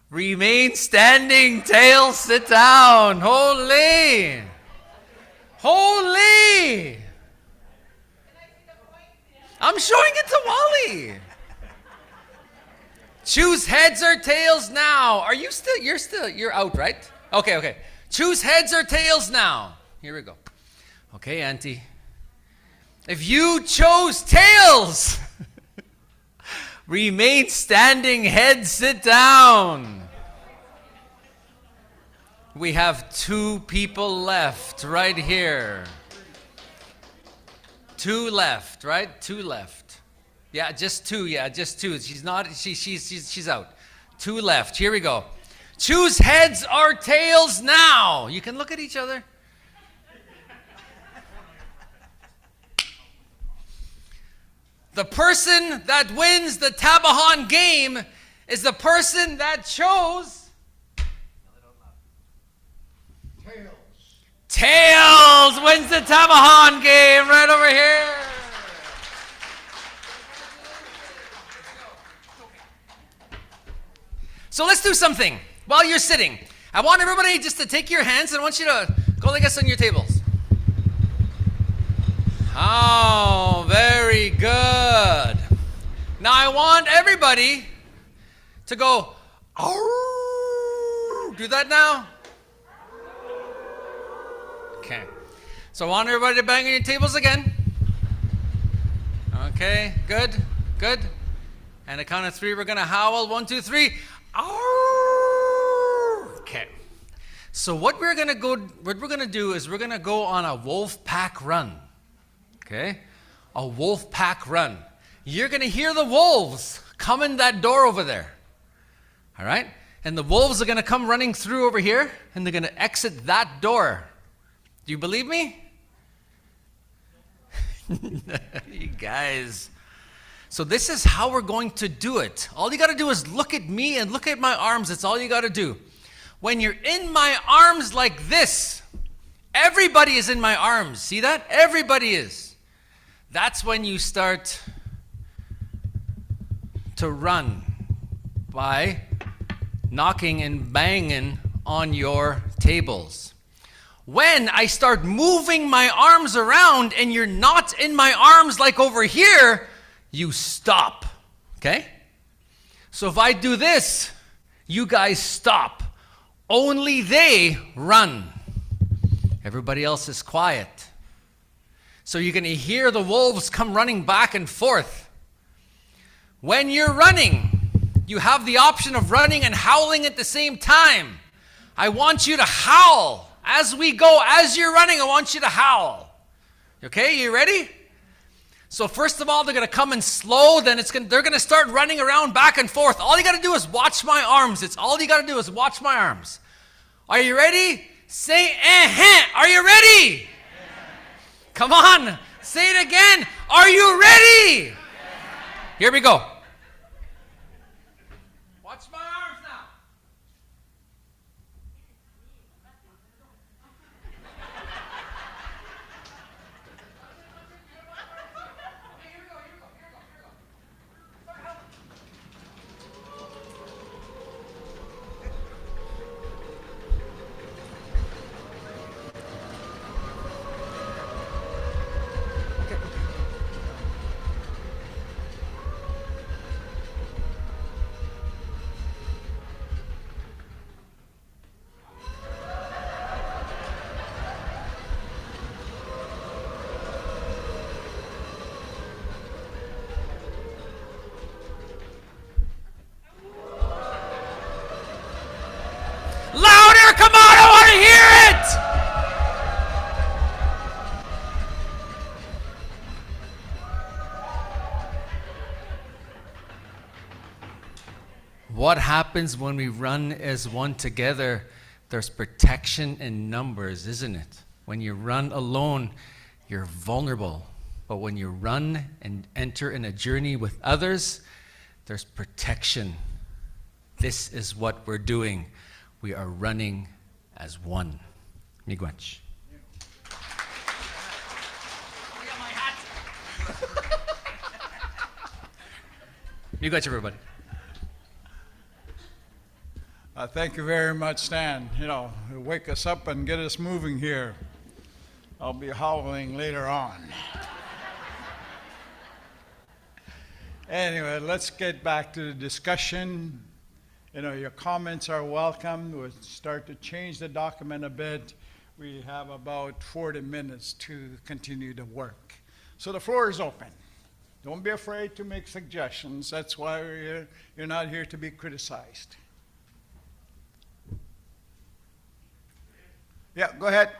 remain standing, tails sit down. Holy. Holy. I'm showing it to Wally. Choose heads or tails now. Are you still, you're out, right? Okay. Choose heads or tails now. Here we go. Okay, Auntie. If you chose tails, remain standing, heads sit down. We have 2 people left right here. 2 left, right? 2 left. Yeah, just 2. Yeah, just 2. She's not. She's out. 2 left. Here we go. Choose heads or tails now. You can look at each other. The person that wins the tabahan game is the person that chose tails. Wins the tabahan game right over here. So let's do something while you're sitting. I want everybody just to take your hands, and I want you to go like this on your tables. Oh, very good. Now I want everybody to go, "Arr!" Do that now. Okay. So I want everybody to bang on your tables again. Okay, good. And at count of 3, we're going to howl. 1, 2, 3. Okay. So what we're gonna do is we're gonna go on a wolf pack run. Okay? A wolf pack run. You're gonna hear the wolves come in that door over there. All right? And the wolves are going to come running through over here, and they're going to exit that door. Do you believe me? You guys. So this is how we're going to do it. All you got to do is look at me and look at my arms. That's all you got to do. When you're in my arms like this, everybody is in my arms. See that? Everybody is. That's when you start to run by knocking and banging on your tables. When I start moving my arms around and you're not in my arms like over here, you stop, okay? So if I do this, you guys stop. Only they run. Everybody else is quiet. So you're going to hear the wolves come running back and forth. When you're running, you have the option of running and howling at the same time. I want you to howl. As we go, as you're running, I want you to howl. Okay, you ready? So first of all, they're going to come in slow, then they're going to start running around back and forth. All you got to do is watch my arms. It's all you got to do is watch my arms. Are you ready? Say Are you ready? Come on, say it again. Are you ready? Here we go. Watch my arms now. Louder, come on, I want to hear it. What happens when we run as one together? There's protection in numbers, isn't it? When you run alone, you're vulnerable. But when you run and enter in a journey with others, there's protection. This is what we're doing. We are running as one. Miigwech. Miigwech, everybody. Thank you very much, Stan. Wake us up and get us moving here. I'll be howling later on. Anyway, let's get back to the discussion. Your comments are welcome. We'll start to change the document a bit. We have about 40 minutes to continue to work. So the floor is open. Don't be afraid to make suggestions. That's why we're here. You're not here to be criticized. Yeah, go ahead.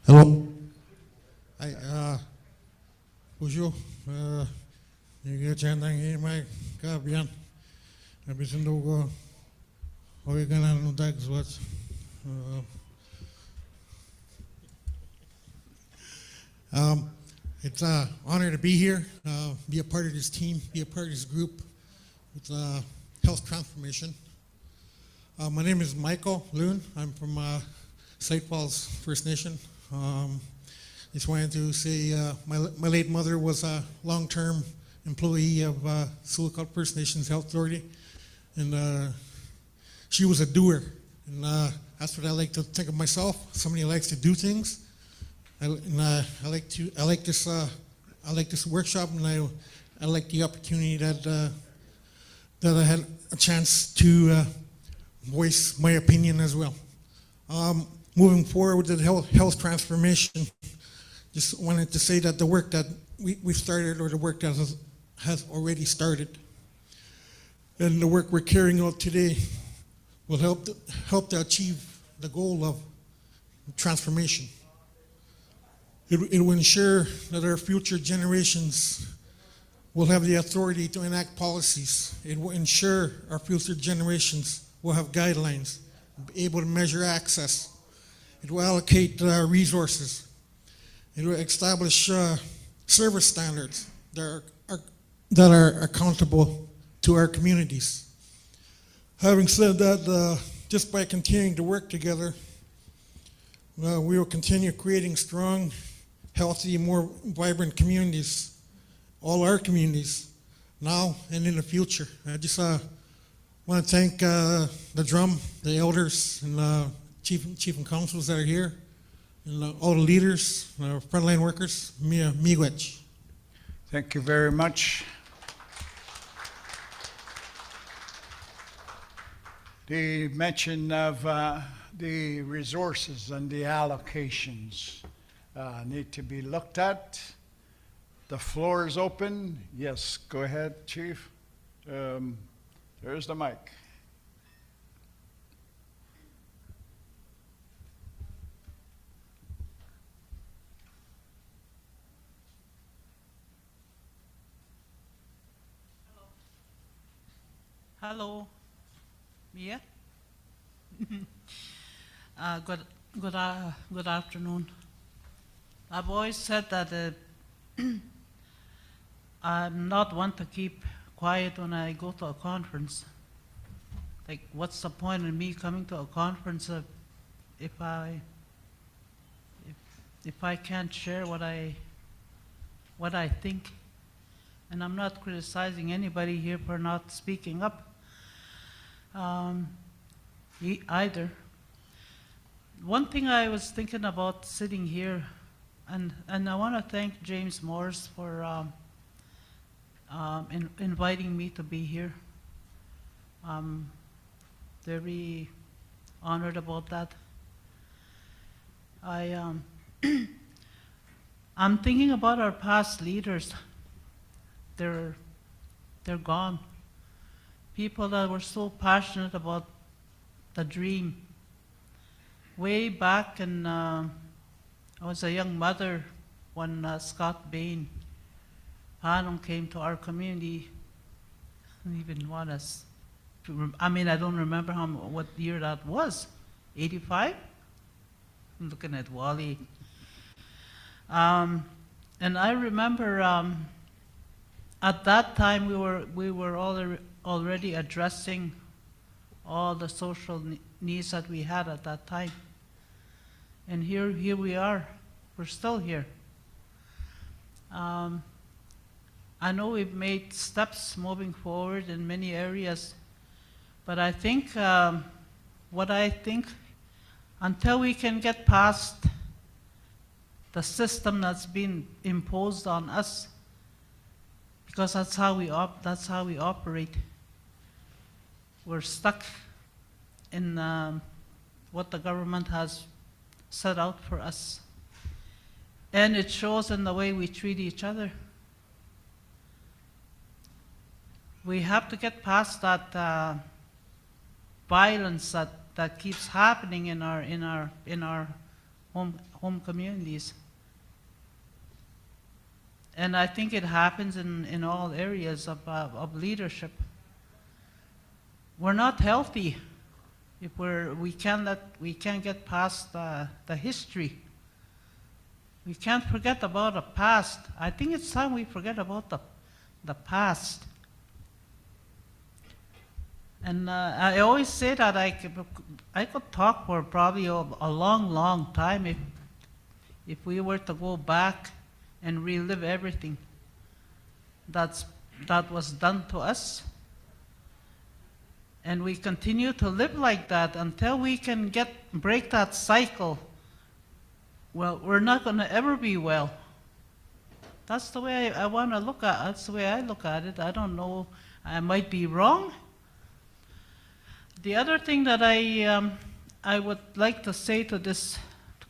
Hello. Hi, bonjour. You get chandang here, my kabian. Abisan dogo. Hoy ganan no dags what. It's an honor to be here, be a part of this team, be a part of this group with Health Transformation. My name is Michael Loon. I'm from Sight Falls First Nation. Just wanted to say my late mother was a long-term employee of Silicon First Nations Health Authority, and she was a doer, and that's what I like to think of myself. Somebody who likes to do things. I like this workshop, and I like the opportunity that I had a chance to voice my opinion as well. Moving forward with the health transformation, just wanted to say that the work that we've started, or the work that has already started, and the work we're carrying out today will help to achieve the goal of transformation. It will ensure that our future generations will have the authority to enact policies. It will ensure our future generations will have guidelines, be able to measure access. It will allocate resources. It will establish service standards that are accountable to our communities. Having said that, just by continuing to work together, we will continue creating strong, healthy, more vibrant communities, all our communities, now and in the future. I just want to thank the drum, the elders, and chief and councils that are here, and all the leaders, our frontline workers. Miigwech. Thank you very much. The mention of the resources and the allocations need to be looked at. The floor is open. Yes, go ahead, Chief. There's the mic. Hello, Mia. Good afternoon. I've always said that I'm not one to keep quiet when I go to a conference. Like, what's the point in me coming to a conference if I can't share what I think? And I'm not criticizing anybody here for not speaking up either. One thing I was thinking about sitting here, and I want to thank James Morris for inviting me to be here. I'm very honored about that. I'm thinking about our past leaders. They're gone. People that were so passionate about the dream. Way back in, I was a young mother when Scott Bain Hounoring came to our community. I don't even want us to, I don't remember what year that was. 85? I'm looking at Wally. And I remember at that time we were already addressing all the social needs that we had at that time. And here we are. We're still here. I know we've made steps moving forward in many areas, but I think until we can get past the system that's been imposed on us, because that's how we operate. We're stuck in what the government has set out for us. And it shows in the way we treat each other. We have to get past that violence that keeps happening in our home communities. And I think it happens in all areas of leadership. We're not healthy if we can't get past the history. We can't forget about the past. I think it's time we forget about the past. And I always say that I could talk for probably a long time if we were to go back and relive everything that was done to us. And we continue to live like that until we can break that cycle. Well, we're not going to ever be well. That's the way I want to look at it. That's the way I look at it. I don't know. I might be wrong. The other thing that I would like to say to this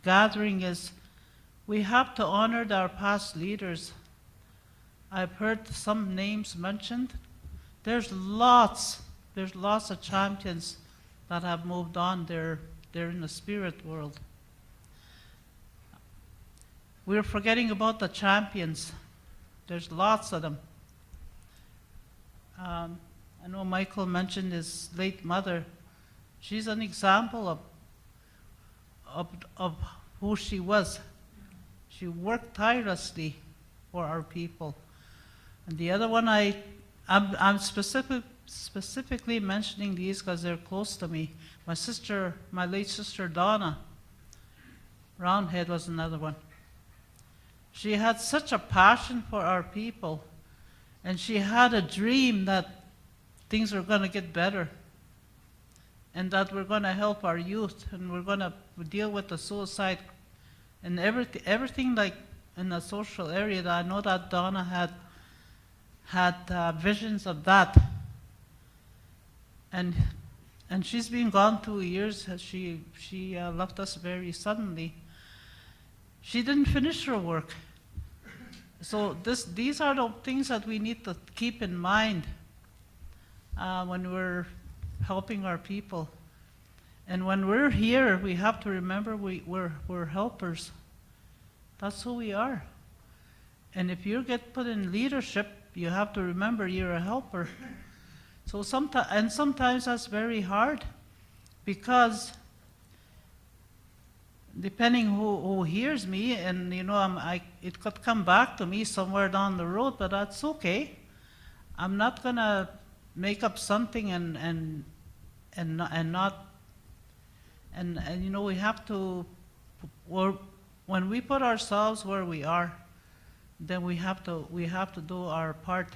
gathering is we have to honor our past leaders. I've heard some names mentioned. There's lots of champions that have moved on. They're in the spirit world. We're forgetting about the champions. There's lots of them. I know Michael mentioned his late mother. She's an example of who she was. She worked tirelessly for our people. And the other one, I'm specifically mentioning these because they're close to me. My sister, my late sister Donna Roundhead was another one. She had such a passion for our people, and she had a dream that things were going to get better, and that we're going to help our youth, and we're going to deal with the suicide and everything like in the social area. That I know that Donna had visions of that, and she's been gone 2 years. She left us very suddenly. She didn't finish her work. So these are the things that we need to keep in mind when we're helping our people. And when we're here, we have to remember we're helpers. That's who we are. And if you get put in leadership, you have to remember you're a helper. So sometimes that's very hard, because depending who hears me, and it could come back to me somewhere down the road, but that's okay. I'm not gonna make up something and we have to, when we put ourselves where we are, then we have to do our part.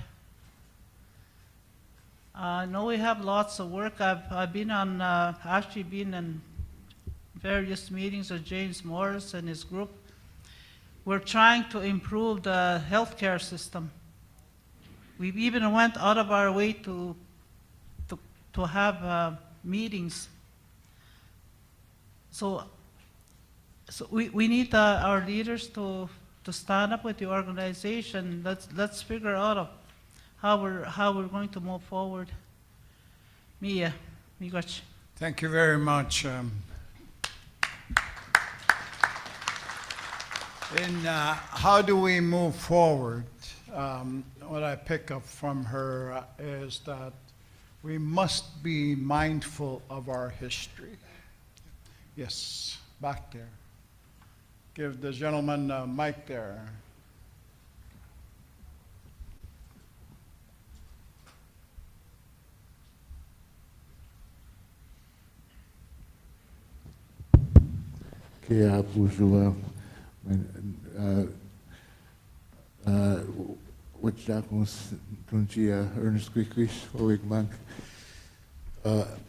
I know we have lots of work. I've been on actually been in various meetings with James Morris and his group. We're trying to improve the healthcare system. We even went out of our way to have meetings. So we need our leaders to stand up with the organization. Let's figure out how we're going to move forward. Mia, miigotsi. Thank you very much. How do we move forward? What I pick up from her is that we must be mindful of our history. Yes, back there. Give the gentleman a mic there. Kaya puso what's tunchia Ernest Quickwish owig mang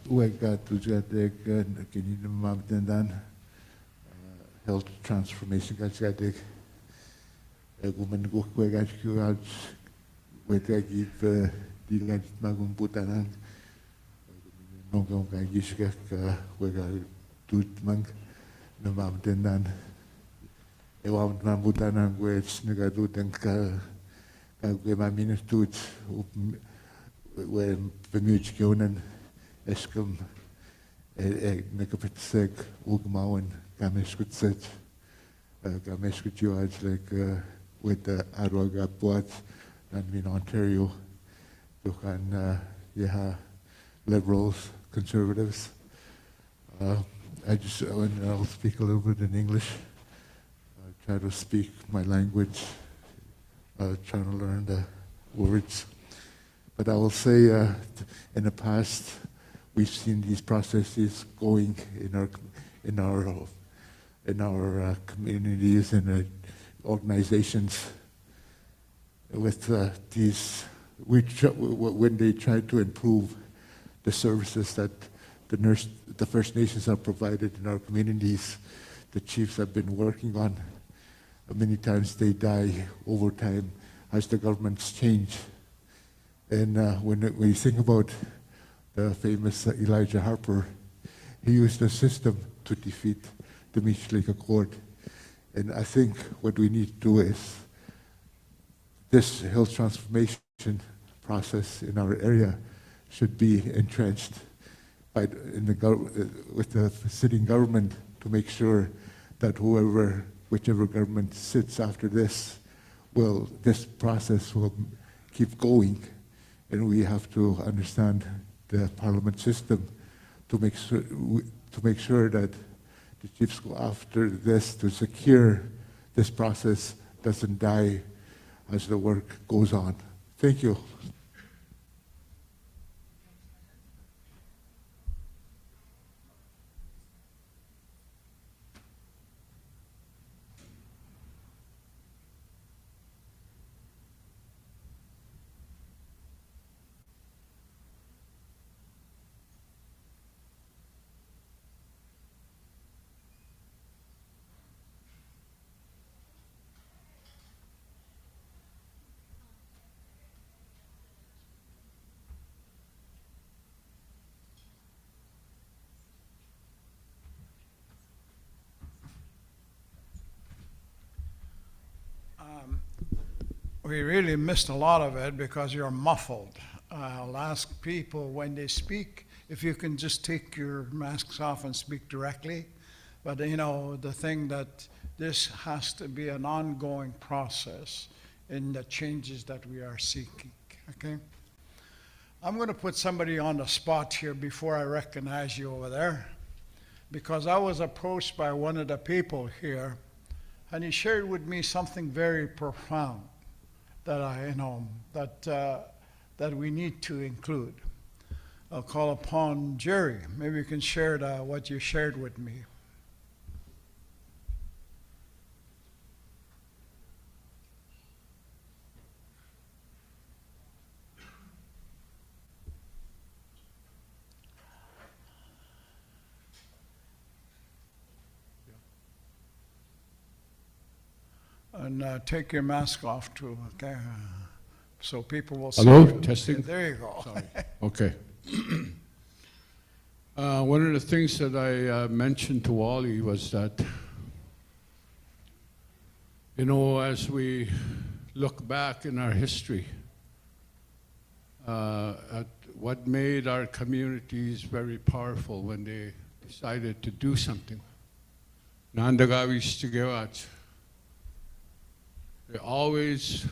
uwag ka tujadeg kinina mamtendan health transformation kajadeg gumen gukweg ajkuaj wetagit dilaj magum putanan nongong kagishka wega tut mang na mamtendan ewan mamutanan gwech nagaduten ka we minus doet we bemüht eskum nekapitsek ugmauen gameskutset gameskutjuaj like with the Arwaga Boat and in Ontario dukan liberals, conservatives. I'll speak a little bit in English. I'll try to speak my language. Trying to learn the words. But I will say in the past, we've seen these processes going in our communities and organizations with these, when they try to improve the services that the First Nations have provided in our communities, the chiefs have been working on. Many times they die over time as the governments change. And when you think about the famous Elijah Harper, he used a system to defeat the Meech Lake Accord. And I think what we need to do is this health transformation process in our area should be entrenched with the sitting government to make sure that whichever government sits after this process will keep going and we have to understand the parliament system to make sure that the chiefs go after this to secure this process doesn't die as the work goes on. Thank you. We really missed a lot of it because you're muffled. I'll ask people when they speak if you can just take your masks off and speak directly. But you know, the thing that this has to be an ongoing process in the changes that we are seeking, okay? I'm going to put somebody on the spot here before I recognize you over there, because I was approached by one of the people here, and he shared with me something very profound that that we need to include. I'll call upon Jerry. Maybe you can share what you shared with me. And take your mask off too, okay? So people will see Hello, you. testing. There you go. Sorry. Okay. One of the things that I mentioned to Wally was that, you know, as we look back in our history, at what made our communities very powerful when they decided to do something. Nandagawi's Tigewach. They always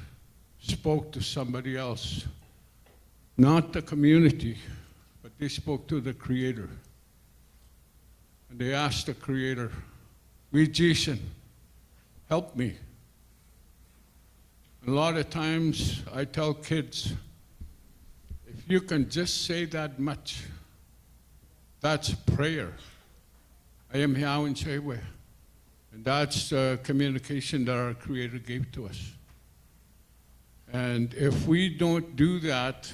spoke to somebody else, not the community, but they spoke to the Creator. And they asked the Creator, Jason, help me. A lot of times I tell kids, if you can just say that much, that's prayer. I am here in Chewe. And that's the communication that our Creator gave to us. And if we don't do that,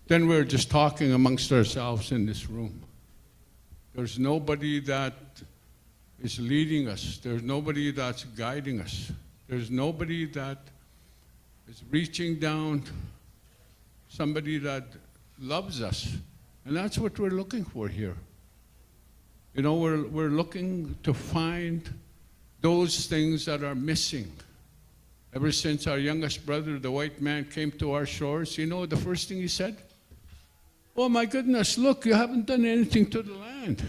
then we're just talking amongst ourselves in this room. There's nobody that is leading us. There's nobody that's guiding us. There's nobody that is reaching down, somebody that loves us. And that's what we're looking for here. You know, we're looking to find those things that are missing. Ever since our youngest brother, the white man, came to our shores, you know the first thing he said? Oh my goodness, look, you haven't done anything to the land.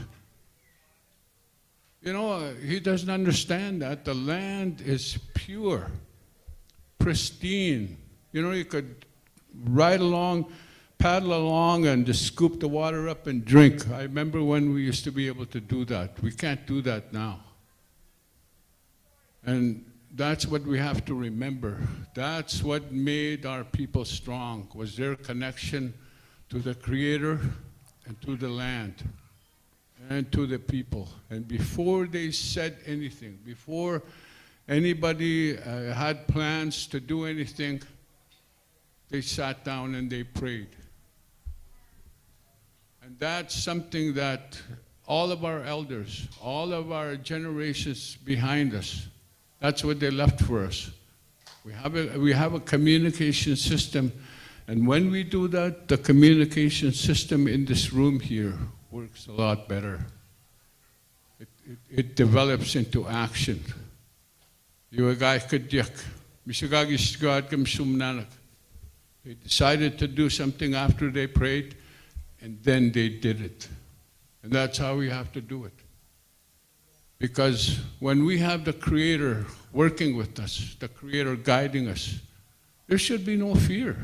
You know, he doesn't understand that the land is pure, pristine. You know, you could ride along, paddle along, and just scoop the water up and drink. I remember when we used to be able to do that. We can't do that now. And that's what we have to remember. That's what made our people strong, was their connection to the Creator and to the land and to the people. And before they said anything, before anybody had plans to do anything, they sat down and they prayed. And that's something that all of our elders, all of our generations behind us, that's what they left for us. We have a communication system, and when we do that, the communication system in this room here works a lot better. It develops into action. They decided to do something after they prayed, and then they did it. And that's how we have to do it. Because when we have the Creator working with us, the Creator guiding us, there should be no fear.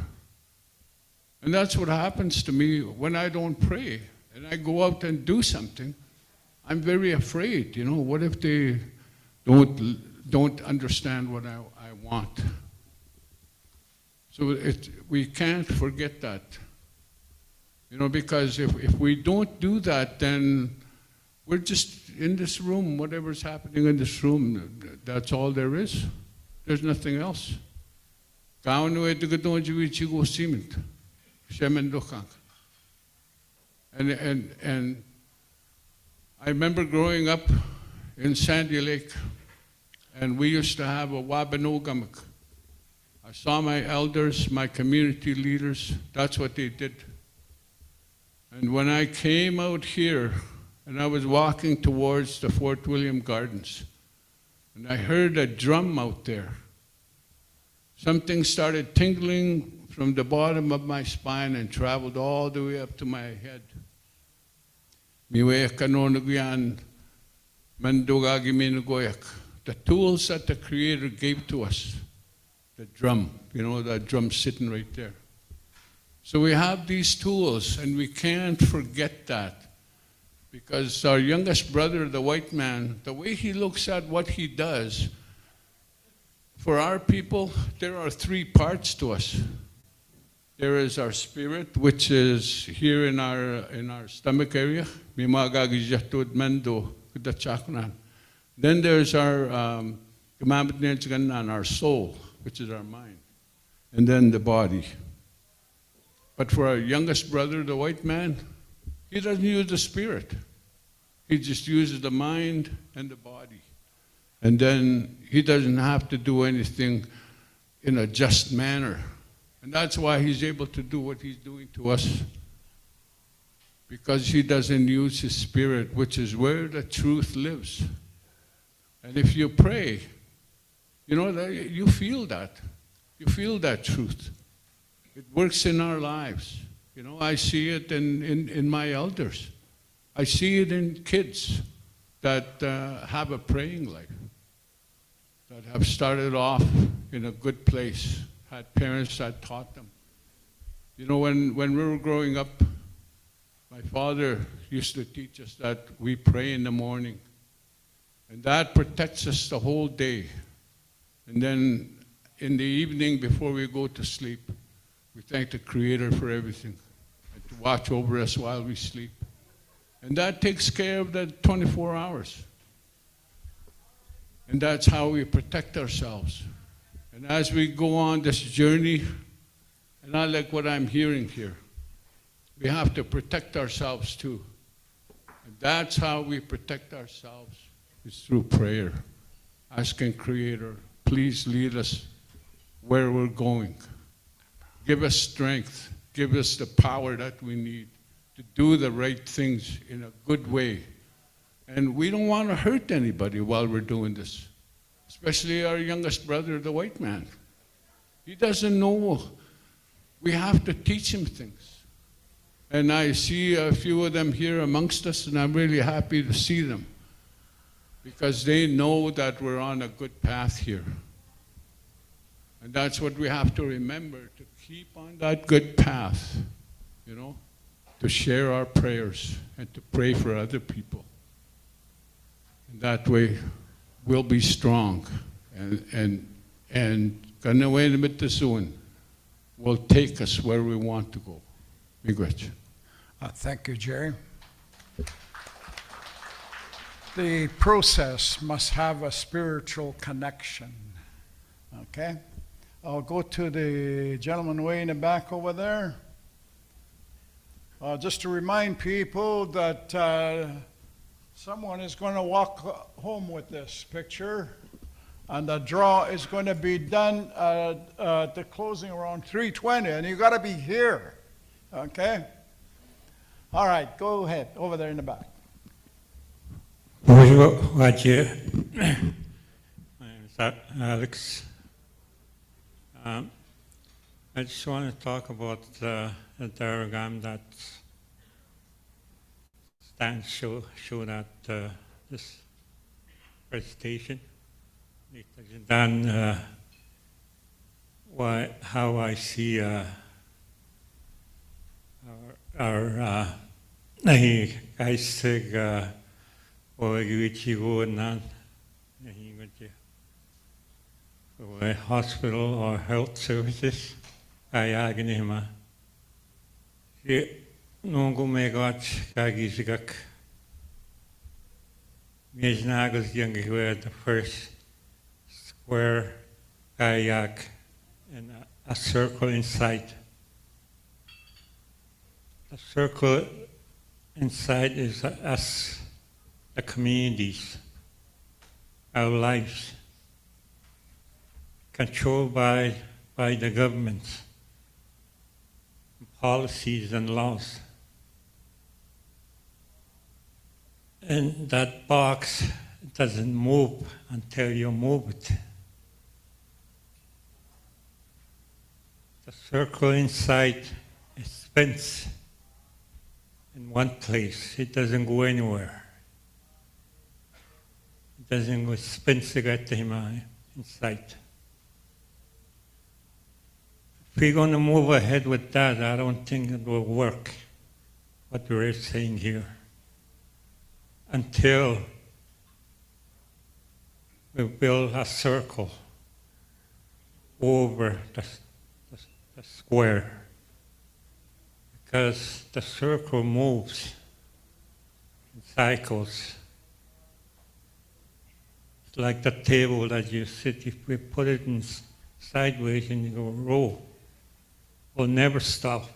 And that's what happens to me when I don't pray and I go out and do something. I'm very afraid, you know, what if they don't understand what I want? So we can't forget that. You know, because if we don't do that, then we're just in this room, whatever's happening in this room, that's all there is. There's nothing else. And I remember growing up in Sandy Lake, and we used to have a Wabanogamik. I saw my elders, my community leaders, that's what they did. And when I came out here, and I was walking towards the Fort William Gardens, and I heard a drum out there. Something started tingling from the bottom of my spine and traveled all the way up to my head. The tools that the Creator gave to us, the drum, you know, that drum sitting right there. So we have these tools, and we can't forget that. Because our youngest brother, the white man, the way he looks at what he does, for our people, there are three parts to us. There is our spirit, which is here in our stomach area. Then there's our our soul, which is our mind. And then the body. But for our youngest brother, the white man, he doesn't use the spirit. He just uses the mind and the body. And then he doesn't have to do anything in a just manner. And that's why he's able to do what he's doing to us. Because he doesn't use his spirit, which is where the truth lives. And if you pray, you know, you feel that. You feel that truth. It works in our lives. You know, I see it in my elders. I see it in kids that have a praying life, that have started off in a good place, had parents that taught them. You know, when we were growing up, my father used to teach us that we pray in the morning, and that protects us the whole day. And then in the evening, before we go to sleep, we thank the Creator for everything, and to watch over us while we sleep. And that takes care of the 24 hours. And that's how we protect ourselves. And as we go on this journey, and I like what I'm hearing here, we have to protect ourselves too. And that's how we protect ourselves, is through prayer. Asking Creator, please lead us where we're going. Give us strength. Give us the power that we need to do the right things in a good way. And we don't want to hurt anybody while we're doing this, especially our youngest brother, the white man. He doesn't know. We have to teach him things. And I see a few of them here amongst us, and I'm really happy to see them because they know that we're on a good path here. And that's what we have to remember, to keep on that good path, you know, to share our prayers and to pray for other people. And that way, we'll be strong. And Kanaway will take us where we want to go. Miigwech. Thank you, Jerry. The process must have a spiritual connection. Okay? I'll go to the gentleman way in the back over there. Just to remind people that someone is going to walk home with this picture, and the draw is going to be done at the closing around 3:20, and you got to be here. Okay? All right, go ahead, over there in the back. Bonjour, Roger. My name is Alex. I just want to talk about the diagram that Stan showed at this presentation. Then how I see nahi kaisig o yuichigo nan nahi ngoti o hospital or health services ayagnima si nungu megat kagisigak Mijnagas Yangi the first square kayak and a circle inside. The circle inside is us, the communities, our lives, controlled by the government, policies and laws. And that box doesn't move until you move it. The circle inside spins in one place. It doesn't go anywhere. It doesn't go spin inside. If we're going to move ahead with that, I don't think it will work, what we're saying here. Until we build a circle over the square, because the circle moves in cycles. It's like the table that you sit, if we put it in sideways and you go roll, it will never stop.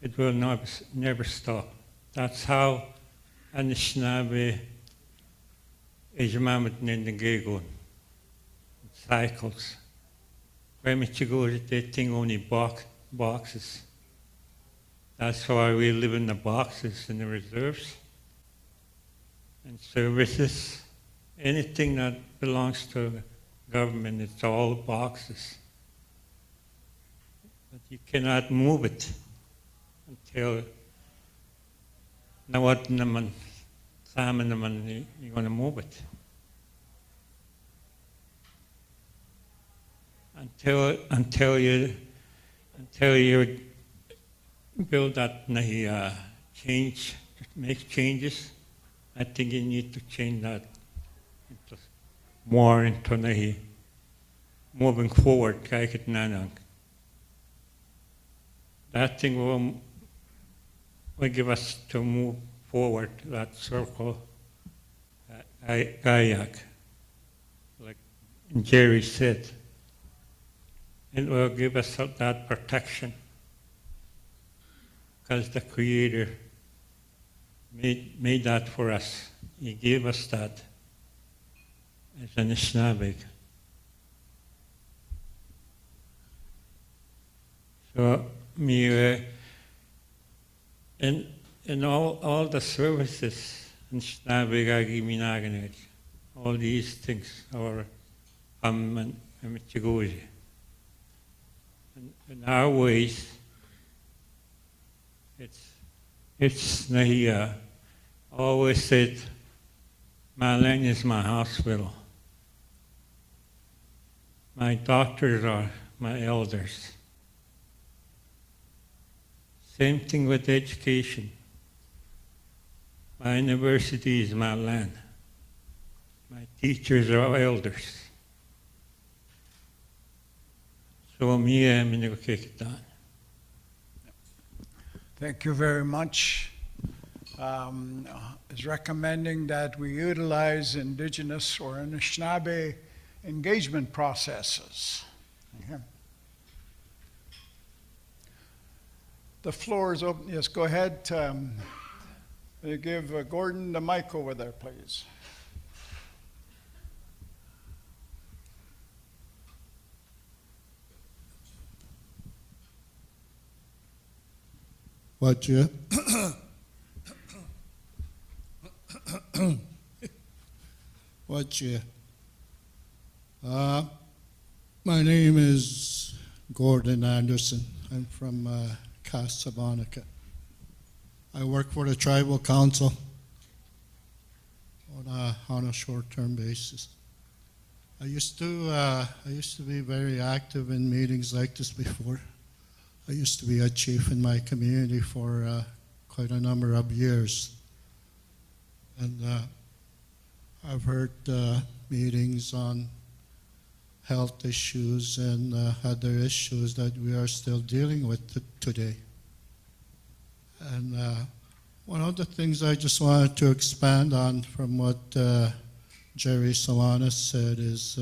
It will never stop. That's how Anishinaabe is mammoth in the Gagon. Cycles. Where Michigo, they think only boxes. That's why we live in the boxes in the reserves and services. Anything that belongs to government, it's all boxes. But you cannot move it until nawat naman, sama naman, you're going to move it. Until you build that change, make changes, I think you need to change that more into moving forward. That thing will give us to move forward, that circle, kayak, like Jerry said. It will give us that protection, because the Creator made that for us. He gave us that as an Anishinaabe. So, in all the services, Anishinaabe, all these things, our and Michigoji. In our ways, it's Nahia always said, my land is my hospital. My doctors are my elders. Same thing with education. My university is my land. My teachers are elders. So Thank you very much. Is recommending that we utilize Indigenous or Anishinaabe engagement processes. Okay. The floor is open. Yes, go ahead. Give Gordon the mic over there, please. What you? What you? My name is Gordon Anderson. I'm from Casablanca. I work for the Tribal Council on a short-term basis. I used to be very active in meetings like this before. I used to be a chief in my community for quite a number of years. And I've heard meetings on health issues and other issues that we are still dealing with today. And one of the things I just wanted to expand on from what Jerry Solanas said is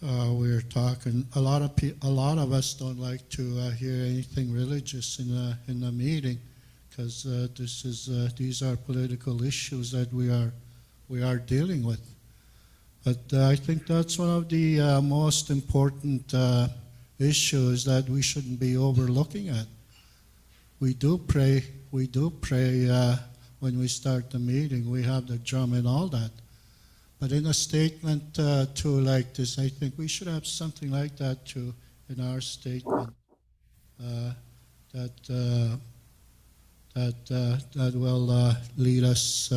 we're talking, a lot of us don't like to hear anything religious in a meeting, because these are political issues that we are dealing with. But I think that's one of the most important issues that we shouldn't be overlooking at. We do pray when we start the meeting. We have the drum and all that. But in a statement too like this, I think we should have something like that too in our statement that will lead us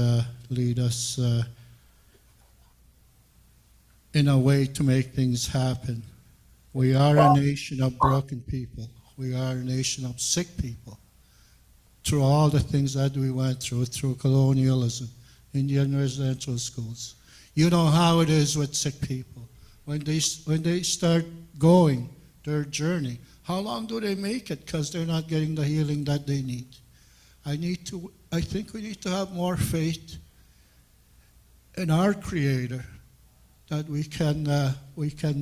in a way to make things happen. We are a nation of broken people. We are a nation of sick people. Through all the things that we went through colonialism, Indian residential schools. You know how it is with sick people. When they start going their journey, how long do they make it? Because they're not getting the healing that they need. I think we need to have more faith in our Creator that we can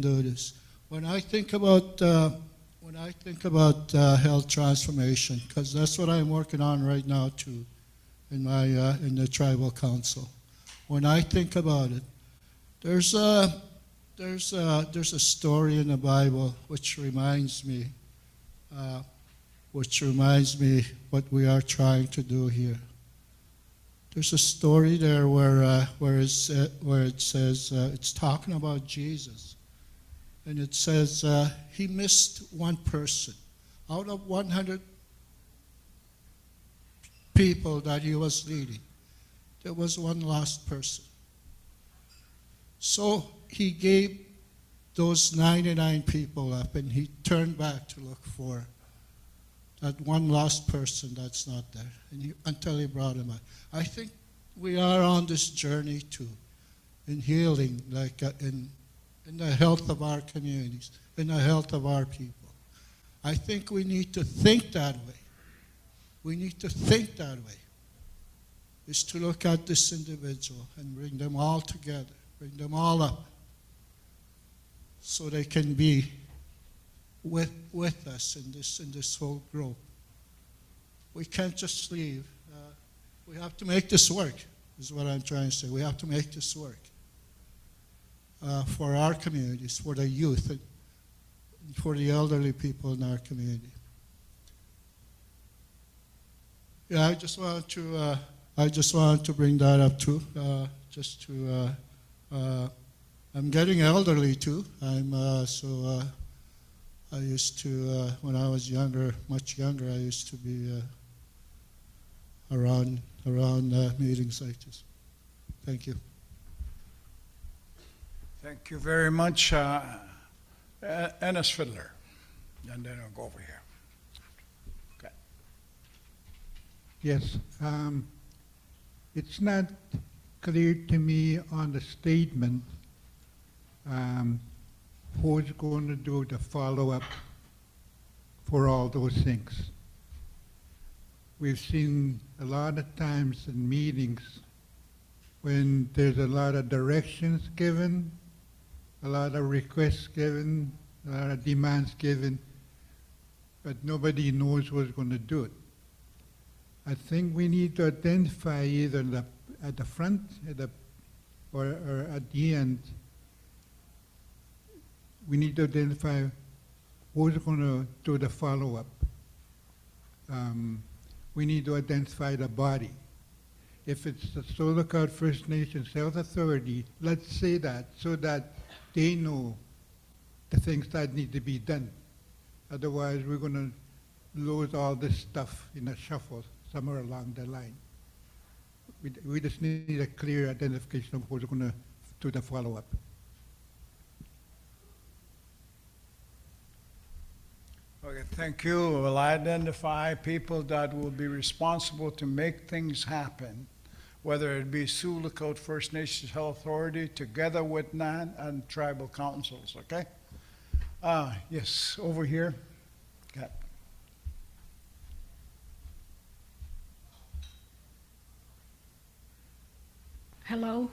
do this. When I think about health transformation, because that's what I'm working on right now too, in the tribal council. When I think about it, there's a story in the Bible which reminds me what we are trying to do here. There's a story there where it says it's talking about Jesus, and it says he missed one person out of 100 people that he was leading. There was one lost person. So he gave those 99 people up, and he turned back to look for that one lost person that's not there, until he brought him back. I think we are on this journey too, in healing, like in the health of our communities, in the health of our people. I think we need to think that way. We need to think that way, is to look at this individual and bring them all together, bring them all up, so they can be with us in this whole group. We can't just leave. We have to make this work, is what I'm trying to say. We have to make this work for our communities, for the youth, and for the elderly people in our community. Yeah, I just wanted to bring that up too. I'm getting elderly too. I used to, when I was younger, much younger, I used to be around meetings like this. Thank you. Thank you very much, Ennis Fiddler. And then I'll go over here. Okay. Yes, it's not clear to me on the statement who's going to do the follow-up for all those things. We've seen a lot of times in meetings when there's a lot of directions given, a lot of requests given, a lot of demands given, but nobody knows who's going to do it. I think we need to identify either at the front or at the end. We need to identify who's going to do the follow-up. We need to identify the body. If it's the Solokot First Nations Health Authority, let's say that so that they know the things that need to be done. Otherwise, we're going to lose all this stuff in a shuffle somewhere along the line. We just need a clear identification of who's going to do the follow-up. Okay, thank you. We'll identify people that will be responsible to make things happen, whether it be Sioux Lookout First Nations Health Authority together with NAN and tribal councils, okay? Yes, over here. Got Hello,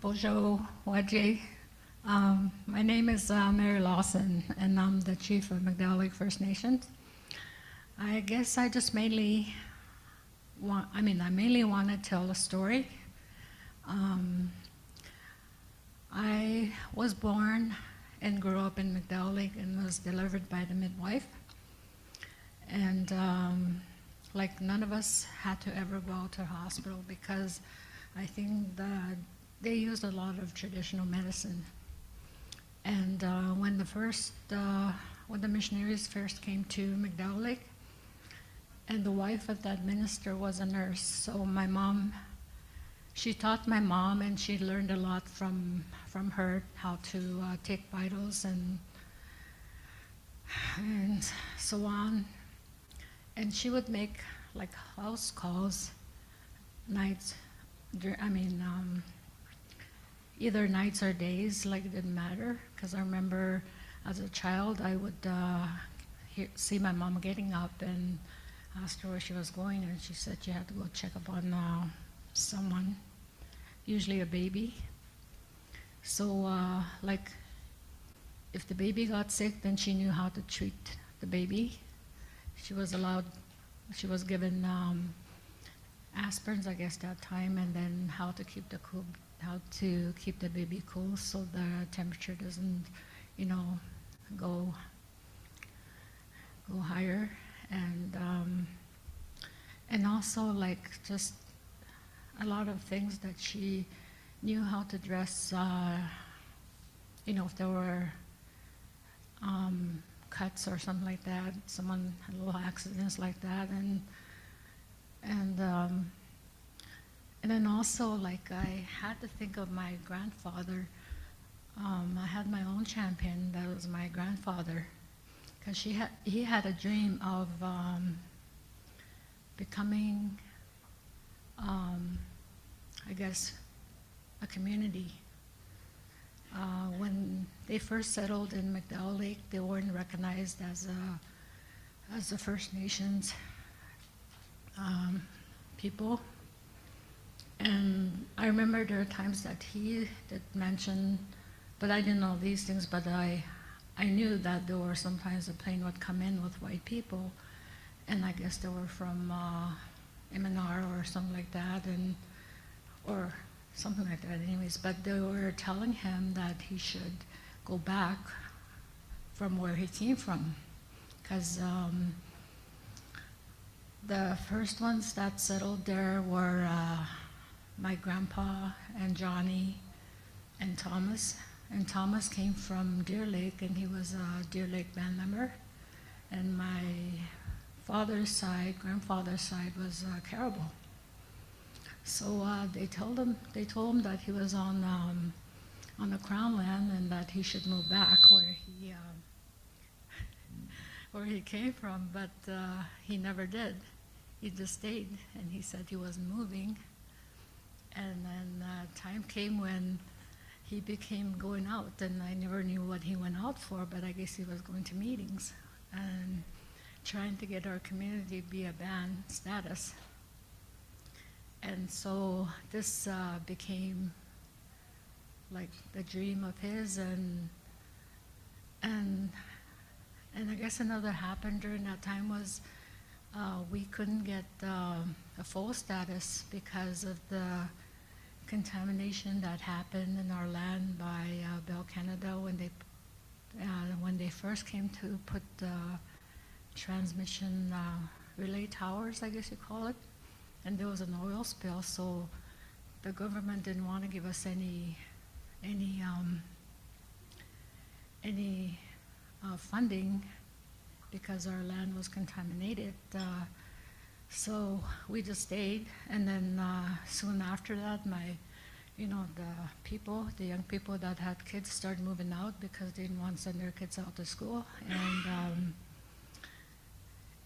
bonjour, Wadje. My name is Mary Lawson, and I'm the chief of McDowell First Nations. I guess I just mainly I mainly want to tell a story. I was born and grew up in McDowell and was delivered by the midwife. And like none of us had to ever go to the hospital because I think that they used a lot of traditional medicine. And when the missionaries first came to McDowell, and the wife of that minister was a nurse, so my mom, she taught my mom, and she learned a lot from her, how to take vitals and so on. And she would make like house calls nights. Either nights or days, like it didn't matter, because I remember as a child I would see my mom getting up and ask her where she was going, and she said she had to go check up on someone, usually a baby. So like if the baby got sick, then she knew how to treat the baby. She was given aspirins, I guess, that time, and then how to keep the baby cool so the temperature doesn't, go higher, and also like just a lot of things that she knew how to dress. If there were cuts or something like that, someone had little accidents like that, and then also, like, I had to think of my grandfather. I had my own champion that was my grandfather, because he had a dream of becoming, I guess, a community. When they first settled in McDowell Lake, they weren't recognized as a First Nations people. And I remember there are times that he did mention, but I didn't know these things, but I knew that there were sometimes a plane would come in with white people, and I guess they were from MNR or something like that, or something like that anyways, but they were telling him that he should go back from where he came from, because the first ones that settled there were my grandpa and Johnny and Thomas. And Thomas came from Deer Lake, and he was a Deer Lake band member. And my grandfather's side was Caribou. So they told him that he was on the Crown land and that he should move back where he came from, but he never did. He just stayed, and he said he wasn't moving. And then time came when he became going out, and I never knew what he went out for, but I guess he was going to meetings and trying to get our community to be a band status. And so this became like the dream of his, and I guess another happened during that time was we couldn't get a full status because of the contamination that happened in our land by Bell Canada when they first came to put transmission relay towers, I guess you call it, and there was an oil spill, so the government didn't want to give us any funding because our land was contaminated. So we just stayed, and then soon after that, the young people that had kids started moving out because they didn't want to send their kids out to school,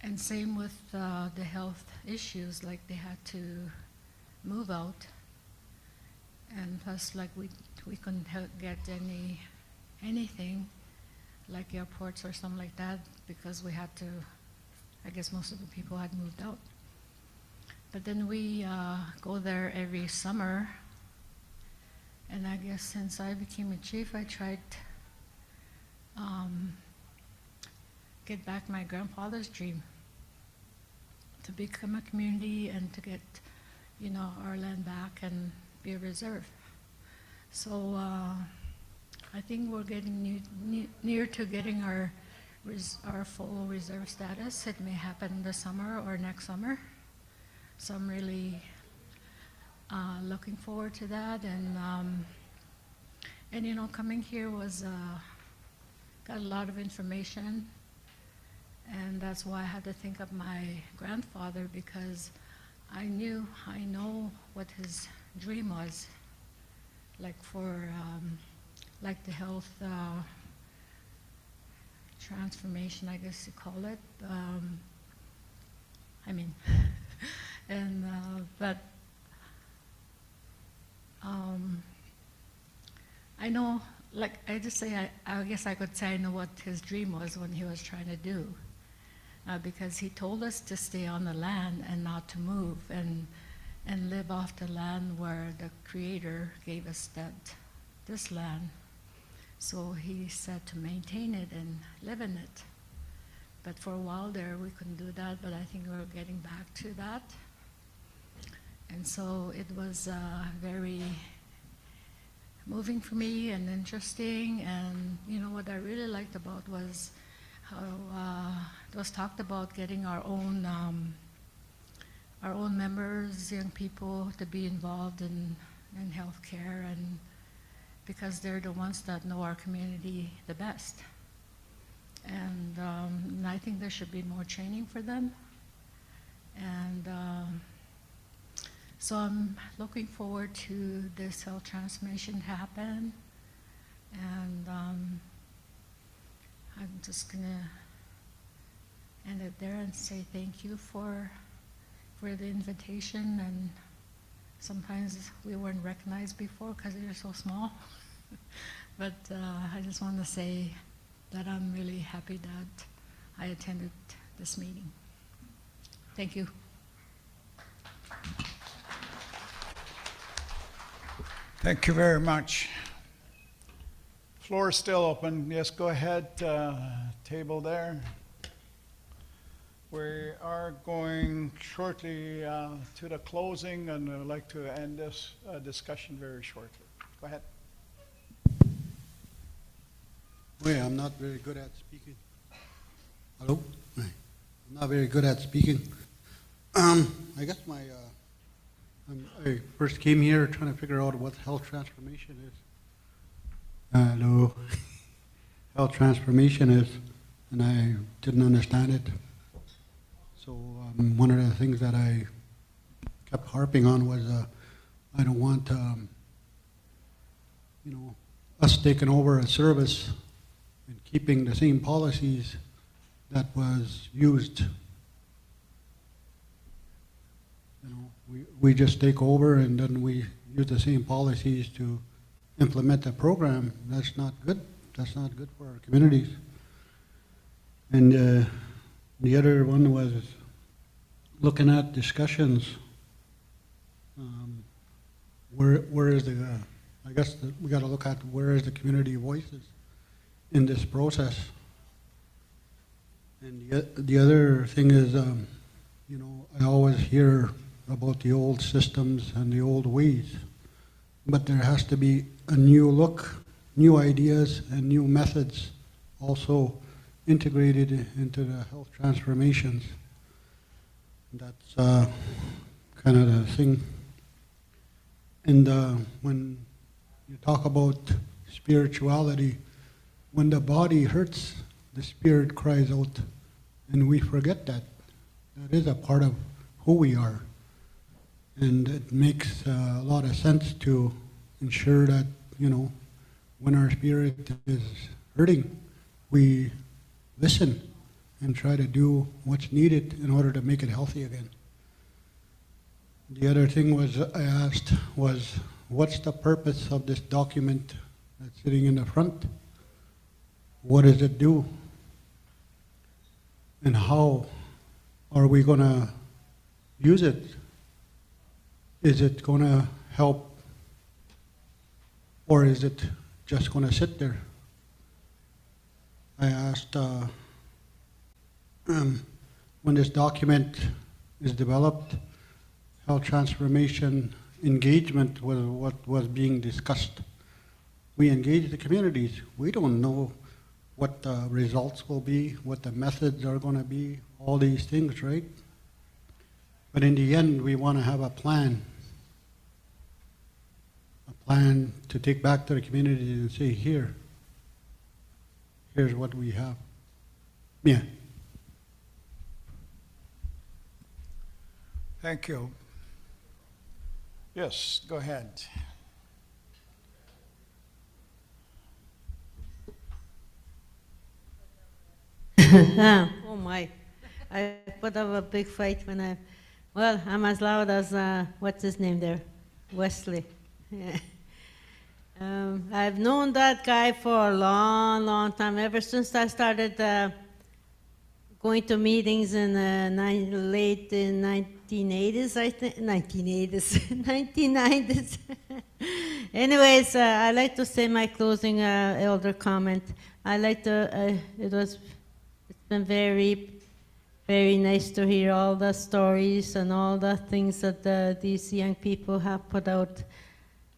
And same with the health issues, like they had to move out. And plus, like we couldn't get anything, like airports or something like that, because we had to, I guess most of the people had moved out. But then we go there every summer, and I guess since I became a chief, I tried get back my grandfather's dream to become a community and to get, you know, our land back and be a reserve. So I think we're getting near to getting our full reserve status. It may happen this summer or next summer. So I'm really looking forward to that. And you know, coming here was got a lot of information, and that's why I had to think of my grandfather, because I know what his dream was, like for like the health transformation, I guess you call it. I mean, and but I know, like I just say, I guess I could say I know what his dream was when he was trying to do, because he told us to stay on the land and not to move and live off the land where the Creator gave us this land. So he said to maintain it and live in it. But for a while there, we couldn't do that, but I think we're getting back to that. And so it was very moving for me and interesting. And you know what I really liked about was how it was talked about getting our own members, young people, to be involved in healthcare, and because they're the ones that know our community the best. And I think there should be more training for them. And so I'm looking forward to this health transformation happen. And I'm just gonna end it there and say thank you for the invitation. And sometimes we weren't recognized before because we were so small. But I just want to say that I'm really happy that I attended this meeting. Thank you. Thank you very much. Floor is still open. Yes, go ahead, table there. We are going shortly to the closing, and I'd like to end this discussion very shortly. Go ahead. Wait, I'm not very good at speaking. Hello? I'm not very good at speaking. I guess I first came here trying to figure out what health transformation is. Hello. Health transformation is, and I didn't understand it. So one of the things that I kept harping on was I don't want us taking over a service and keeping the same policies that was used. We just take over and then we use the same policies to implement the program. That's not good. That's not good for our communities. And the other one was looking at discussions. Where is the? I guess we got to look at where is the community voices in this process. And the other thing is, I always hear about the old systems and the old ways, but there has to be a new look, new ideas, and new methods also integrated into the health transformations. That's kind of the thing. And when you talk about spirituality, when the body hurts, the spirit cries out, and we forget that. That is a part of who we are. And it makes a lot of sense to ensure that, when our spirit is hurting, we listen and try to do what's needed in order to make it healthy again. The other thing was I asked was, what's the purpose of this document that's sitting in the front? What does it do? And how are we going to use it? Is it going to help, or is it just going to sit there? I asked when this document is developed, health transformation engagement was what was being discussed. We engage the communities. We don't know what the results will be, what the methods are going to be, all these things, right? But in the end, we want to have a plan to take back to the community and say, here's what we have. Yeah. Thank you. Yes, go ahead. Oh my. I put up a big fight when I'm as loud as, what's his name there? Wesley. Yeah. I've known that guy for a long, long time, ever since I started going to meetings in late 1980s, I think, 1990s. Anyways, I like to say my closing elder comment. I like to, it's been very, very nice to hear all the stories and all the things that these young people have put out.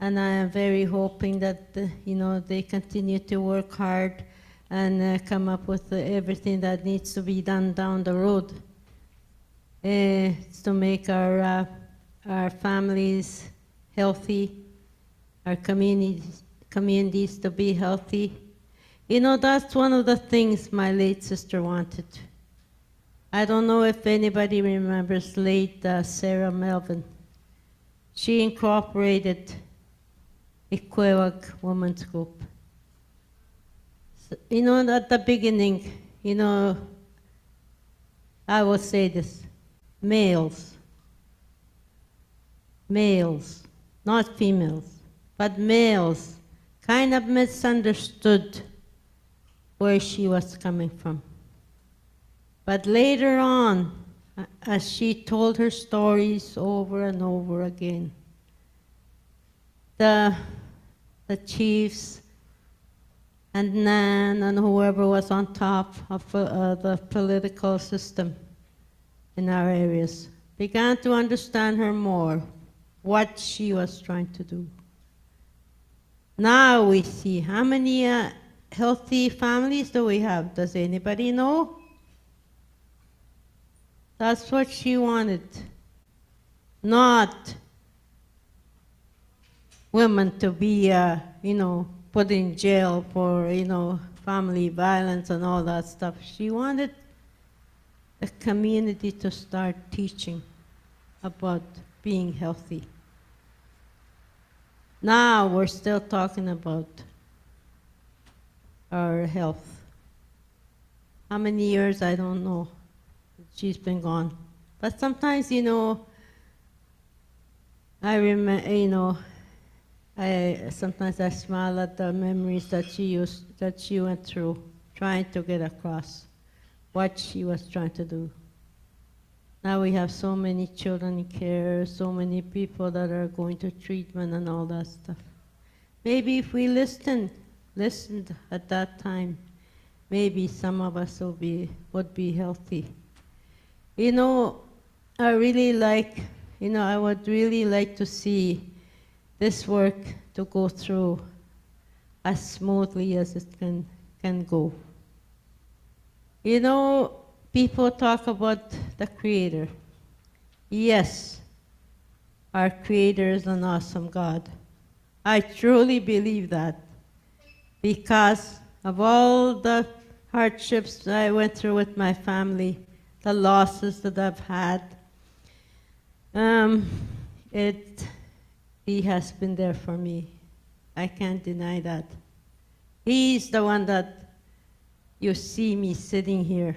And I am very hoping that, they continue to work hard and come up with everything that needs to be done down the road to make our families healthy, our communities to be healthy. That's one of the things my late sister wanted. I don't know if anybody remembers late Sarah Melvin. She incorporated Equewag Women's Group. So, at the beginning, I will say this, males, not females, but males kind of misunderstood where she was coming from. But later on, as she told her stories over and over again, the chiefs and Nan and whoever was on top of the political system in our areas began to understand her more, what she was trying to do. Now we see how many healthy families do we have? Does anybody know? That's what she wanted. Not women to be, put in jail for, family violence and all that stuff. She wanted the community to start teaching about being healthy. Now we're still talking about our health. How many years, I don't know. She's been gone. But sometimes, I remember, sometimes I smile at the memories that she went through, trying to get across what she was trying to do. Now we have so many children in care, so many people that are going to treatment and all that stuff. Maybe if we listened at that time, maybe some of us would be healthy. I really like, I would really like to see this work to go through as smoothly as it can go. People talk about the Creator. Yes, our Creator is an awesome God. I truly believe that because of all the hardships that I went through with my family, the losses that I've had, He has been there for me. I can't deny that. He's the one that you see me sitting here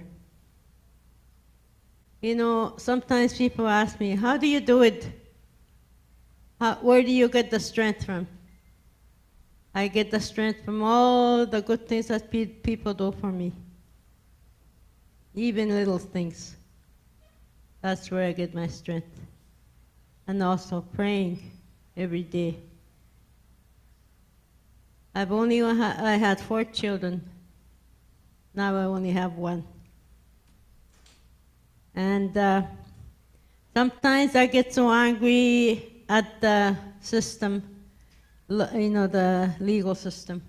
You know, sometimes people ask me, how do you do it? Where do you get the strength from? I get the strength from all the good things that people do for me. Even little things. That's where I get my strength. And also praying every day. I had 4 children. Now I only have 1. And sometimes I get so angry at the system, you know, the legal system.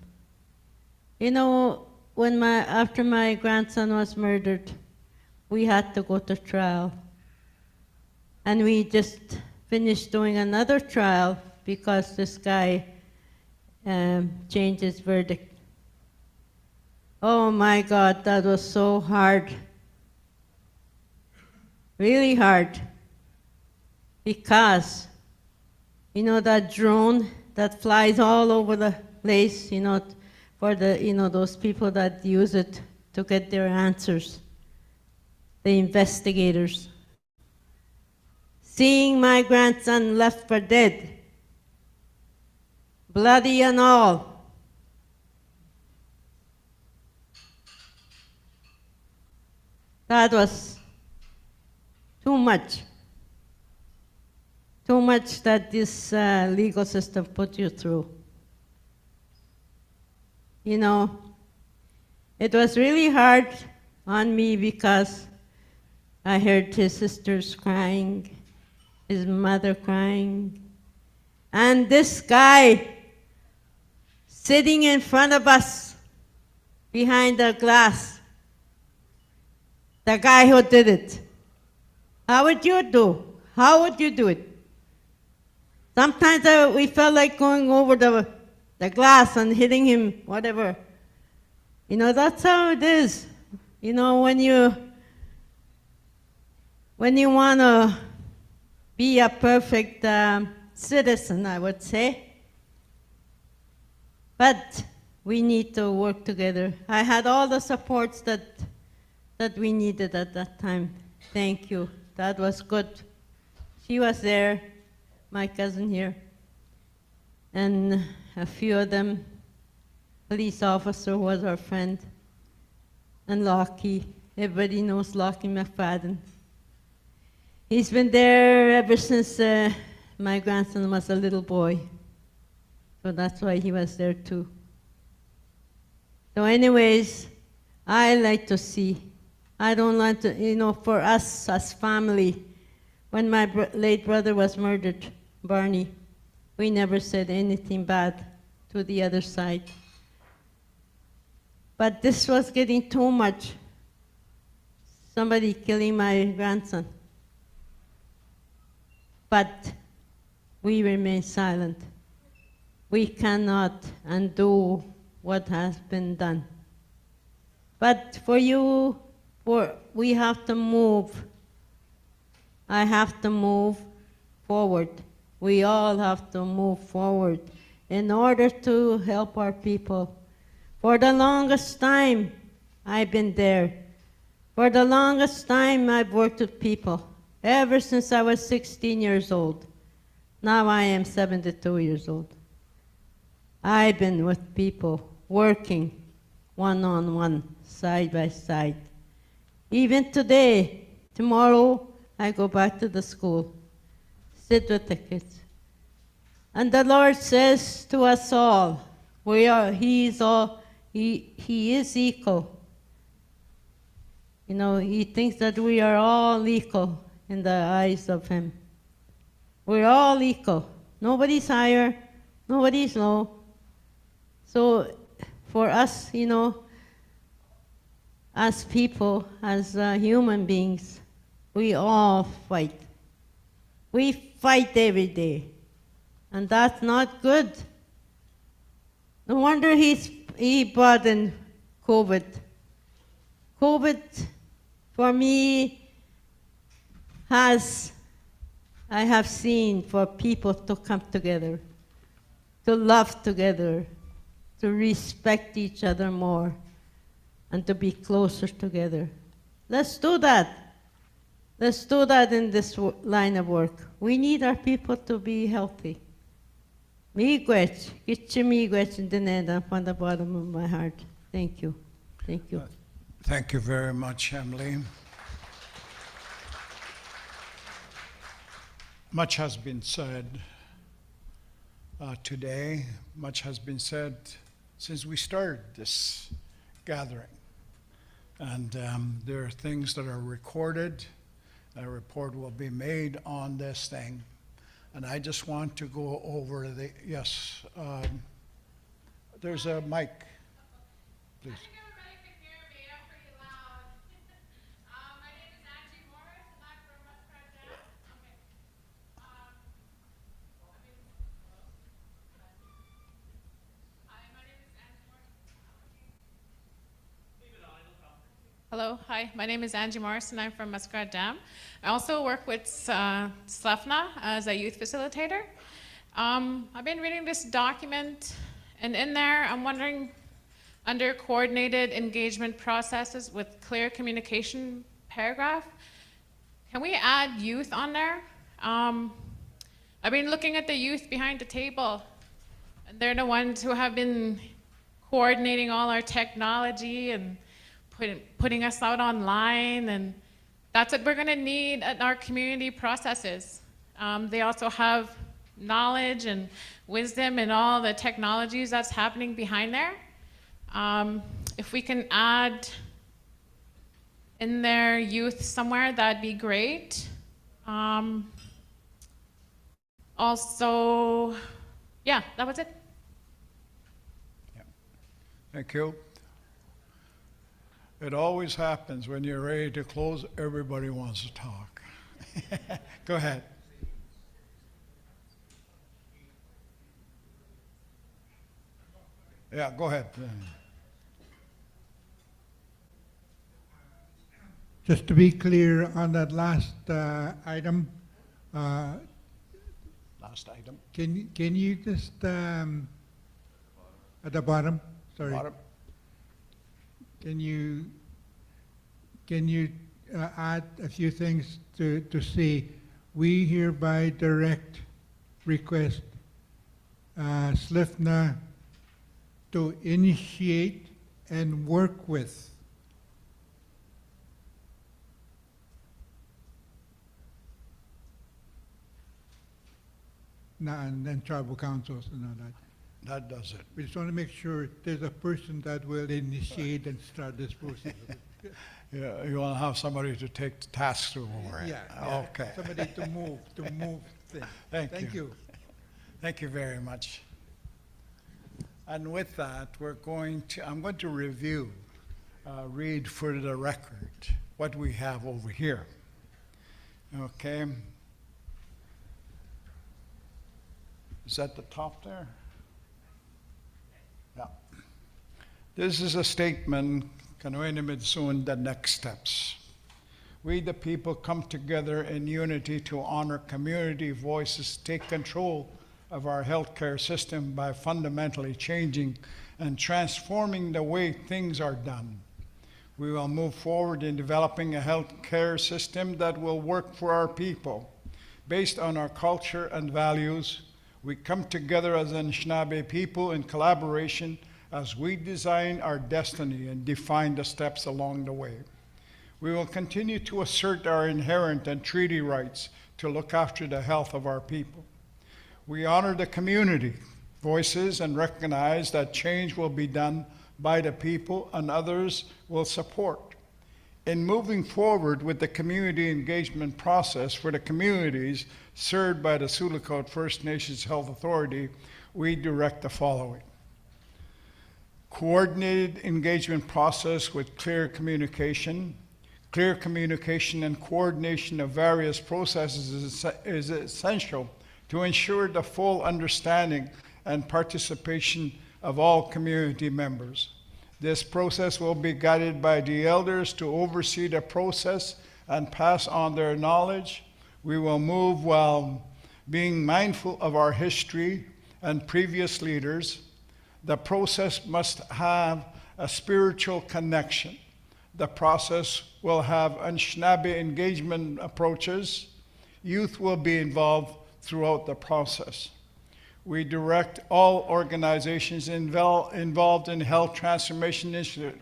You know, after my grandson was murdered, we had to go to trial. And we just finished doing another trial because this guy changed his verdict. Oh my God, that was so hard. Really hard. Because, you know, that drone that flies all over the place, you know, for the, you know, those people that use it to get their answers, the investigators. Seeing my grandson left for dead, bloody and all. That was too much. Too much that this legal system put you through. You know, it was really hard on me because I heard his sisters crying, his mother crying, and this guy sitting in front of us behind the glass, the guy who did it. How would you do? How would you do it? Sometimes we felt like going over the glass and hitting him, whatever. You know, that's how it is. You know, when you want to be a perfect citizen, I would say. But we need to work together. I had all the supports that we needed at that time. Thank you. That was good. She was there, my cousin here, and a few of them, police officer was our friend, and Lockie. Everybody knows Lockie McFadden. He's been there ever since my grandson was a little boy. So that's why he was there too. So anyways, I like to see. I don't like to, you know, for us as family, when my late brother was murdered, Barney, we never said anything bad to the other side. But this was getting too much. Somebody killing my grandson. But we remain silent. We cannot undo what has been done. But for you, we have to move. I have to move forward. We all have to move forward in order to help our people. For the longest time, I've been there. For the longest time, I've worked with people. Ever since I was 16 years old. Now I am 72 years old. I've been with people, working one-on-one, side by side. Even today, tomorrow, I go back to the school, sit with the kids. And the Lord says to us all, He is equal. You know, He thinks that we are all equal in the eyes of Him. We're all equal. Nobody's higher, nobody's low. So for us, you know, as people, as human beings, we all fight. We fight every day. And that's not good. No wonder he brought in COVID. COVID, for me, I have seen for people to come together, to love together, to respect each other more, and to be closer together. Let's do that. Let's do that in this line of work. We need our people to be healthy. Miigwech, getcha miigwech in the net from the bottom of my heart. Thank you. Thank you. Thank you very much, Emily. Much has been said today. Much has been said since we started this gathering. And there are things that are recorded. A report will be made on this thing. And I just want to go over the, yes, there's a mic, please. Hello, hi, my name is Angie Morrison. I'm from Muskrat Dam. I also work with SLFNHA as a youth facilitator. I've been reading this document, and in there, I'm wondering, under coordinated engagement processes with clear communication paragraph, can we add youth on there? I've been looking at the youth behind the table, and they're the ones who have been coordinating all our technology and putting us out online, and that's what we're gonna need at our community processes. They also have knowledge and wisdom in all the technologies that's happening behind there. If we can add in their youth somewhere, that'd be great. Also, yeah, that was it. Thank you. It always happens when you're ready to close, everybody wants to talk. Go ahead. Yeah, go ahead. Just to be clear on that last item. Last item. Can you just, at the bottom, sorry. Bottom. Can you add a few things to say, we hereby direct request SLFNHA to initiate and work with and then tribal councils and all that. That does it. We just want to make sure there's a person that will initiate and start this process. Yeah, you want to have somebody to take the task over it. Yeah. Okay. Somebody to move things. Thank you. Thank you very much. And with that, I'm going to review, read for the record what we have over here. Okay. Is that the top there? Yeah. This is a statement, the next steps. We the people come together in unity to honor community voices, take control of our healthcare system by fundamentally changing and transforming the way things are done. We will move forward in developing a healthcare system that will work for our people. Based on our culture and values, we come together as Anishinaabe people in collaboration as we design our destiny and define the steps along the way. We will continue to assert our inherent and treaty rights to look after the health of our people. We honor the community voices and recognize that change will be done by the people and others will support. In moving forward with the community engagement process for the communities served by the Sioux Lookout First Nations Health Authority, we direct the following. Coordinated engagement process with clear communication. Clear communication and coordination of various processes is essential to ensure the full understanding and participation of all community members. This process will be guided by the elders to oversee the process and pass on their knowledge. We will move while being mindful of our history and previous leaders. The process must have a spiritual connection. The process will have Anishinaabe engagement approaches. Youth will be involved throughout the process. We direct all organizations involved in health transformation initiatives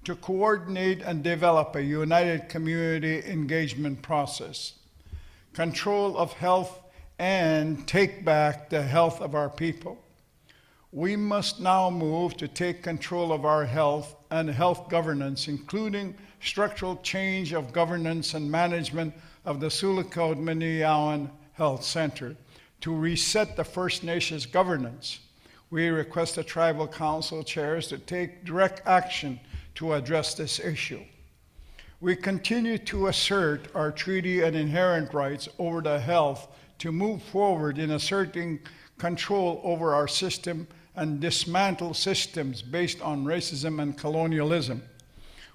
to coordinate and develop a united community engagement process. Control of health and take back the health of our people. We must now move to take control of our health and health governance, including structural change of governance and management of the Sulakot-Miniyawan Health Center to reset the First Nations governance. We request the Tribal Council chairs to take direct action to address this issue. We continue to assert our treaty and inherent rights over the health to move forward in asserting control over our system and dismantle systems based on racism and colonialism.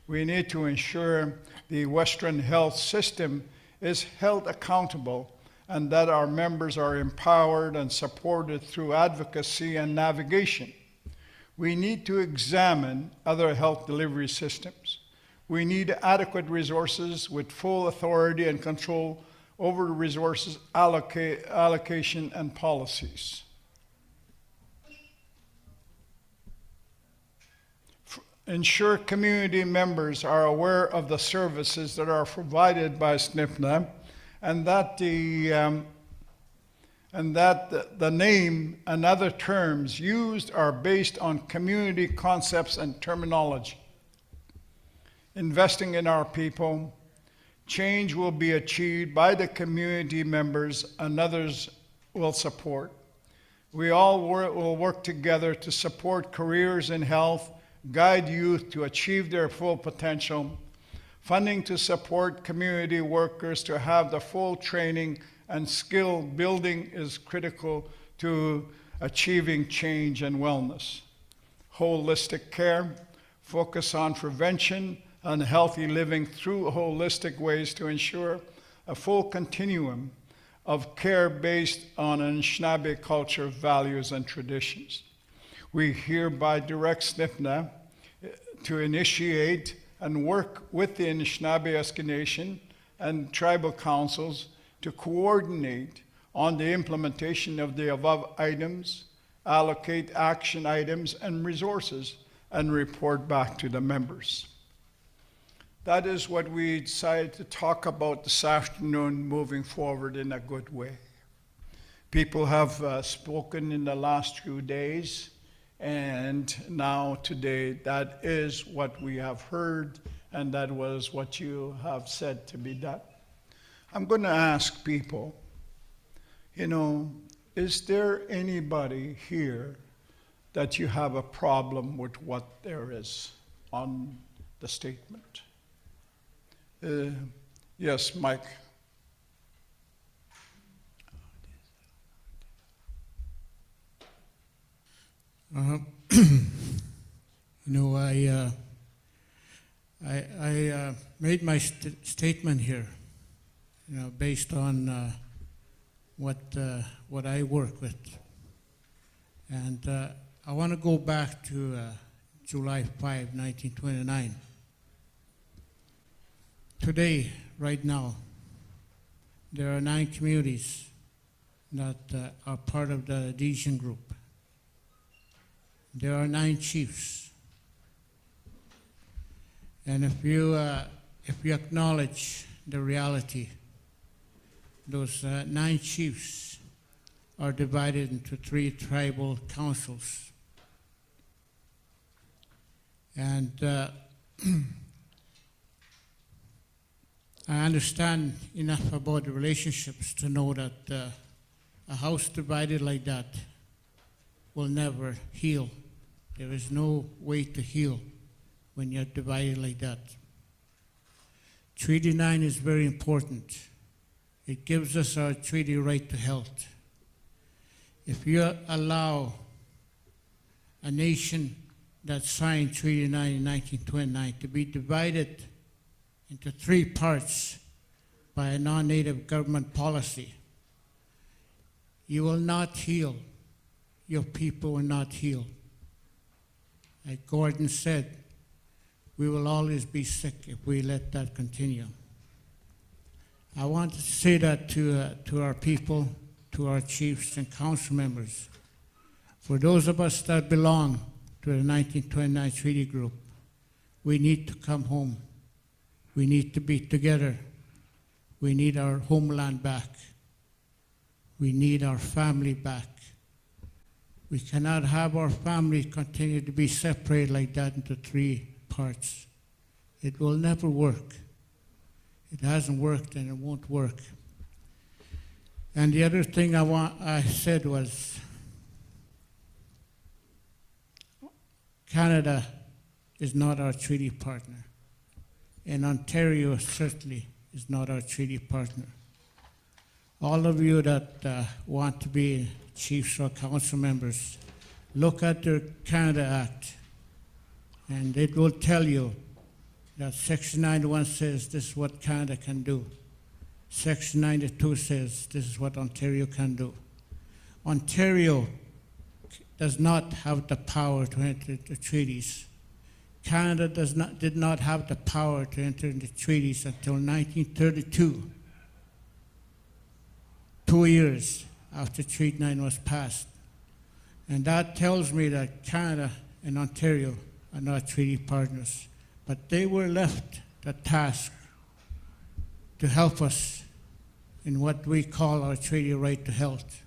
We need to ensure the Western health system is held accountable and that our members are empowered and supported through advocacy and navigation. We need to examine other health delivery systems. We need adequate resources with full authority and control over resources allocation and policies. Ensure community members are aware of the services that are provided by SLFNHA and that the name and other terms used are based on community concepts and terminology. Investing in our people, change will be achieved by the community members and others will support. We all will work together to support careers in health, guide youth to achieve their full potential, funding to support community workers to have the full training and skill building is critical to achieving change and wellness. Holistic care, focus on prevention and healthy living through holistic ways to ensure a full continuum of care based on Anishinaabe culture, values, and traditions. We hereby direct SLFNHA to initiate and work with the Anishinaabe Eskimo Nation and tribal councils to coordinate on the implementation of the above items, allocate action items and resources, and report back to the members. That is what we decided to talk about this afternoon, moving forward in a good way. People have spoken in the last few days, and now today that is what we have heard, and that was what you have said to be done. I'm going to ask people, is there anybody here that you have a problem with what there is on the statement? Yes, Mike. I made my statement here, based on what I work with, and I want to go back to July 5, 1929. Today, right now, there are 9 communities that are part of the adhesion group. There are 9 chiefs. And if you acknowledge the reality, those 9 chiefs are divided into 3 tribal councils. And I understand enough about the relationships to know that a house divided like that will never heal. There is no way to heal when you're divided like that. Treaty 9 is very important. It gives us our treaty right to health. If you allow a nation that signed Treaty 9 in 1929 to be divided into 3 parts by a non-native government policy, you will not heal. Your people will not heal. Like Gordon said, we will always be sick if we let that continue. I want to say that to our people, to our chiefs and council members. For those of us that belong to the 1929 Treaty Group, we need to come home. We need to be together. We need our homeland back. We need our family back. We cannot have our family continue to be separated like that into 3 parts. It will never work. It hasn't worked and it won't work. And the other thing I said was, Canada is not our treaty partner, and Ontario certainly is not our treaty partner. All of you that want to be chiefs or council members, look at the Canada Act, and it will tell you that Section 91 says this is what Canada can do. Section 92 says this is what Ontario can do. Ontario does not have the power to enter the treaties. Canada did not have the power to enter into treaties until 1932, 2 years after Treaty 9 was passed. And that tells me that Canada and Ontario are not treaty partners. But they were left the task to help us in what we call our treaty right to health.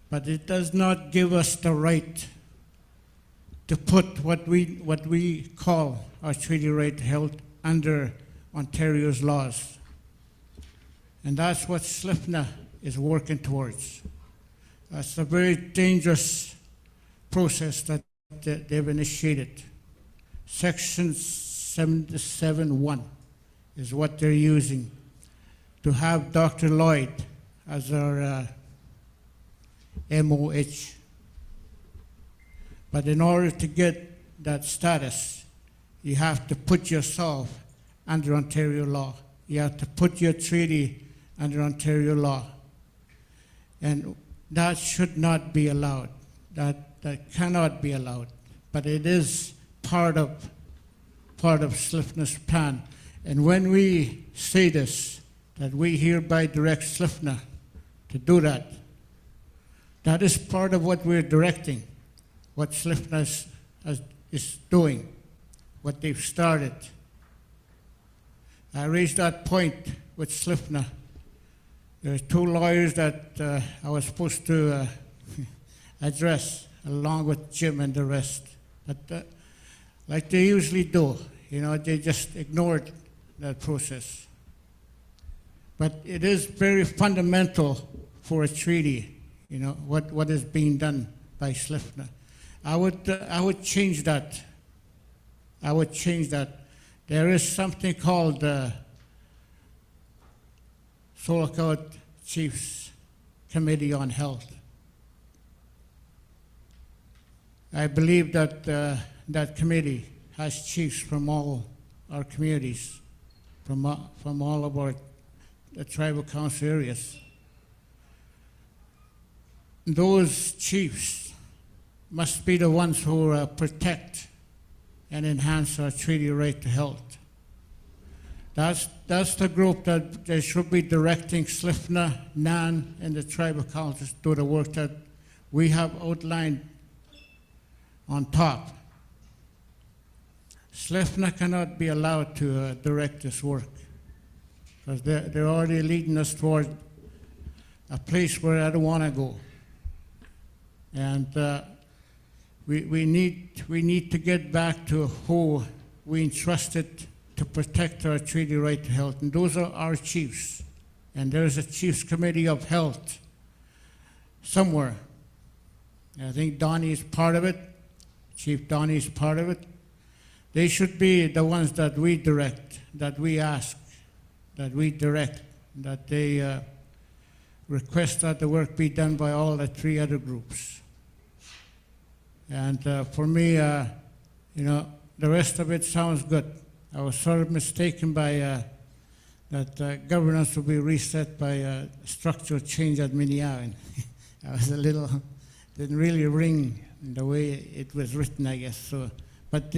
But it does not give us the right to put what we call our treaty right to health under Ontario's laws. And that's what SLFNHA is working towards. That's a very dangerous process that they've initiated. Section 77.1 is what they're using to have Dr. Lloyd as our MOH. But in order to get that status, you have to put yourself under Ontario law. You have to put your treaty under Ontario law. And that should not be allowed. That cannot be allowed. But it is part of SLFNHA's plan. And when we say this, that we hereby direct SLFNHA to do that, that is part of what we're directing, what SLFNHA is doing, what they've started. I raised that point with SLFNHA. There are 2 lawyers that I was supposed to address, along with Jim and the rest. But like they usually do, they just ignored that process. But it is very fundamental for a treaty, what is being done by SLFNHA. I would change that. I would change that. There is something called Solacot Chiefs Committee on Health. I believe that that committee has chiefs from all our communities, from all of the tribal council areas. Those chiefs must be the ones who protect and enhance our treaty right to health. That's the group that they should be directing SLFNHA, NAN, and the tribal councils to do the work that we have outlined on top. SLFNHA cannot be allowed to direct this work, because they're already leading us toward a place where I don't want to go. And we need to get back to who we entrusted to protect our treaty right to health, and those are our chiefs. And there's a Chiefs Committee of Health somewhere. I think Donnie is part of it. Chief Donnie is part of it. They should be the ones that we direct, that we ask, that we direct, that they request that the work be done by all the 3 other groups. And for me, the rest of it sounds good. I was sort of mistaken by that governance will be reset by structural change at Minnehaha. I was a little, didn't really ring the way it was written, I guess. So, but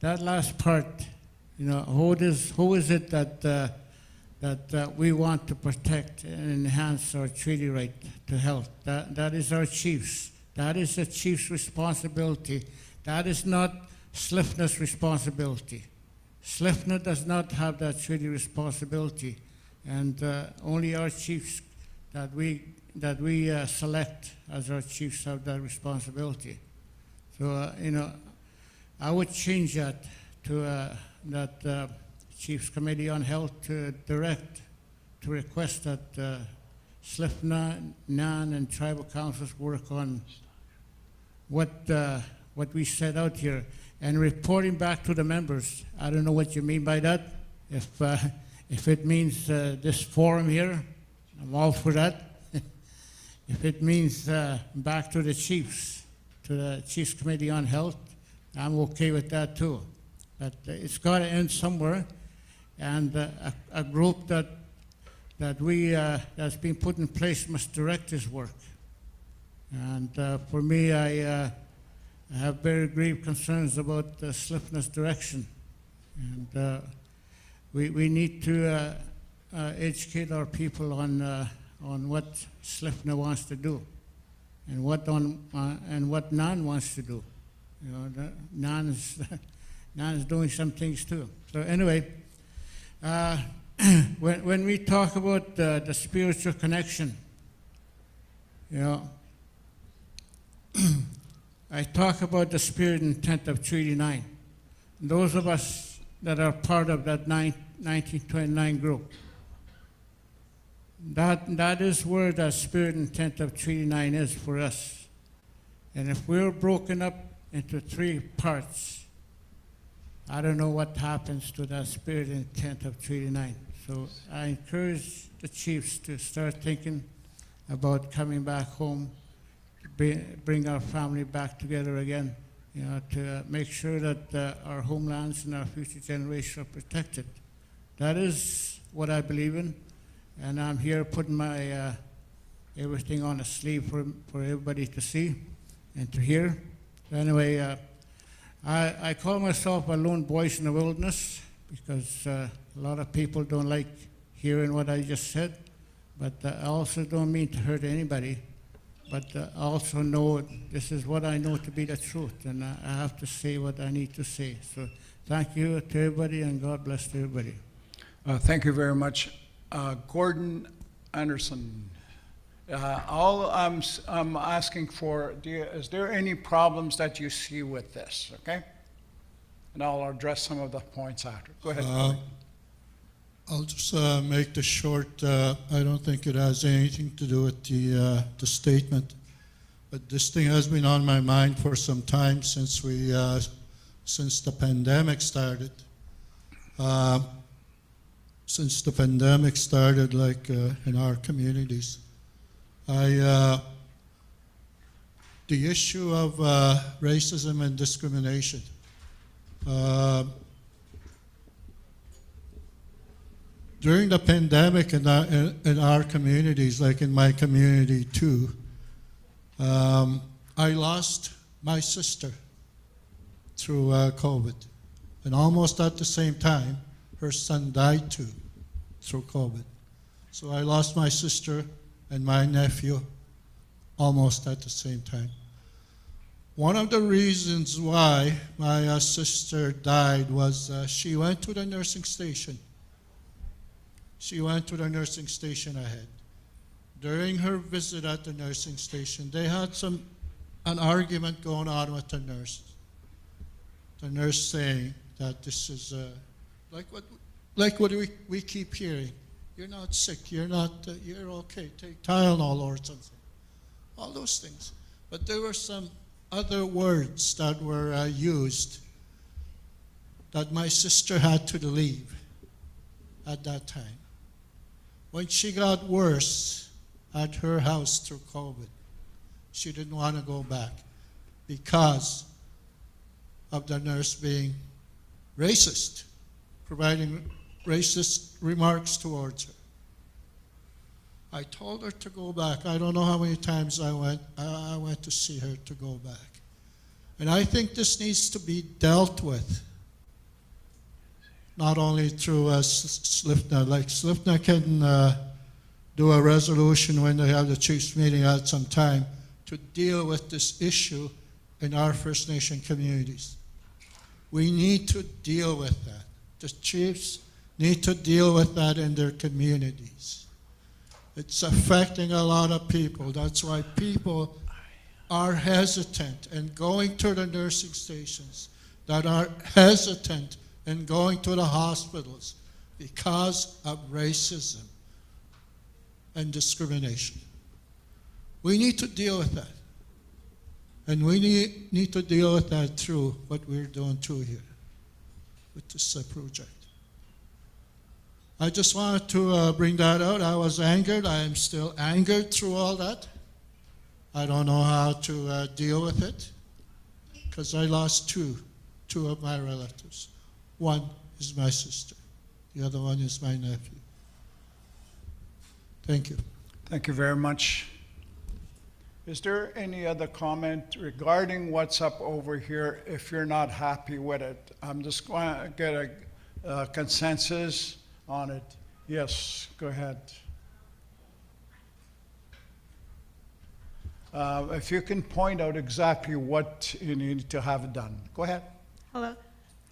that last part, who is it that we want to protect and enhance our treaty right to health? That is our chiefs. That is the chief's responsibility. That is not SLFNHA's responsibility. SLFNHA does not have that treaty responsibility, and only our chiefs that we select as our chiefs have that responsibility. So, I would change that to that Chiefs Committee on Health to request that SLFNHA, NAN, and tribal councils work on what we set out here and reporting back to the members. I don't know what you mean by that. If it means this forum here, I'm all for that. If it means back to the chiefs, to the Chiefs Committee on Health, I'm okay with that too. But it's got to end somewhere, and a group that's been put in place must direct this work. And for me, I have very grave concerns about SLFNHA's direction, and we need to educate our people on what SLFNHA wants to do, and what NAN wants to do. NAN is doing some things too. So anyway, when we talk about the spiritual connection, I talk about the spirit and intent of Treaty 9. Those of us that are part of that 1929 group, that is where the spirit and intent of Treaty 9 is for us. And if we're broken up into 3 parts, I don't know what happens to that spirit and intent of Treaty 9. So I encourage the chiefs to start thinking about coming back home, bring our family back together again, to make sure that our homelands and our future generations are protected. That is what I believe in, and I'm here putting my everything on a sleeve for everybody to see and to hear. So anyway, I call myself a lone voice in the wilderness because a lot of people don't like hearing what I just said, but I also don't mean to hurt anybody. But I also know this is what I know to be the truth, and I have to say what I need to say. So thank you to everybody, and God bless to everybody. Thank you very much. Gordon Anderson, all I'm asking for, is there any problems that you see with this, okay? And I'll address some of the points after. Go ahead. I'll just make this short. I don't think it has anything to do with the statement, but this thing has been on my mind for some time since the pandemic started. Since the pandemic started, like in our communities, the issue of racism and discrimination. During the pandemic in our communities, like in my community too, I lost my sister through COVID. And almost at the same time, her son died too through COVID. So I lost my sister and my nephew almost at the same time. One of the reasons why my sister died was she went to the nursing station. She went to the nursing station ahead. During her visit at the nursing station, they had an argument going on with the nurse. The nurse saying that this is like what we keep hearing. You're not sick. You're okay. Take Tylenol or something. All those things. But there were some other words that were used that my sister had to leave at that time. When she got worse at her house through COVID, she didn't want to go back because of the nurse being racist, providing racist remarks towards her. I told her to go back. I don't know how many times I went to see her to go back. And I think this needs to be dealt with not only through SLFNHA. Like SLFNHA can do a resolution when they have the chiefs meeting at some time to deal with this issue in our First Nation communities. We need to deal with that. The chiefs need to deal with that in their communities. It's affecting a lot of people. That's why people are hesitant in going to the nursing stations, that are hesitant in going to the hospitals because of racism and discrimination. We need to deal with that. And we need to deal with that through what we're doing through here with this project. I just wanted to bring that out. I was angered. I am still angered through all that. I don't know how to deal with it because I lost two of my relatives. One is my sister. The other one is my nephew. Thank you. Thank you very much. Is there any other comment regarding what's up over here if you're not happy with it? I'm just going to get a consensus on it. Yes, go ahead. If you can point out exactly what you need to have done. Go ahead. Hello.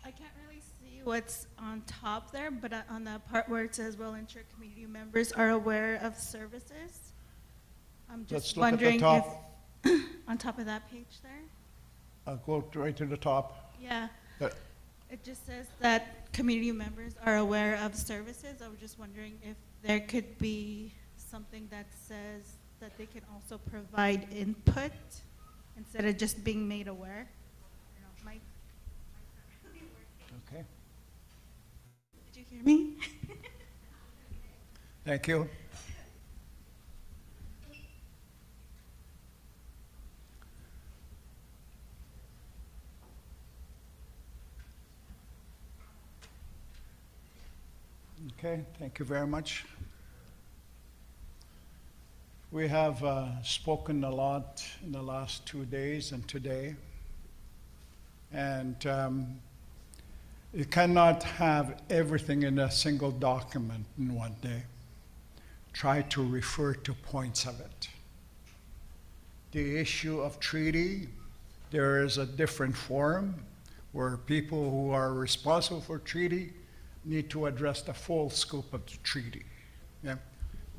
I can't really see what's on top there, but on the part where it says will ensure community members are aware of services. I'm just wondering if on top of that page there. I'll go right to the top. Yeah. It just says that community members are aware of services. I was just wondering if there could be something that says that they can also provide input instead of just being made aware. Okay. Did you hear me? Thank you. Okay, thank you very much. We have spoken a lot in the last 2 days and today. And you cannot have everything in a single document in one day. Try to refer to points of it. The issue of treaty, there is a different forum where people who are responsible for treaty need to address the full scope of the treaty. Yeah?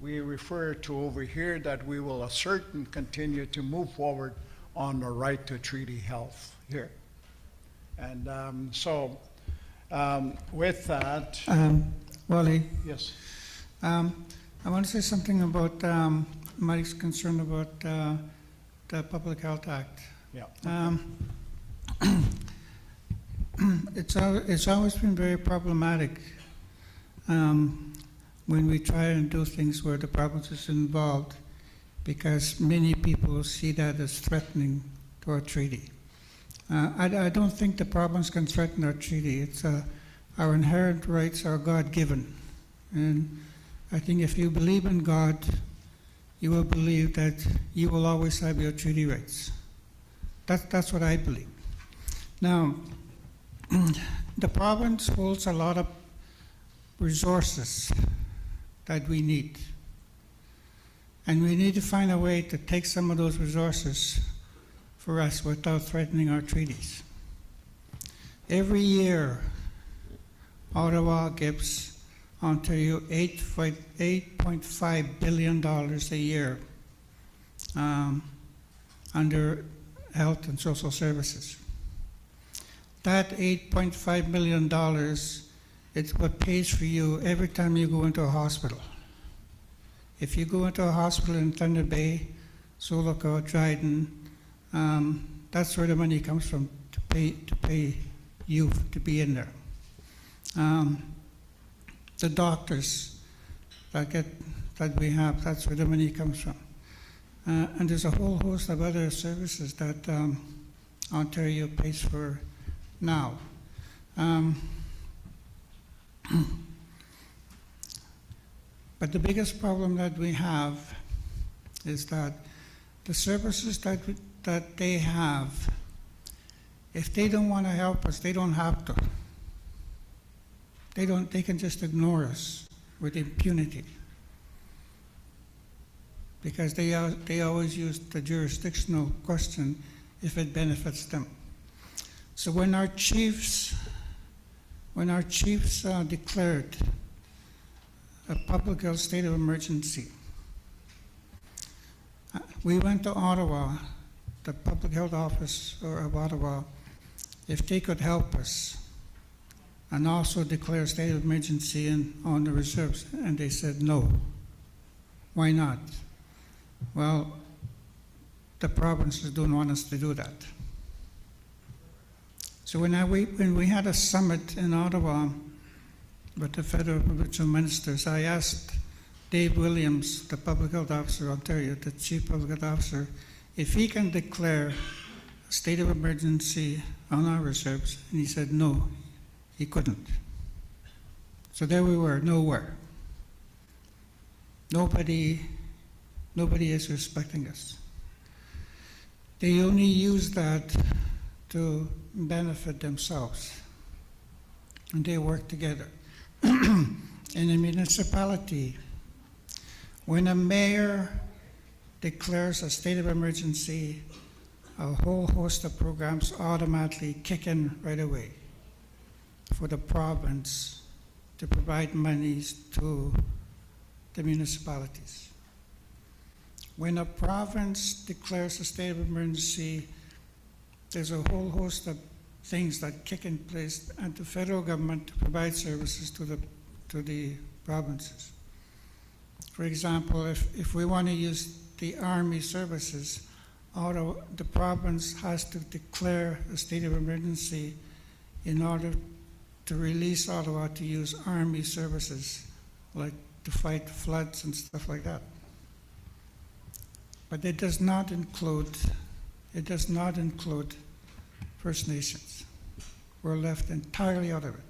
We refer to over here that we will assert and continue to move forward on the right to treaty health here. And with that... Wally? Yes. I want to say something about Mike's concern about the Public Health Act. Yeah. It's always been very problematic when we try and do things where the province is involved, because many people see that as threatening to our treaty. I don't think the province can threaten our treaty. It's our inherent rights are God-given, and I think if you believe in God, you will believe that you will always have your treaty rights. That's what I believe. Now, the province holds a lot of resources that we need. And we need to find a way to take some of those resources for us without threatening our treaties. Every year, Ottawa gives Ontario $8.5 billion a year under health and social services. That $8.5 million is what pays for you every time you go into a hospital. If you go into a hospital in Thunder Bay, Soloco, Dryden, that's where the money comes from to pay you to be in there. The doctors that we have, that's where the money comes from. And there's a whole host of other services that Ontario pays for now. But the biggest problem that we have is that the services that they have, if they don't want to help us, they don't have to. They can just ignore us with impunity. Because they always use the jurisdictional question if it benefits them. So when our chiefs declared a public health state of emergency, we went to Ottawa, the public health office of Ottawa, if they could help us and also declare a state of emergency on the reserves, and they said no. Why not? Well, the provinces don't want us to do that. So when we had a summit in Ottawa with the federal provincial ministers, I asked Dave Williams, the public health officer of Ontario, the chief public health officer, if he can declare a state of emergency on our reserves, and he said no, he couldn't. So there we were, nowhere. Nobody is respecting us. They only use that to benefit themselves, and they work together. In a municipality, when a mayor declares a state of emergency, a whole host of programs automatically kick in right away for the province to provide monies to the municipalities. When a province declares a state of emergency, there's a whole host of things that kick in place and the federal government to provide services to the provinces. For example, if we want to use the Army services, the province has to declare a state of emergency in order to release Ottawa to use Army services, like to fight floods and stuff like that. But it does not include First Nations. We're left entirely out of it.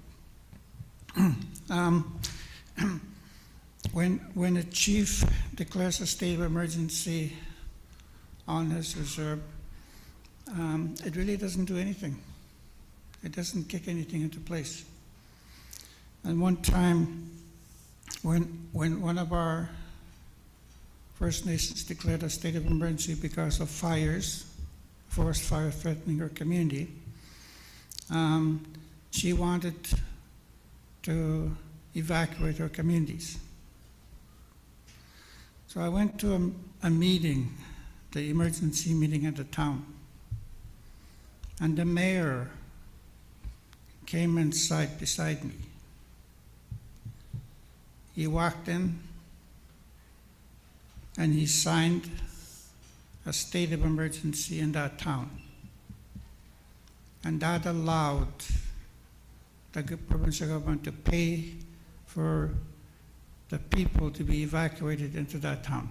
When a chief declares a state of emergency on his reserve, it really doesn't do anything. It doesn't kick anything into place. And one time, when one of our First Nations declared a state of emergency because of fires, forest fire threatening her community, she wanted to evacuate her communities. So I went to a meeting, the emergency meeting at the town, and the mayor came inside beside me. He walked in and he signed a state of emergency in that town. And that allowed the provincial government to pay for the people to be evacuated into that town.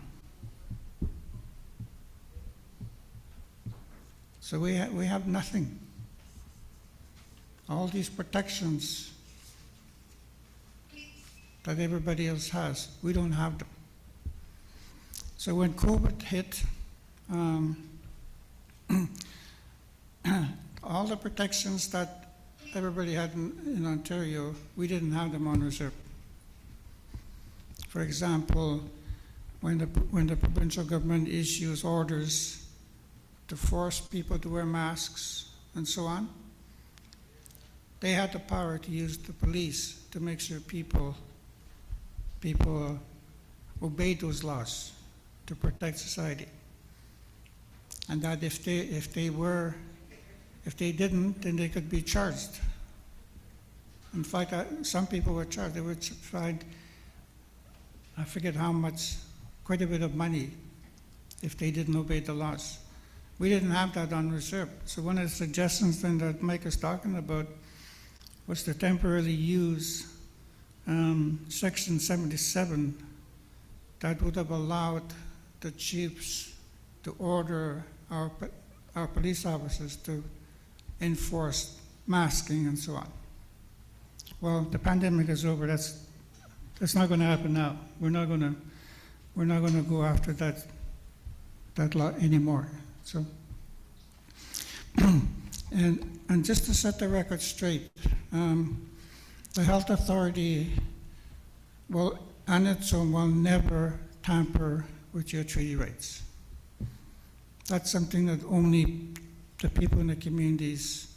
So we have nothing. All these protections that everybody else has, we don't have them. So when COVID hit, all the protections that everybody had in Ontario, we didn't have them on reserve. For example, when the provincial government issues orders to force people to wear masks and so on, they had the power to use the police to make sure people obeyed those laws to protect society. And that if they didn't, then they could be charged. In fact, some people were charged. They were fined, I forget how much, quite a bit of money if they didn't obey the laws. We didn't have that on reserve. So one of the suggestions then that Mike is talking about was to temporarily use Section 77 that would have allowed the chiefs to order our police officers to enforce masking and so on. Well, the pandemic is over. That's not going to happen now. We're not going to go after that law anymore. So, and just to set the record straight, the health authority will, on its own, will never tamper with your treaty rights. That's something that only the people in the communities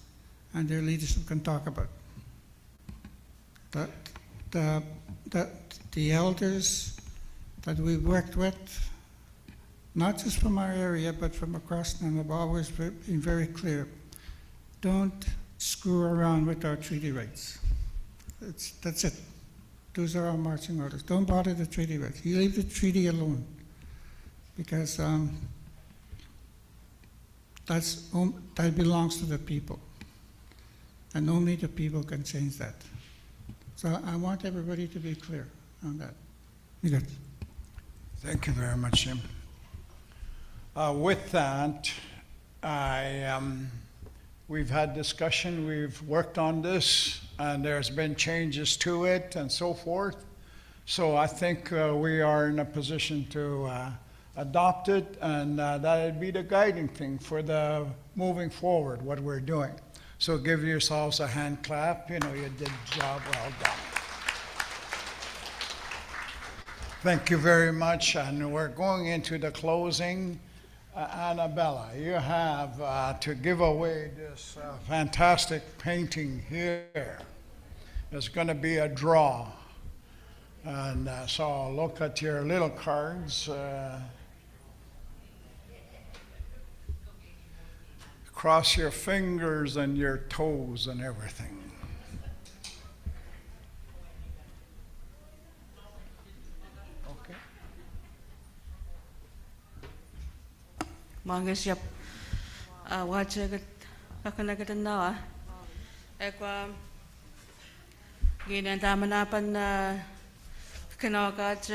and their leadership can talk about. The elders that we've worked with, not just from our area, but from across them, have always been very clear. Don't screw around with our treaty rights. That's it. Those are our marching orders. Don't bother the treaty rights. You leave the treaty alone, because that belongs to the people, and only the people can change that. So I want everybody to be clear on that. You got it. Thank you very much, Jim. With that, we've had discussion, we've worked on this, and there's been changes to it and so forth. So I think we are in a position to adopt it, and that'd be the guiding thing for the moving forward, what we're doing. So give yourselves a hand clap. You know, you did the job well done. Thank you very much, and we're going into the closing. Annabella, you have to give away this fantastic painting here. It's going to be a draw. And so look at your little cards. Cross your fingers and your toes and everything. Mangas yap wajagat kakanagat na ekwa ginan tamanapan na kinagat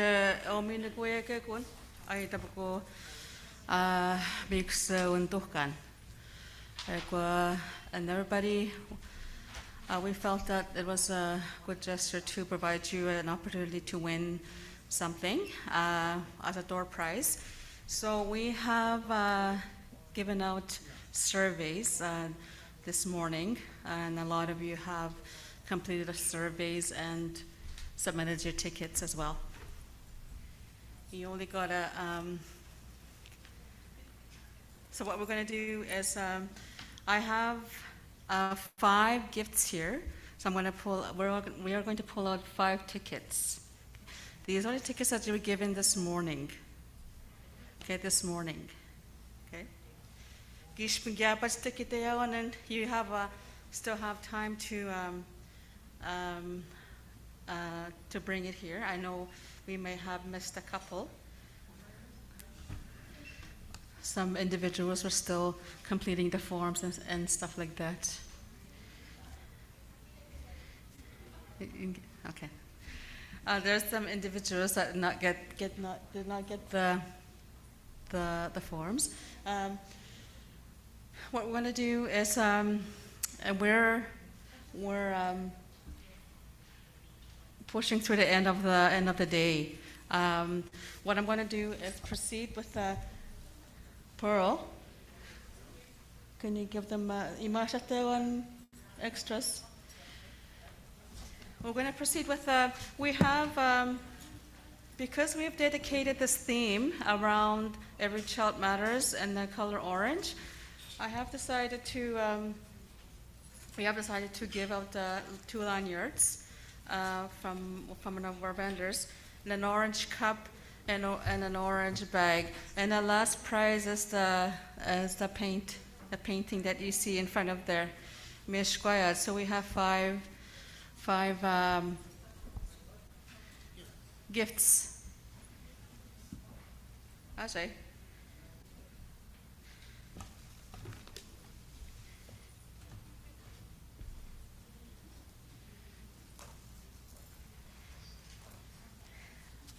omin kuya ke kun ay tapako mix untuhkan ekwa and everybody we felt that it was a good gesture to provide you an opportunity to win something as a door prize. So we have given out surveys this morning, and a lot of you have completed the surveys and submitted your tickets as well. You only got a, so what we're going to do is, I have 5 gifts here, so I'm going to pull, we are going to pull out 5 tickets. These are the tickets that you were given this morning. Okay, this morning. Okay. And you have still have time to bring it here. I know we may have missed a couple. Some individuals are still completing the forms and stuff like that. Okay. There's some individuals that did not get the forms. What we're going to do is we're pushing through the end of the day. What I'm going to do is proceed with Pearl. Can you give them extras? We're going to proceed with we have. Because we've dedicated this theme around Every Child Matters and the color orange, I have decided to, we have decided to give out 2 lanyards from one of our vendors, and an orange cup and an orange bag. And the last prize is the painting that you see in front of there, Mishkwayat. So we have five gifts. I say.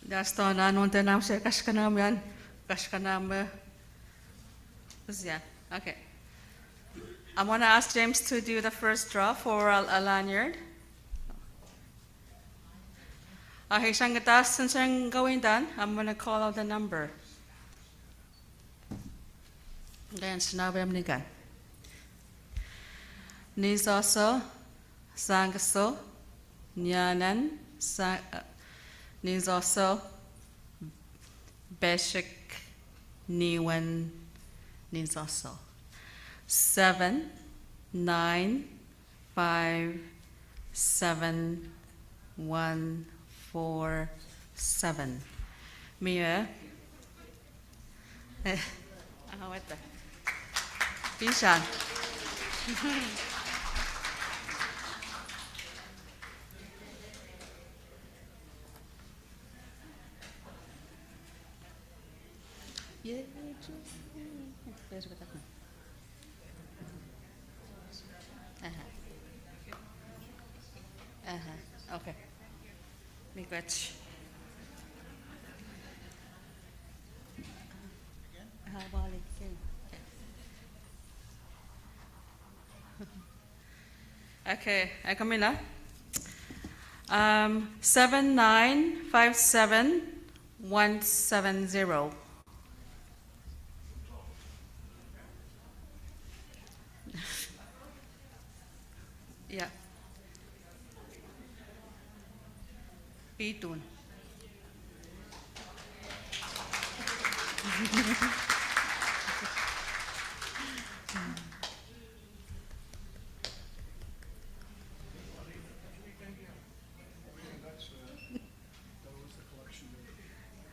That's the non tenam say kashkanam yan. Kashkanam yeah. Okay. I want to ask James to do the first draw for a lanyard. Since I'm going down, I'm going to call out the number. Then sinabi am nigan. Nizoso, Sangaso, Nyanan means also Beshik Niwan means also 7, 9, 5, 7, 1, 4, 7. Mia. What the? Bishan. Yeah, there's what happened. Okay. Miigwech. Okay, I come in now. 7957170. Yeah. Pitun.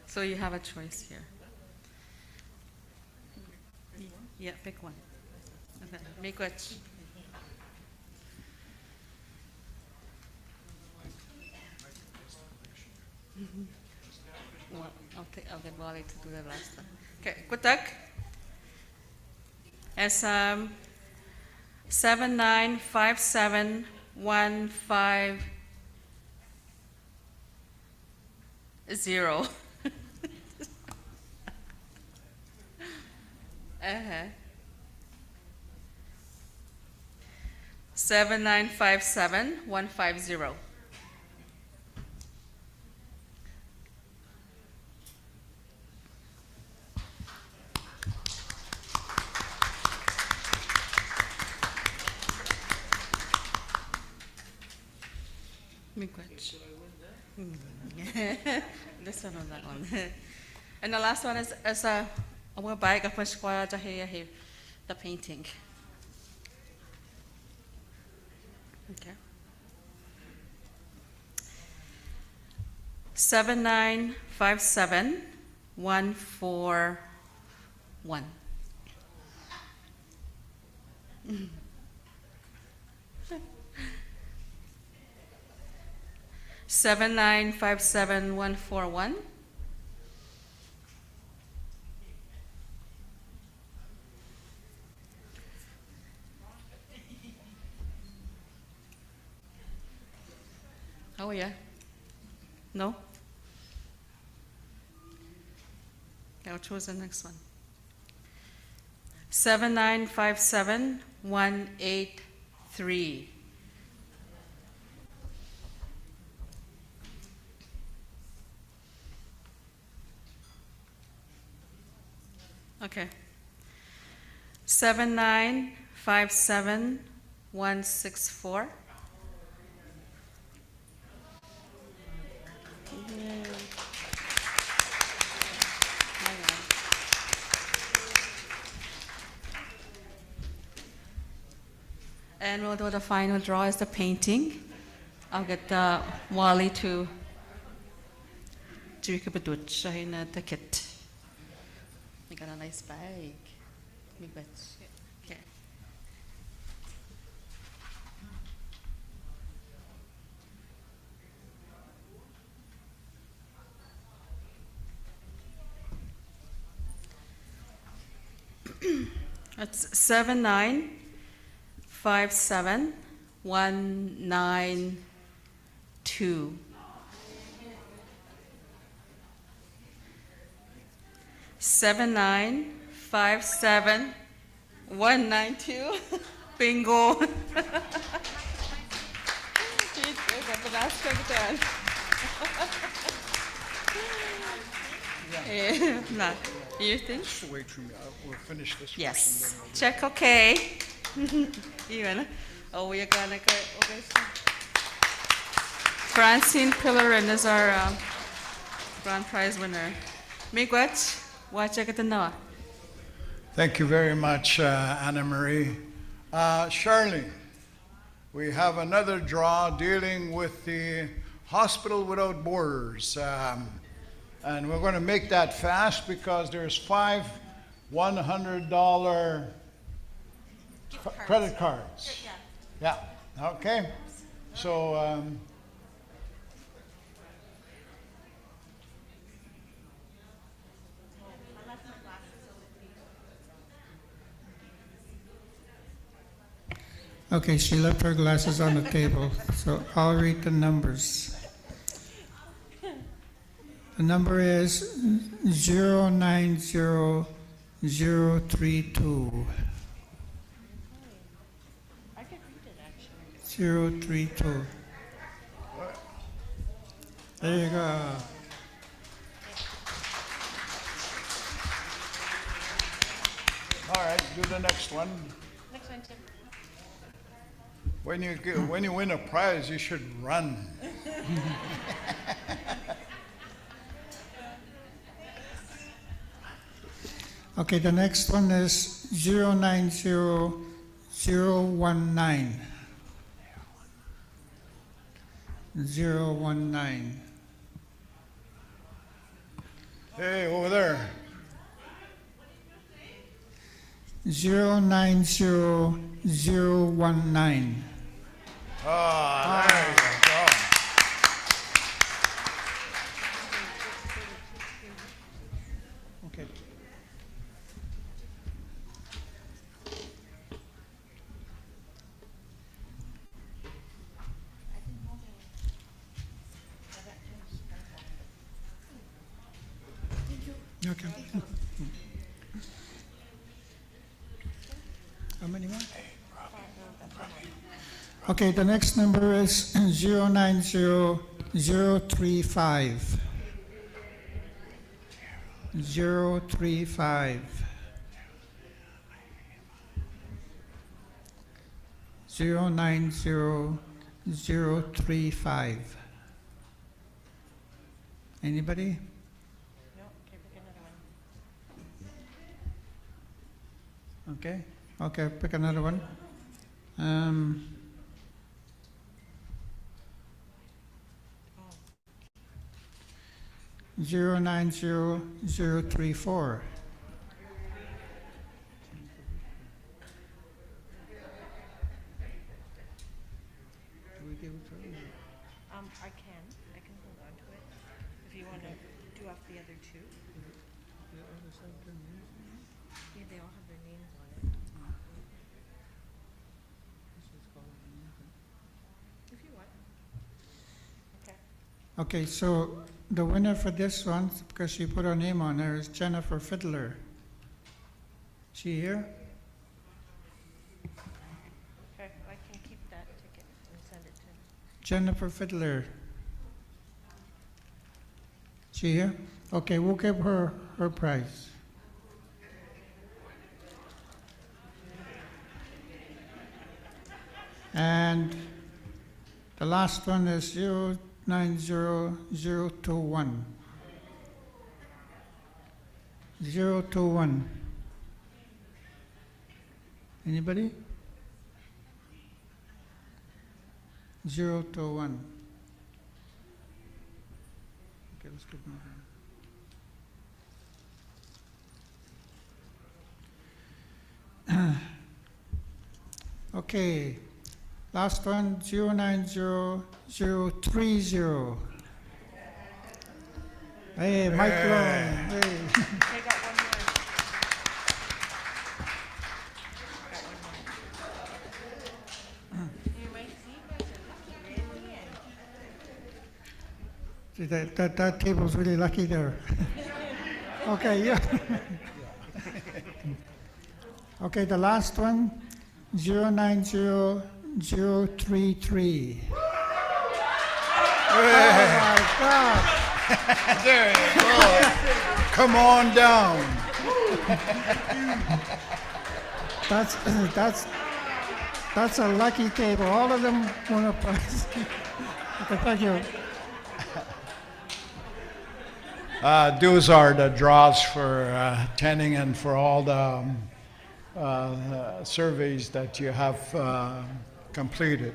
So you have a choice here. Yeah, pick one. Okay. Make which. Well, I'll get Wally to do the last one. Okay, good luck. As 7957150. 7957150. This one or that one. And the last one is I'm going to buy a push for the painting. Okay. 7957141. Seven 7957141. Oh yeah. No? I'll choose the next one. 7957183. Okay. 7957164. And we'll do the final draw is the painting. I'll get Wally to do the ticket. We got a nice bag. Okay. That's 7957192. 7957192. Bingo. No. You think? Just wait for me. We'll finish this. Yes. First and then we'll Check okay. Even. Oh, we're gonna go. Okay. Francine Pillarin is our grand prize winner. Miigwech, wachakatanawa. Thank you very much, Anna Marie. Charlie, we have another draw dealing with the Hospital Without Borders. And we're going to make that fast because there's 5 $100 credit cards. Yeah, okay. So, Okay, she left her glasses on the table, so I'll read the numbers. The number is 090032. 032. There you go. all right, do the next one. Next one, Tim. When you win a prize, you should run. Okay, the next one is 090019. 019. Hey, over there. 090019. Ah, there you go. Okay. Okay. How many more? Okay, the next number is 090035. 035. 090035. Anybody? Okay, okay, pick another one. 090034. I can hold on to it. If you want to do off the other two. Yeah, they all have their names on it. If you want. Okay. Okay, so the winner for this one, because she put her name on there, is Jennifer Fiddler. She here? Okay, I can keep that ticket and send it to him. Jennifer Fiddler. She here? Okay, we'll give her her prize. And the last one is 090021. 021. Anybody? 021. Okay, let's keep moving. Okay, last one, 090030. Hey, Mike Long. Hey. They got one more. You might see, but you're lucky in the end. See, that table's really lucky there. Okay, yeah. Okay, the last one, 090033. Oh my God! There you go. Come on down. That's a lucky table. All of them won a prize. Okay, thank you. Those are the draws for attending and for all the surveys that you have completed.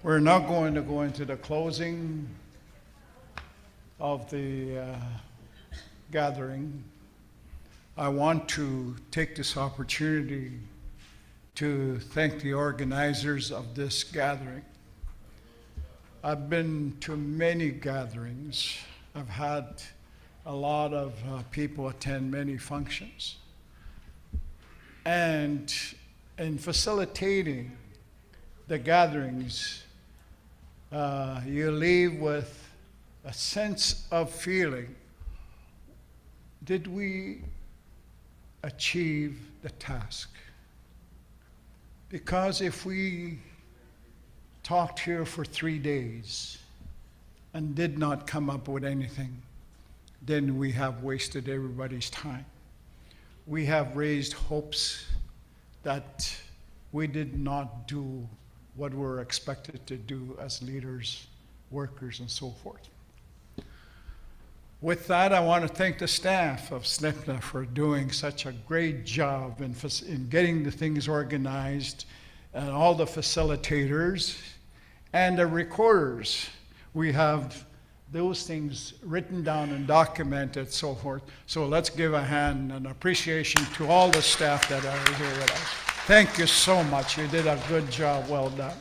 We're now going to go into the closing of the gathering. I want to take this opportunity to thank the organizers of this gathering. I've been to many gatherings. I've had a lot of people attend many functions. And in facilitating the gatherings, you leave with a sense of feeling. Did we achieve the task? Because if we talked here for 3 days and did not come up with anything, then we have wasted everybody's time. We have raised hopes that we did not do what we're expected to do as leaders, workers, and so forth. With that, I want to thank the staff of SLFNHA for doing such a great job in getting the things organized, and all the facilitators and the recorders. We have those things written down and documented, so forth. So let's give a hand and appreciation to all the staff that are here with us. Thank you so much. You did a good job. Well done.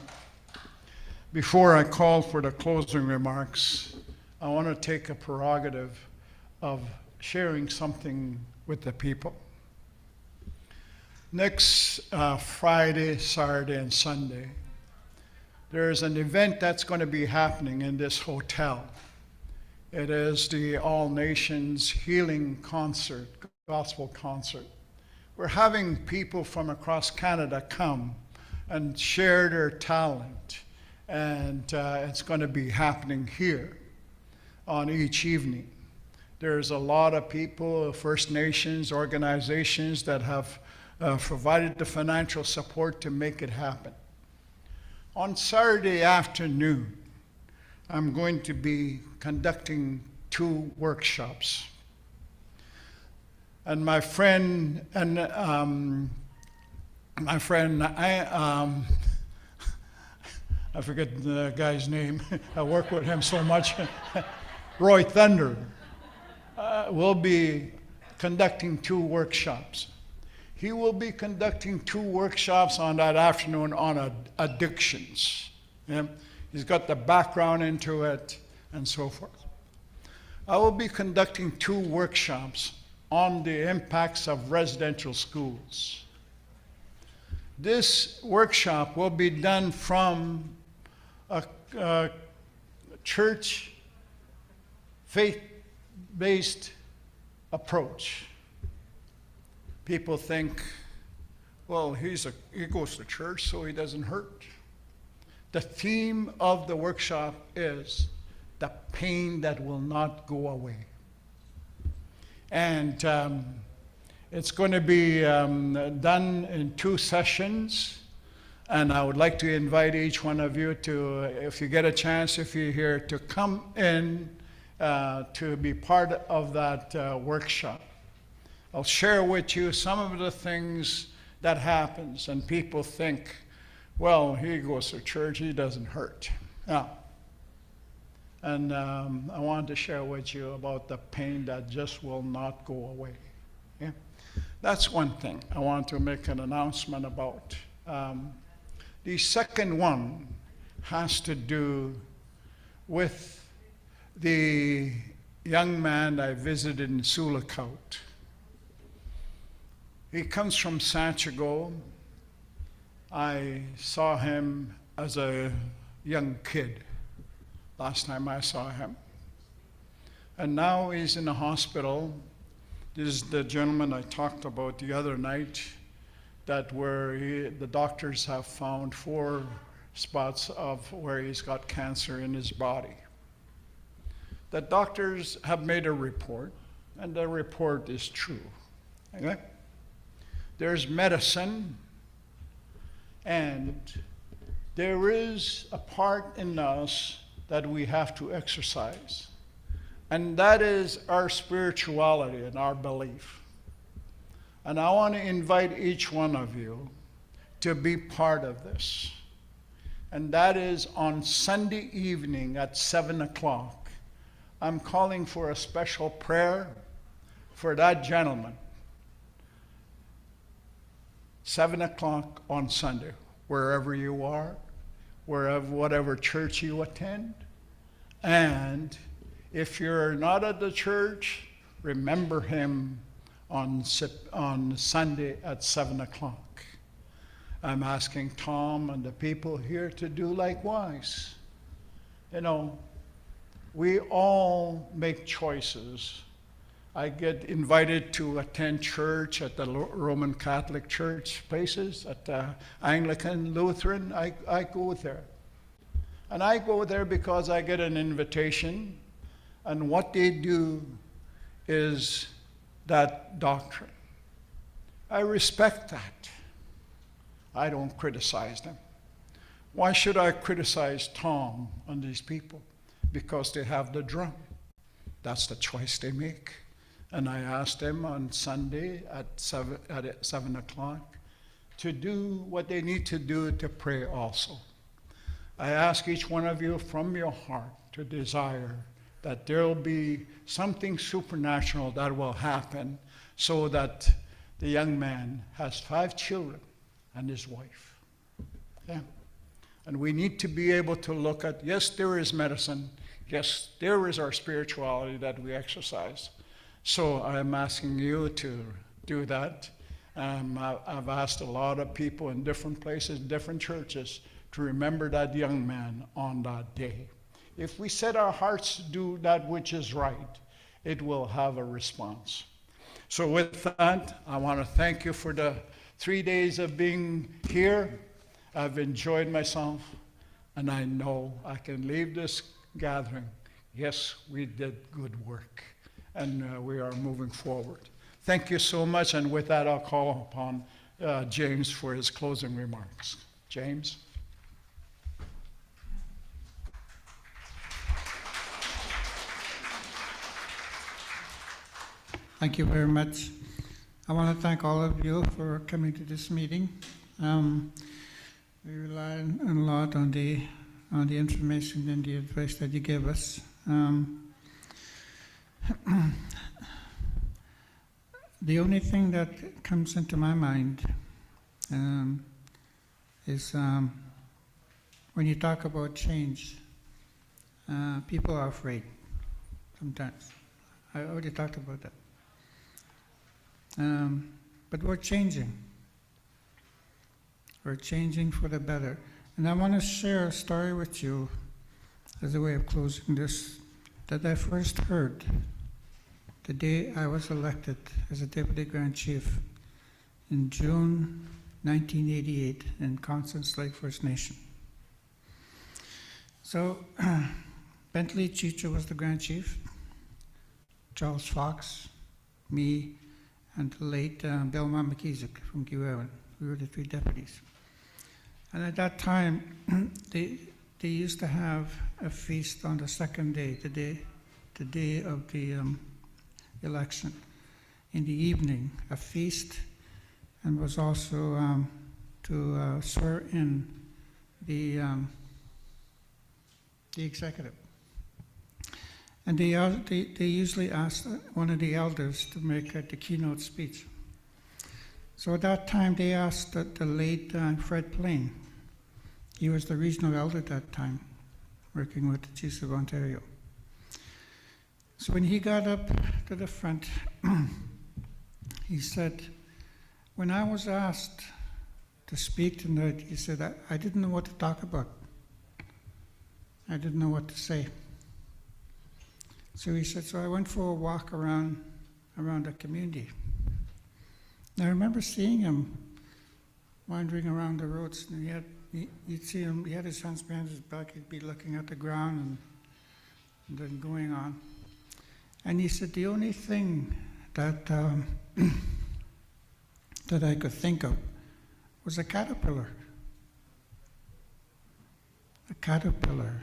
Before I call for the closing remarks, I want to take a prerogative of sharing something with the people. Next Friday, Saturday, and Sunday, there is an event that's going to be happening in this hotel. It is the All Nations Healing Concert, Gospel Concert. We're having people from across Canada come and share their talent, and it's going to be happening here on each evening. There's a lot of people, First Nations organizations that have provided the financial support to make it happen. On Saturday afternoon, I'm going to be conducting 2 workshops. And I forget the guy's name. I work with him so much. Roy Thunder will be conducting 2 workshops. He will be conducting 2 workshops on that afternoon on addictions. Yeah? He's got the background into it and so forth. I will be conducting 2 workshops on the impacts of residential schools. This workshop will be done from a church faith-based approach. People think, well, he goes to church, so he doesn't hurt. The theme of the workshop is the pain that will not go away. And it's going to be done in 2 sessions. And I would like to invite each one of you to, if you get a chance, if you're here, to come in to be part of that workshop. I'll share with you some of the things that happens, and people think, well, he goes to church, he doesn't hurt. Yeah. And I wanted to share with you about the pain that just will not go away. Yeah? That's one thing I want to make an announcement about. The second one has to do with the young man I visited in Sulakaut. He comes from Santiago. I saw him as a young kid last time I saw him. And now he's in the hospital. This is the gentleman I talked about the other night, that where the doctors have found 4 spots of where he's got cancer in his body. The doctors have made a report, and the report is true. Okay? There's medicine, and there is a part in us that we have to exercise, and that is our spirituality and our belief. And I want to invite each one of you to be part of this. And that is on Sunday evening at 7 o'clock. I'm calling for a special prayer for that gentleman. 7 o'clock on Sunday, wherever you are, whatever church you attend. And if you're not at the church, remember him on Sunday at 7 o'clock. I'm asking Tom and the people here to do likewise. You know, we all make choices. I get invited to attend church at the Roman Catholic Church places, at the Anglican, Lutheran. I go there. And I go there because I get an invitation, and what they do is that doctrine. I respect that. I don't criticize them. Why should I criticize Tom and these people? Because they have the drum. That's the choice they make. And I asked them on Sunday at 7 o'clock to do what they need to do to pray also. I ask each one of you from your heart to desire that there will be something supernatural that will happen so that the young man has 5 children and his wife. Yeah. And we need to be able to look at, yes, there is medicine. Yes, there is our spirituality that we exercise. So I'm asking you to do that. I've asked a lot of people in different places, different churches, to remember that young man on that day. If we set our hearts to do that which is right, it will have a response. So with that, I want to thank you for the 3 days of being here. I've enjoyed myself, and I know I can leave this gathering. Yes, we did good work, and we are moving forward. Thank you so much, and with that, I'll call upon James for his closing remarks. James? Thank you very much. I want to thank all of you for coming to this meeting. We rely a lot on the information and the advice that you give us. The only thing that comes into my mind is when you talk about change, people are afraid sometimes. I already talked about that. But we're changing. We're changing for the better. And I want to share a story with you as a way of closing this that I first heard the day I was elected as a Deputy Grand Chief in June 1988 in Constance Lake First Nation. So Bentley Chicha was the Grand Chief, Charles Fox, me, and the late Belma McKeesick from Kiwawan. We were the 3 deputies. And at that time, they used to have a feast on the second day, the day of the election. In the evening, a feast, and was also to swear in the executive. And they usually asked one of the elders to make the keynote speech. So at that time, they asked the late Fred Plain. He was the regional elder at that time, working with the Chiefs of Ontario. So when he got up to the front, he said, when I was asked to speak tonight, he said, I didn't know what to talk about. I didn't know what to say. So he said, so I went for a walk around the community. And I remember seeing him wandering around the roads, and you'd see him, he had his hands behind his back, he'd be looking at the ground and then going on. And he said, the only thing that that I could think of was a caterpillar. a caterpillar.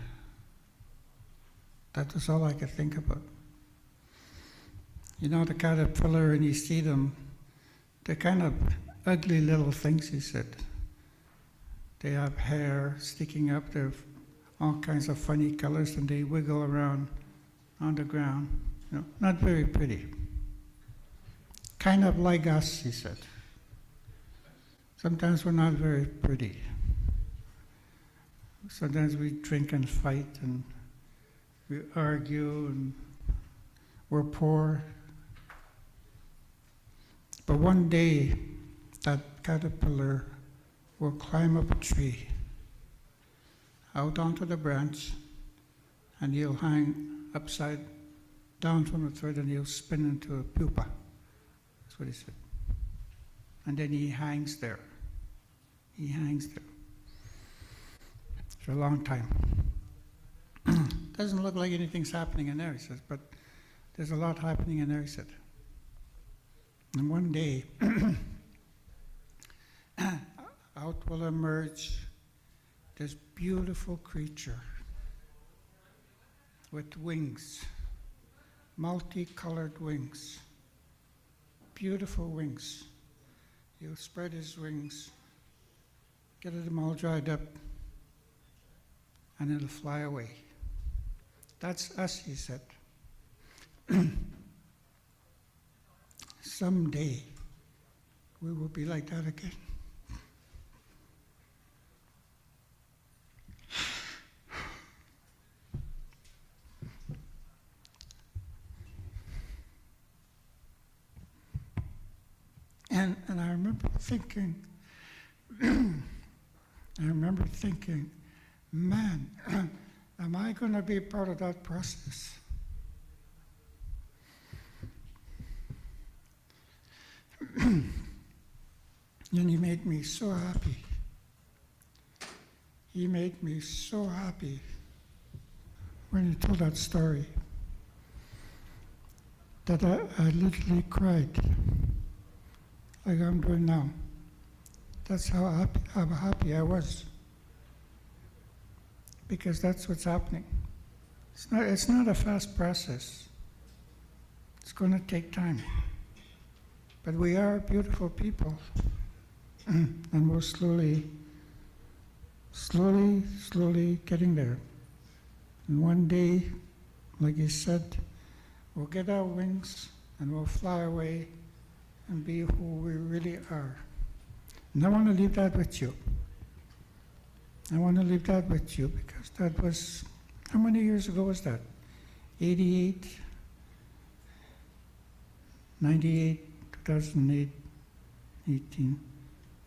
That was all I could think about. You know, the caterpillar, and you see them, they're kind of ugly little things, he said. They have hair sticking up, they're all kinds of funny colors, and they wiggle around on the ground. You know, not very pretty. Kind of like us, he said. Sometimes we're not very pretty. Sometimes we drink and fight, and we argue, and we're poor. But one day, that caterpillar will climb up a tree, out onto the branch, and he'll hang upside down from the thread, and he'll spin into a pupa. That's what he said. And then he hangs there. He hangs there for a long time. Doesn't look like anything's happening in there, he says, but there's a lot happening in there, he said. And one day, out will emerge this beautiful creature with wings, multicolored wings, beautiful wings. He'll spread his wings, get them all dried up, and it'll fly away. That's us, he said. Someday, we will be like that again. And I remember thinking, man, am I going to be part of that process? And he made me so happy. He made me so happy when he told that story that I literally cried like I'm doing now. That's how happy I was. Because that's what's happening. It's not a fast process. It's going to take time. But we are beautiful people. And we're slowly getting there. And one day, like he said, we'll get our wings and we'll fly away and be who we really are. And I want to leave that with you. I want to leave that with you because that was, how many years ago was that? 88, 98, 2008, 18.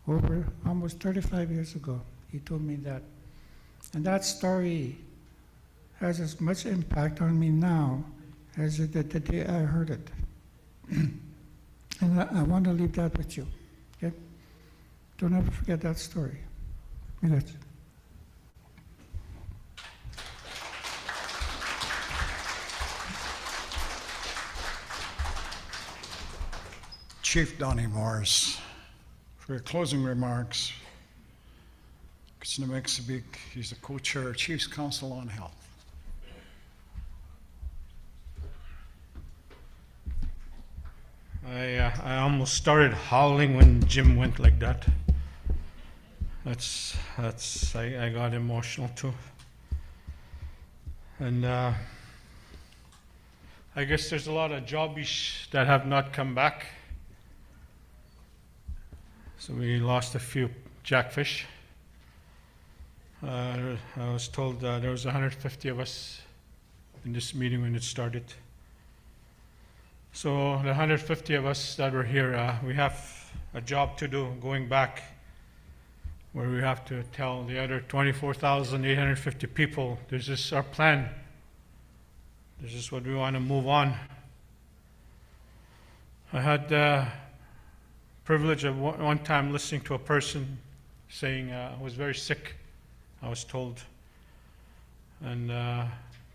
Over almost 35 years ago, he told me that. And that story has as much impact on me now as it did the day I heard it. And I want to leave that with you. Okay? Don't ever forget that story. That's it. Chief Donnie Morris, for your closing remarks. He's the co-chair of Chiefs Council on Health. I almost started howling when Jim went like that. I got emotional too. And I guess there's a lot of jobbies that have not come back. So we lost a few jackfish. I was told there was 150 of us in this meeting when it started. So the 150 of us that were here, we have a job to do going back, where we have to tell the other 24,850 people, this is our plan. This is what we want to move on. I had the privilege of one time listening to a person saying I was very sick, I was told, and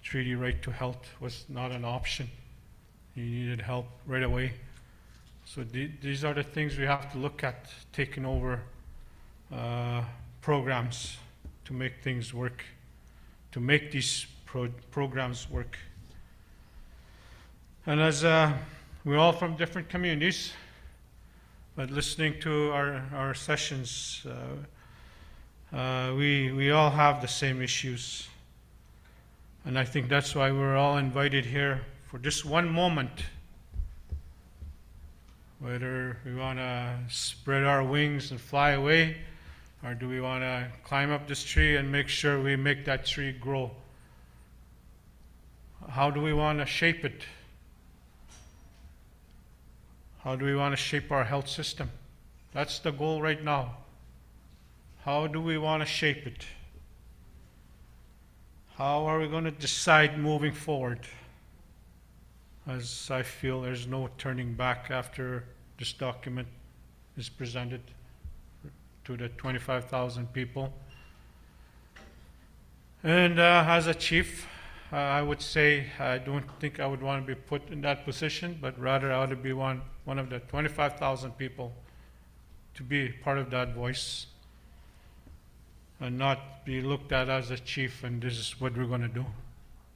treaty right to health was not an option. You needed help right away. So these are the things we have to look at, taking over programs to make things work. to make these programs work. And as we're all from different communities, but listening to our sessions, we all have the same issues. And I think that's why we're all invited here for just one moment. Whether we want to spread our wings and fly away, or do we want to climb up this tree and make sure we make that tree grow? How do we want to shape it? How do we want to shape our health system? That's the goal right now. How do we want to shape it? How are we going to decide moving forward? As I feel there's no turning back after this document is presented to the 25,000 people. And as a chief, I would say I don't think I would want to be put in that position, but rather I ought to be one of the 25,000 people to be part of that voice and not be looked at as a chief and this is what we're going to do.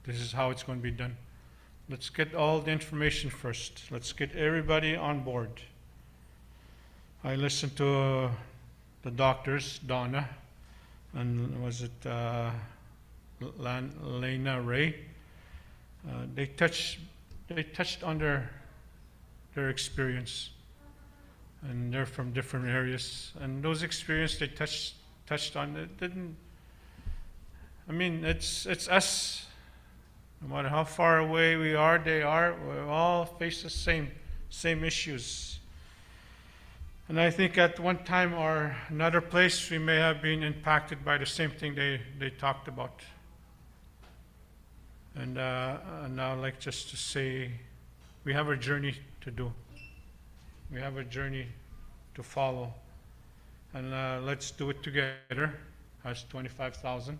This is how it's going to be done. Let's get all the information first. Let's get everybody on board. I listened to the doctors, Donna, and was it Lena Ray? They touched on their experience, and they're from different areas. And those experiences they touched on, it didn't. I mean, it's us. No matter how far away we are, they are. We all face the same issues. And I think at one time or another place, we may have been impacted by the same thing they talked about. And now I'd like just to say, we have a journey to do. We have a journey to follow. And let's do it together as 25,000.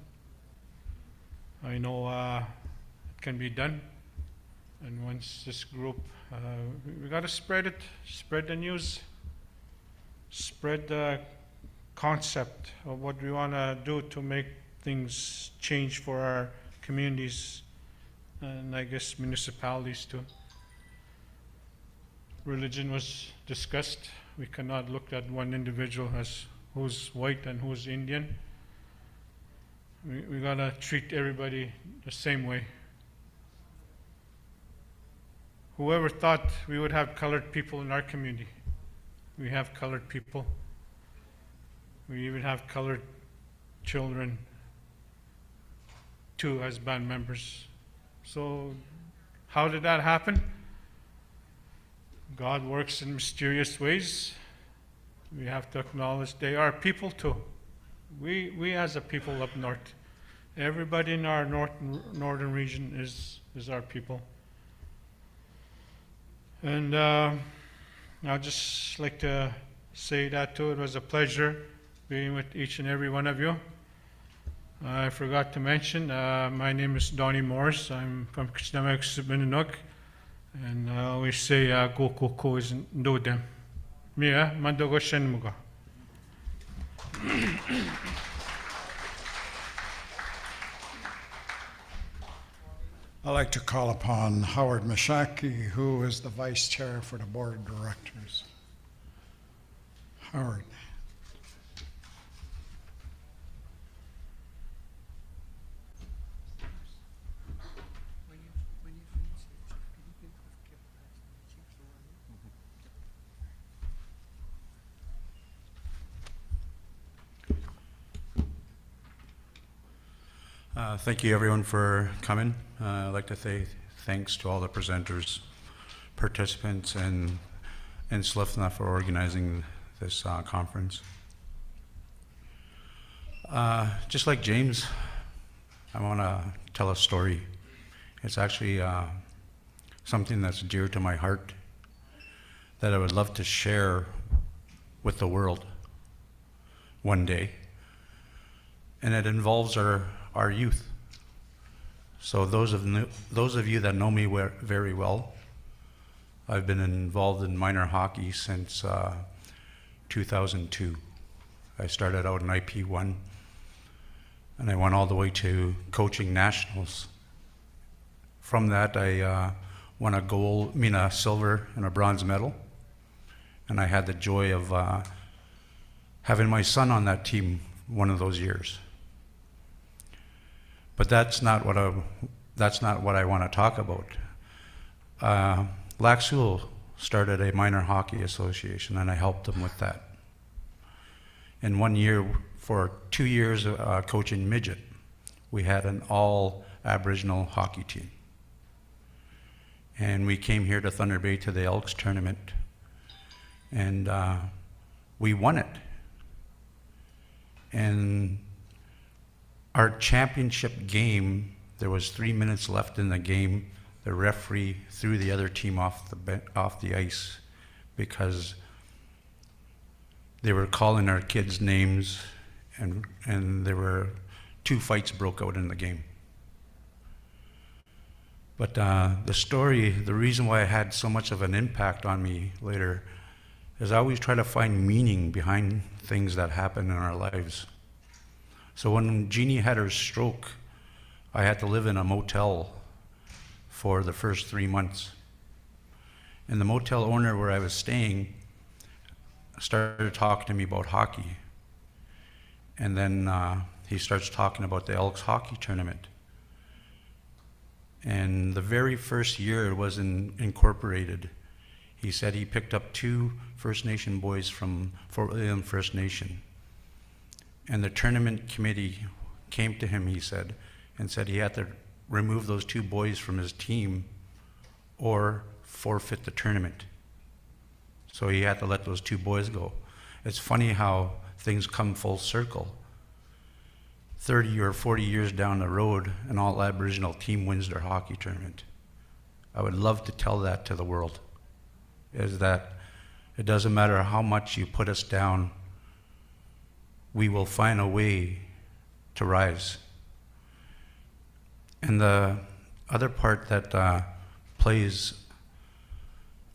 I know it can be done. And once this group, we got to spread it, spread the news, spread the concept of what we want to do to make things change for our communities and I guess municipalities too. Religion was discussed. We cannot look at one individual as who's white and who's Indian. We gotta treat everybody the same way. Whoever thought we would have colored people in our community? We have colored people. We even have colored children too as band members. So how did that happen? God works in mysterious ways. We have to acknowledge they are people too. We as a people up north, everybody in our northern region is our people. And I'd just like to say that too. It was a pleasure being with each and every one of you. I forgot to mention, my name is Donnie Morris. I'm from Kishnamik, and I always say, go koko is do them. Mia, mandogo shenmuga. I'd like to call upon Howard Mashaki, who is the vice chair for the board of directors. Howard. Thank you everyone for coming. I'd like to say thanks to all the presenters, participants, and SLFNHA for organizing this conference. Just like James, I want to tell a story. It's actually something that's dear to my heart that I would love to share with the world one day. And it involves our youth. So those of you that know me very well, I've been involved in minor hockey since 2002. I started out in IP1, and I went all the way to coaching nationals. From that, I won a silver and a bronze medal, and I had the joy of having my son on that team one of those years. But that's not what I want to talk about. Lac Seul started a minor hockey association, and I helped them with that. And one year, for 2 years coaching midget, we had an all Aboriginal hockey team. And we came here to Thunder Bay to the Elks tournament, and we won it. And our championship game, there was 3 minutes left in the game. The referee threw the other team off the ice because they were calling our kids names, and there were 2 fights broke out in the game. But the reason why it had so much of an impact on me later is I always try to find meaning behind things that happen in our lives. So when Jeannie had her stroke, I had to live in a motel for the first 3 months. And the motel owner where I was staying started talking to me about hockey. And then he starts talking about the Elks hockey tournament. And the very first year it was incorporated, he said he picked up 2 First Nation boys from Fort William First Nation. And the tournament committee came to him, he said, and said he had to remove those 2 boys from his team or forfeit the tournament. So he had to let those 2 boys go. It's funny how things come full circle. 30 or 40 years down the road, an all Aboriginal team wins their hockey tournament. I would love to tell that to the world, is that it doesn't matter how much you put us down, we will find a way to rise. And the other part that plays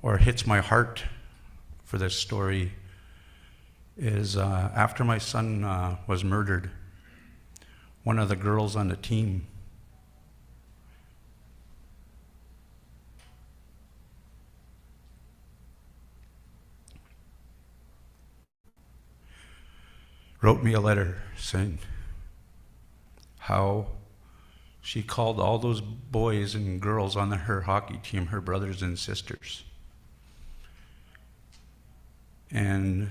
or hits my heart for this story is after my son was murdered, one of the girls on the team wrote me a letter saying how she called all those boys and girls on her hockey team her brothers and sisters. And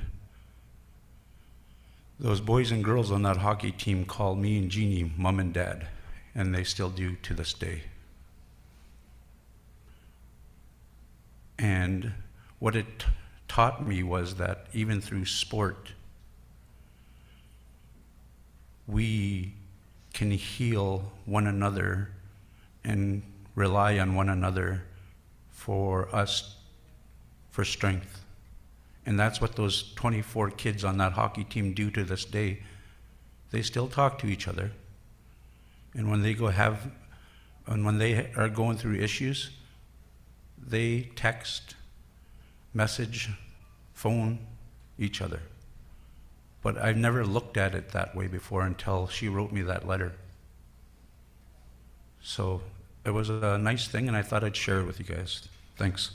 those boys and girls on that hockey team called me and Jeannie mom and dad, and they still do to this day. And what it taught me was that even through sport, we can heal one another and rely on one another for strength. And that's what those 24 kids on that hockey team do to this day. They still talk to each other. And when they when they are going through issues, they text, message, phone each other. But I've never looked at it that way before until she wrote me that letter. So it was a nice thing, and I thought I'd share it with you guys. Thanks.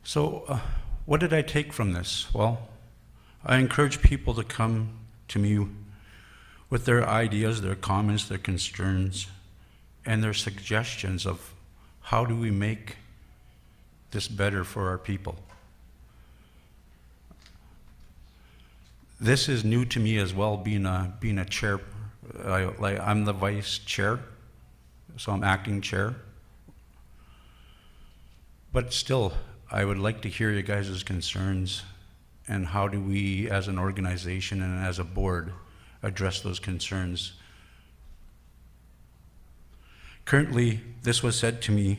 So what did I take from this? Well, I encourage people to come to me with their ideas, their comments, their concerns, and their suggestions of how do we make this better for our people. This is new to me as well, being a chair. I'm the vice chair, so I'm acting chair. But still, I would like to hear you guys' concerns and how do we as an organization and as a board address those concerns. Currently, this was said to me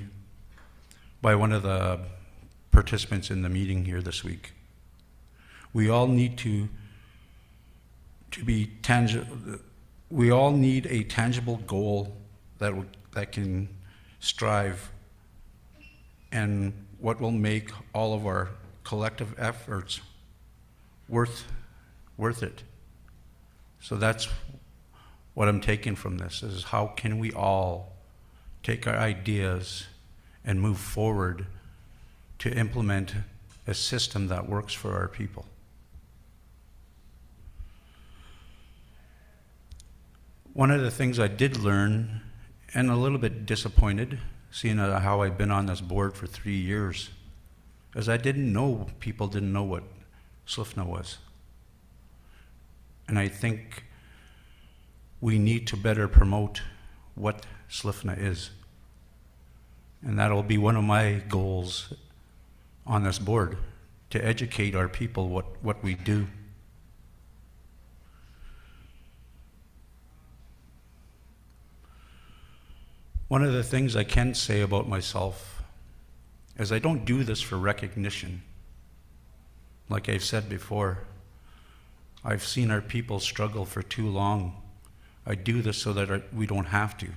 by one of the participants in the meeting here this week. We all need to be tangible. We all need a tangible goal that can strive, and what will make all of our collective efforts worth it. So that's what I'm taking from this, is how can we all take our ideas and move forward to implement a system that works for our people. One of the things I did learn, and a little bit disappointed, seeing how I've been on this board for 3 years, is I didn't know, people didn't know what SLFNHA was. And I think we need to better promote what SLFNHA is. And that'll be one of my goals on this board, to educate our people what we do. One of the things I can say about myself is I don't do this for recognition. Like I've said before, I've seen our people struggle for too long. I do this so that we don't have to.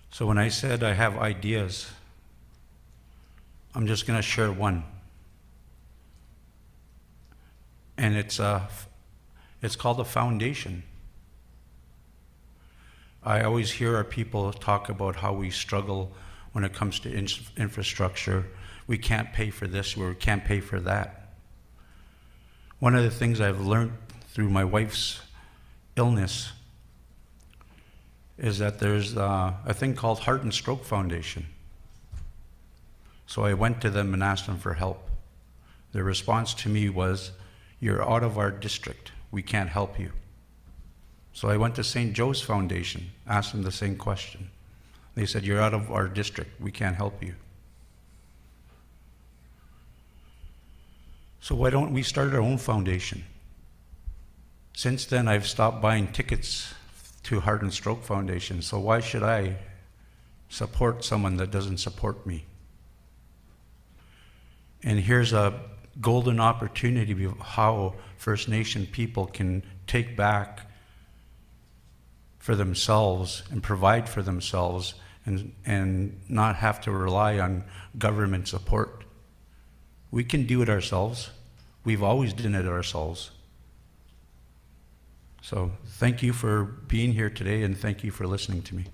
So when I said I have ideas, I'm just going to share one. And it's called a foundation. I always hear our people talk about how we struggle when it comes to infrastructure. We can't pay for this, or we can't pay for that. One of the things I've learned through my wife's illness is that there's a thing called Heart and Stroke Foundation. So I went to them and asked them for help. Their response to me was, "You're out of our district. We can't help you." So I went to St. Joe's Foundation, asked them the same question. They said, "You're out of our district. We can't help you." So why don't we start our own foundation? Since then, I've stopped buying tickets to Heart and Stroke Foundation, so why should I support someone that doesn't support me? And here's a golden opportunity of how First Nation people can take back for themselves and provide for themselves and not have to rely on government support. We can do it ourselves. We've always done it ourselves. So thank you for being here today, and thank you for listening to me.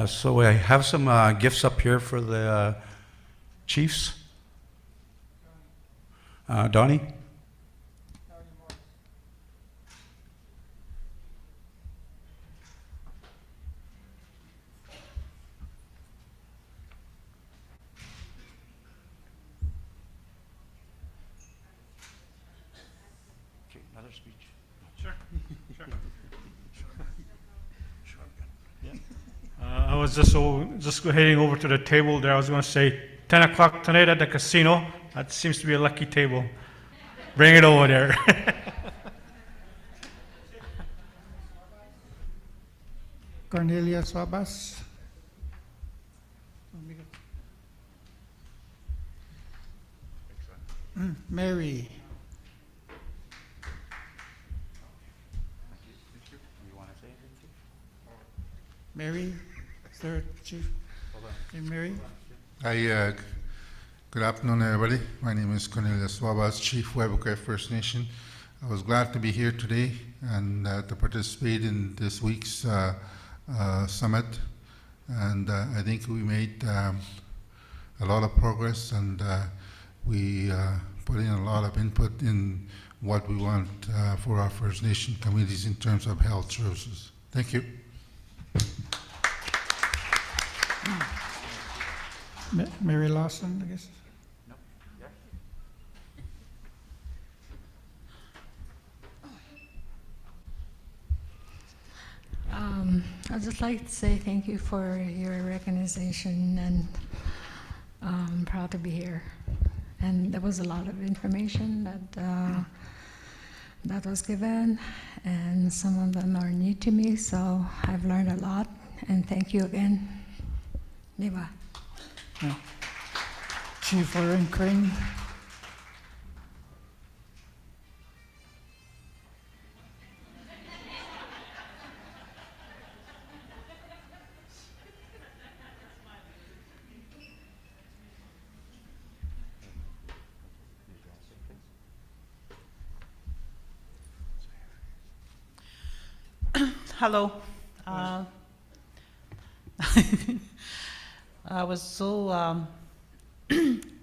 So I have some gifts up here for the chiefs. Donnie? Another speech. Sure. I was just heading over to the table there. I was going to say 10 o'clock tonight at the casino. That seems to be a lucky table. Bring it over there. Cornelia Swabas. Mary. Mary, third chief. Hey, Mary. Hi, good afternoon, everybody. My name is Cornelia Swabas, Chief Webuquet First Nation. I was glad to be here today and to participate in this week's summit. And I think we made a lot of progress, and we put in a lot of input in what we want for our First Nation communities in terms of health services. Thank you. Mary Lawson, I guess. I'd just like to say thank you for your recognition, and I'm proud to be here. And there was a lot of information that was given, and some of them are new to me, so I've learned a lot, and thank you again. Neva. Yeah. Chief Warren Crane. Hello. I was so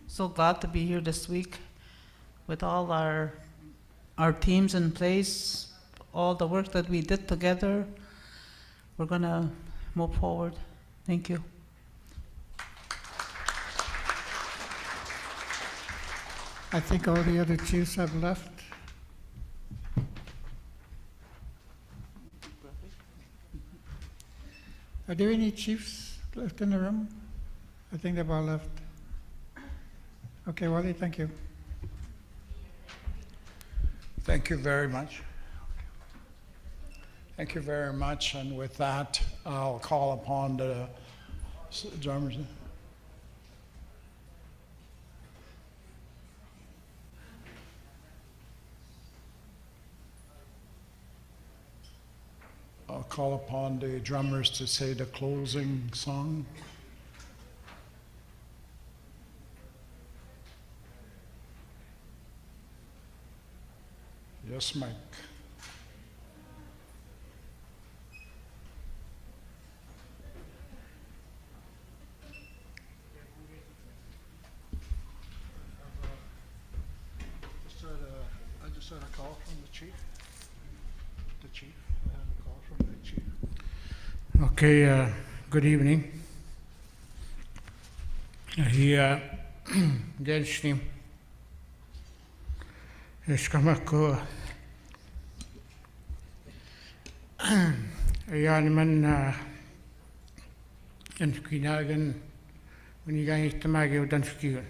so glad to be here this week with all our teams in place, all the work that we did together. We're gonna move forward. Thank you. I think all the other chiefs have left. Are there any chiefs left in the room? I think they've all left. Okay, Wally, thank you. Thank you very much. Thank you very much. And with that, I'll call upon the drummers. I'll call upon the drummers to say the closing song. Yes, Mike. I just had a call from the chief. The chief. I had a call from the chief. Okay, good evening. Hier, Delsteam. Eskamako. Yani man en skinagen when you guys to make you done skiing.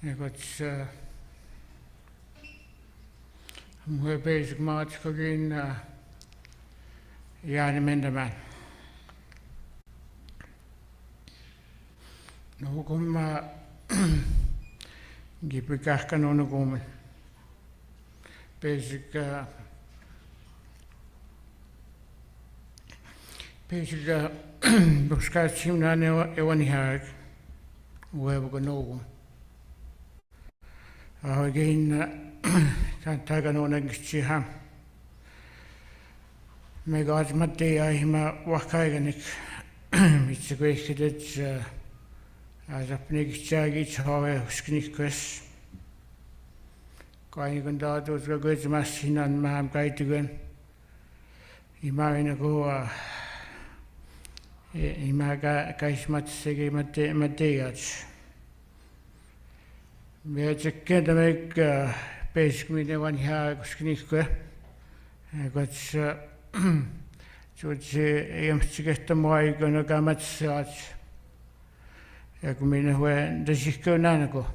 I got I'm basic march again yani man. No come Gipikah kanono gomen. Basic buscar chimna ewani hag. Web gono. Again can't tag on chiha. May God's mate I him wakaiganik. It's a great kid. As a pnig chaggy chow sknickers. Going on that was a good machine and ma'am guide to win. He married a go. He maga guys much say Mateach. We had a kid to make basically the one here sknicker. I got so I'm to get the more gonna go much such. Ik meen hoe de zich kunnen go.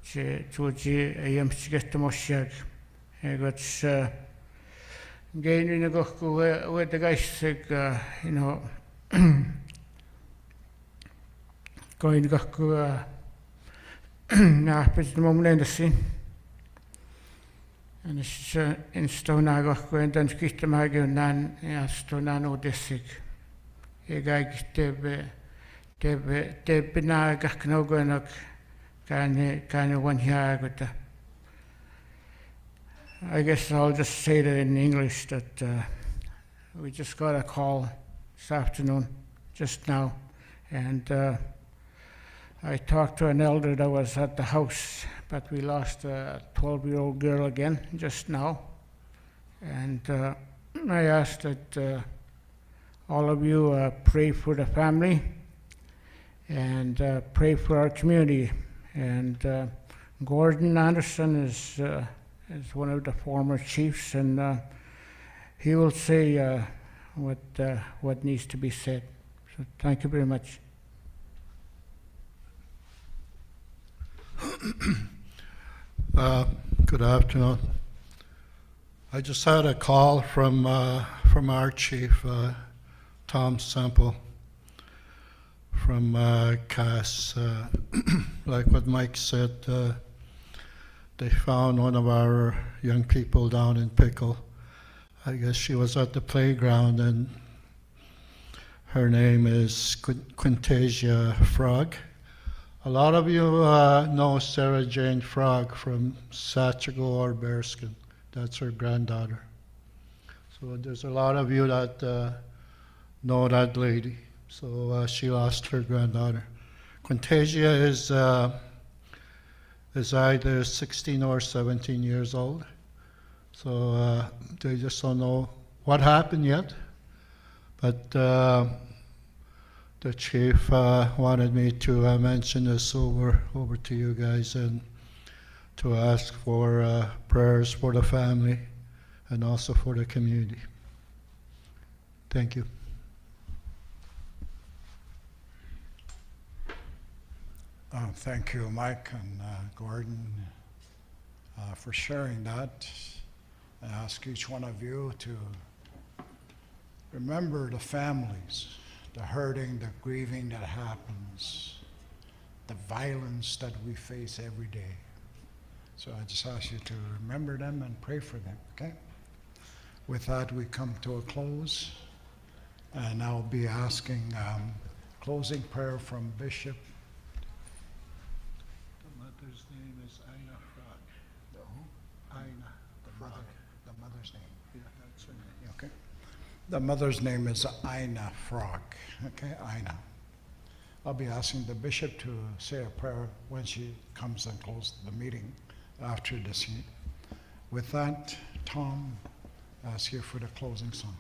Ze toetje hem sticht te moschag. Ik had geen in de goch hoe de geest ik you know going goch na pes de moment de zien. En is in stona goch en dan schiet te maken dan ja stona no desik. Ik ga ik te bina gachnogonak kind one here. I guess I'll just say that in English that we just got a call this afternoon, just now, and I talked to an elder that was at the house, but we lost a 12-year-old girl again just now, and I asked that all of you pray for the family. And pray for our community. And Gordon Anderson is one of the former chiefs, and he will say what needs to be said. So thank you very much. Good afternoon. I just had a call from our chief, Tom Semple, from Cass. Like what Mike said, they found one of our young people down in Pickle. I guess she was at the playground, and her name is Quintasia Frog. A lot of you know Sarah Jane Frog from Sachigo or Bearskin. That's her granddaughter. So there's a lot of you that know that lady. So she lost her granddaughter. Quintasia is either 16 or 17 years old. So they just don't know what happened yet. But the chief wanted me to mention this over to you guys and to ask for prayers for the family and also for the community. Thank you. Thank you, Mike and Gordon, for sharing that. I ask each one of you to remember the families, the hurting, the grieving that happens, the violence that we face every day. So I just ask you to remember them and pray for them, okay? With that, we come to a close, and I'll be asking closing prayer from Bishop. The mother's name is Ina Frog. The who? Ina, The mother's name. Yeah, that's her name. Okay. The mother's name is Ina Frog. Okay, Ina. I'll be asking the bishop to say a prayer when she comes and closes the meeting after this. With that, Tom, I ask you for the closing song.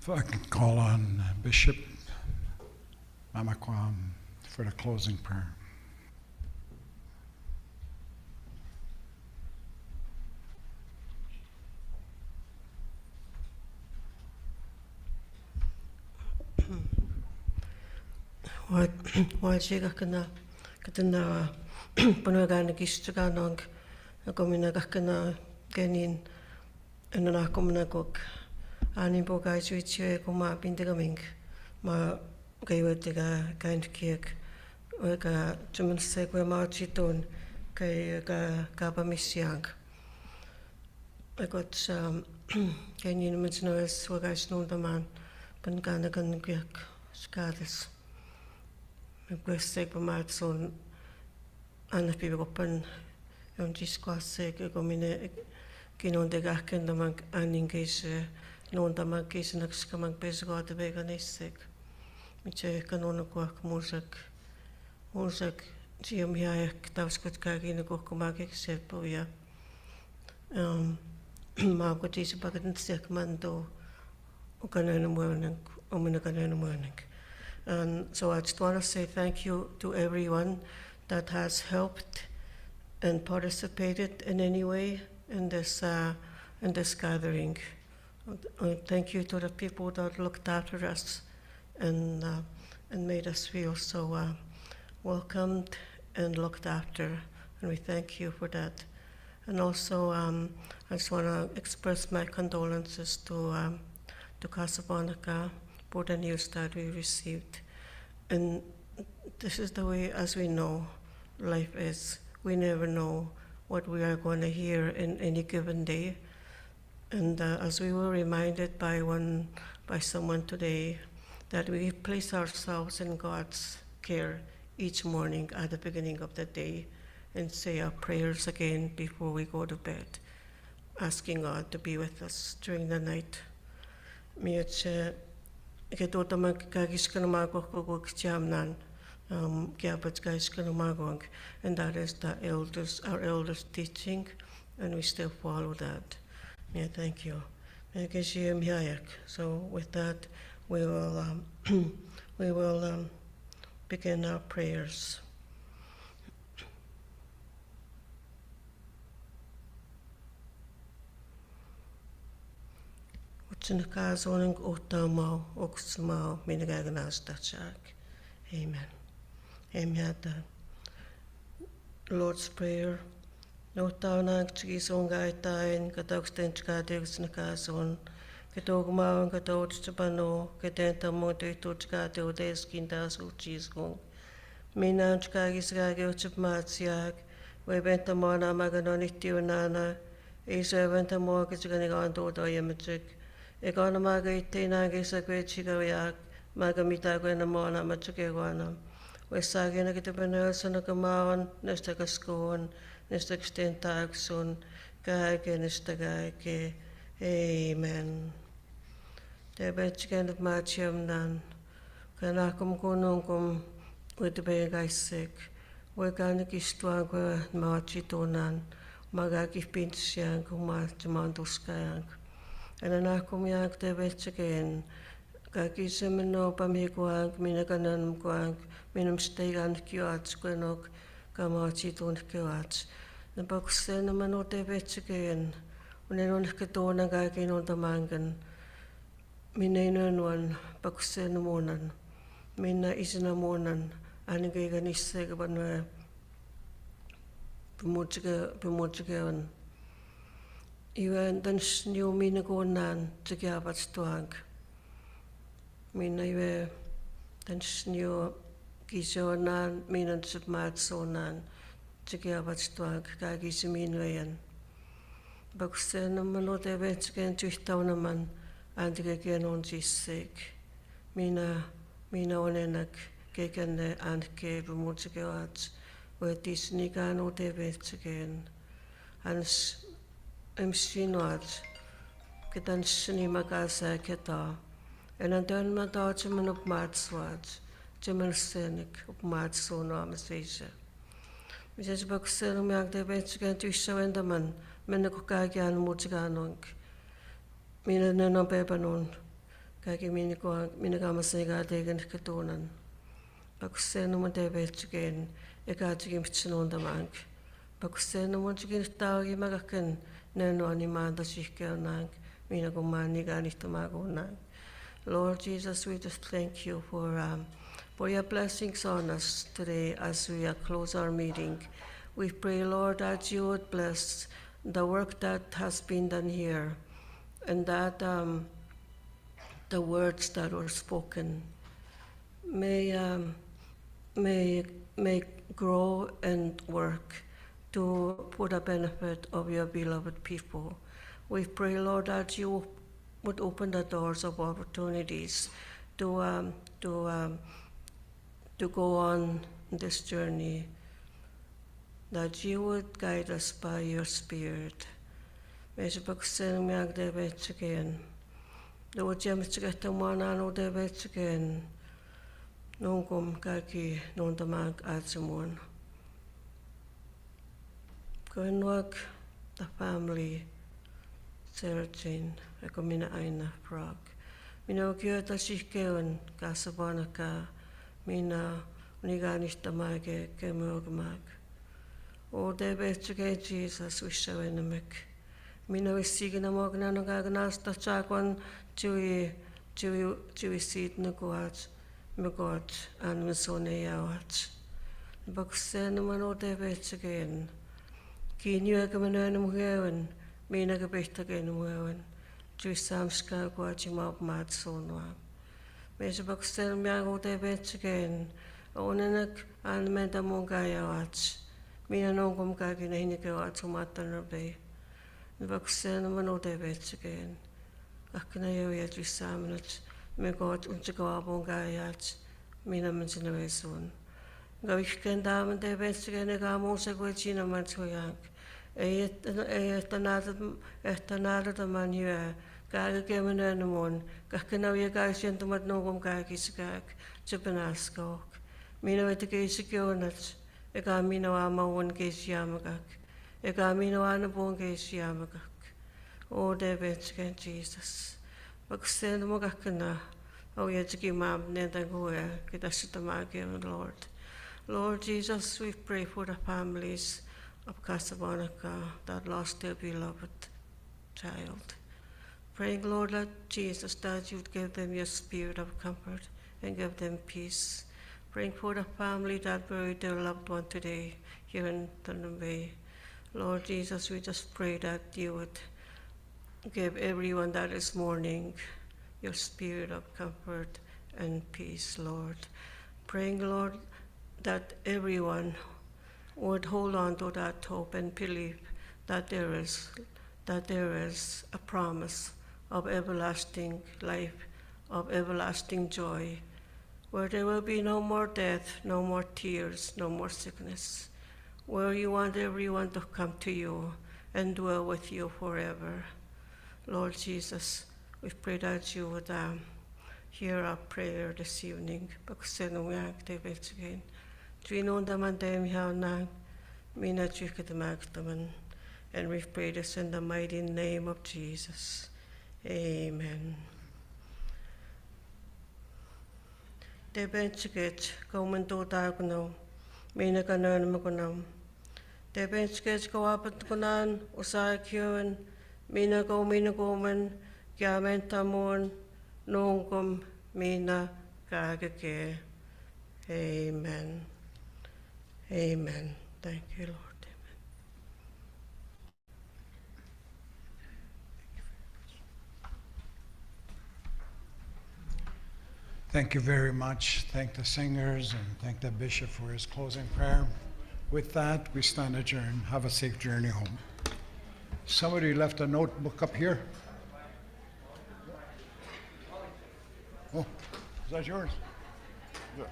If I can call on Bishop Mamakwam for the closing prayer. Wajiga kana katana panagana gistraganong agomina gakana ganin ananakomna gok ani bogai suichue kuma bindagaming ma gaiwetiga kind kiek ga juman segwe ma chiton kai ga gaba misyang I got ganin mensnoes wagais nondaman pangana gan giek skades Ik wist zeker maar het zo'n ander pibegoppen yon discuss zeker gomine kinon de gakken da man aninges non da man kisen ak skamang bezgo de veganisek miche kanon ko musak jiom ja tavskut kagin ko kumake sepo ja ma ko tise bagadin sek mando o kanen morning o mina kanen morning. And so I just want to say thank you to everyone that has helped and participated in any way in this gathering. Thank you to the people that looked after us and made us feel so welcomed and looked after, and we thank you for that. And also, I just want to express my condolences to Casablanca for the news that we received. And this is the way, as we know, life is. We never know what we are going to hear in any given day. And as we were reminded by someone today, that we place ourselves in God's care each morning at the beginning of the day and say our prayers again before we go to bed, asking God to be with us during the night. And that is our elders' teaching, and we still follow that. Yeah, thank you. So with that, we will begin our prayers. Amen. Amen. Lord's Prayer. No taunang tgisong gaitain, katoksten tskadeus nakason, katogmaon katot chapano, katenta monte tutskadeo deskindas uchisgong. Minan tskagis gageo chapmatsiak, webenta mona maganonitiunana, iseventa morgitsganiganto doyamatik. Ekana maga itena gisa kwechikawiak, maga mitagwena mona machukewanam. Wesagina kitapanasan kamawan, nesta kaskon, nesta kstentagson, kage nesta kage. Amen. Tebetchikan of machiam nan, kanakum konungum, with the begaisek, weganikistwagwa machitonan, magakif pintsiang, kumachamanduskayang. And anakum yak tebetchikan. Kakisemeno pamikuang minakanam kuang minum stegan kiwats kwenok kamachitun kiwats. Na pakusena manote betchiken unenon ketona kakinon tamangan minainuan pakusena monan minna isina monan anigegan issegaban pumuchikewan. Iwan dan snyo minagonan tsikyabat tuang. Minna iwe dan snyo kisonan minan submatsonan tsikyabat tuang kagisiminuayan. Bakusena manote betchiken tuhtaunaman antikeken on sissek. Mina onenak kekenne antke pumuchikewats wetisnikan ote betchiken. Ans emsinuat ketan snimakasa keta. En dan dan ma dat je men op maat zwaat, je men zenik op maat zo naam zweesje. We zijn ook zelf merk de beetje gaan tussen en de man, men ook kijk aan moet gaan ook. Mine no bebanon, Kaki minakamasega degen katunan. Pakuseno mo debetsugen, ekatugim pitsunondamank. Pakuseno mo jugin taugi magakan, neno animanda shikeonang, minagumani ganitamagonang. Lord Jesus, we just thank you for your blessings on us today as we close our meeting. We pray, Lord, that you would bless the work that has been done here and that the words that were spoken may grow and work for the benefit of your beloved people. We pray, Lord, that you would open the doors of opportunities to go on this journey, that you would guide us by your Spirit. May you paksen miag debet again. The would jam to get the one no debet again. Nungum kaki non the mag atsimon. Go and work the family searching. Ako mina aina frog. Mina ukiota shikeon kasabana ka mina uniganista mage kemogmag. O debet Jesus we show in the mic. Mina we sigin a mogna no gagnasta chakwan chui seed no goats, me god and me sone yawats. Baksen man o debet again. Kinyu agaman muhewen, mina gabet again muhewen. Chui samska guachimab mat sonwa. Mes baksen miago debet again. Onenak and mentamongayawats. Mina nongum kagin hinikewatsumatan the vaccine man o debet again. Akna yet we saminat, me god unchagabon gayats, mina mentionaveson. Gavikan dam and debet again a gamos a guachina mansoyank. Etanada the manua, gaga gamen animon, Gakanavia gaisian to mat nogum gagis gag, Japanaskok. Mina at the gasikionats, a gamino ama one gais yamagak. E gamino ana bonge siamagak. O debet again Jesus. Baksen mogakana. O yetski mam nedagoya. Kitasitamagi, Lord. Lord Jesus, we pray for the families of Casablanca that lost their beloved child. Praying, Lord, that Jesus, that you'd give them your spirit of comfort and give them peace. Praying for the family that buried their loved one today here in Thunder Bay. Lord Jesus, we just pray that you would give everyone that is mourning your spirit of comfort and peace, Lord. Praying, Lord, that everyone would hold on to that hope and believe that there is a promise of everlasting life, of everlasting joy, where there will be no more death, no more tears, no more sickness, where you want everyone to come to you and dwell with you forever. Lord Jesus, we pray that you would hear our prayer this evening. Again. And we pray this in the mighty name of Jesus. Amen. Debenchikit, komen to darkno, mina kanon makunam. Debenchikit go up at kunan, usakyon, mina komen, yamentamon, nongum, mina kagake. Amen. Amen. Thank you, Lord. Thank you very much. Thank the singers and thank the bishop for his closing prayer. With that, we stand adjourned. Have a safe journey home. Somebody left a notebook up here. Oh, is that yours? Good.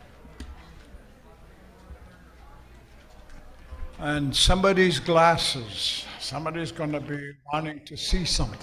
And somebody's glasses. Somebody's going to be wanting to see something.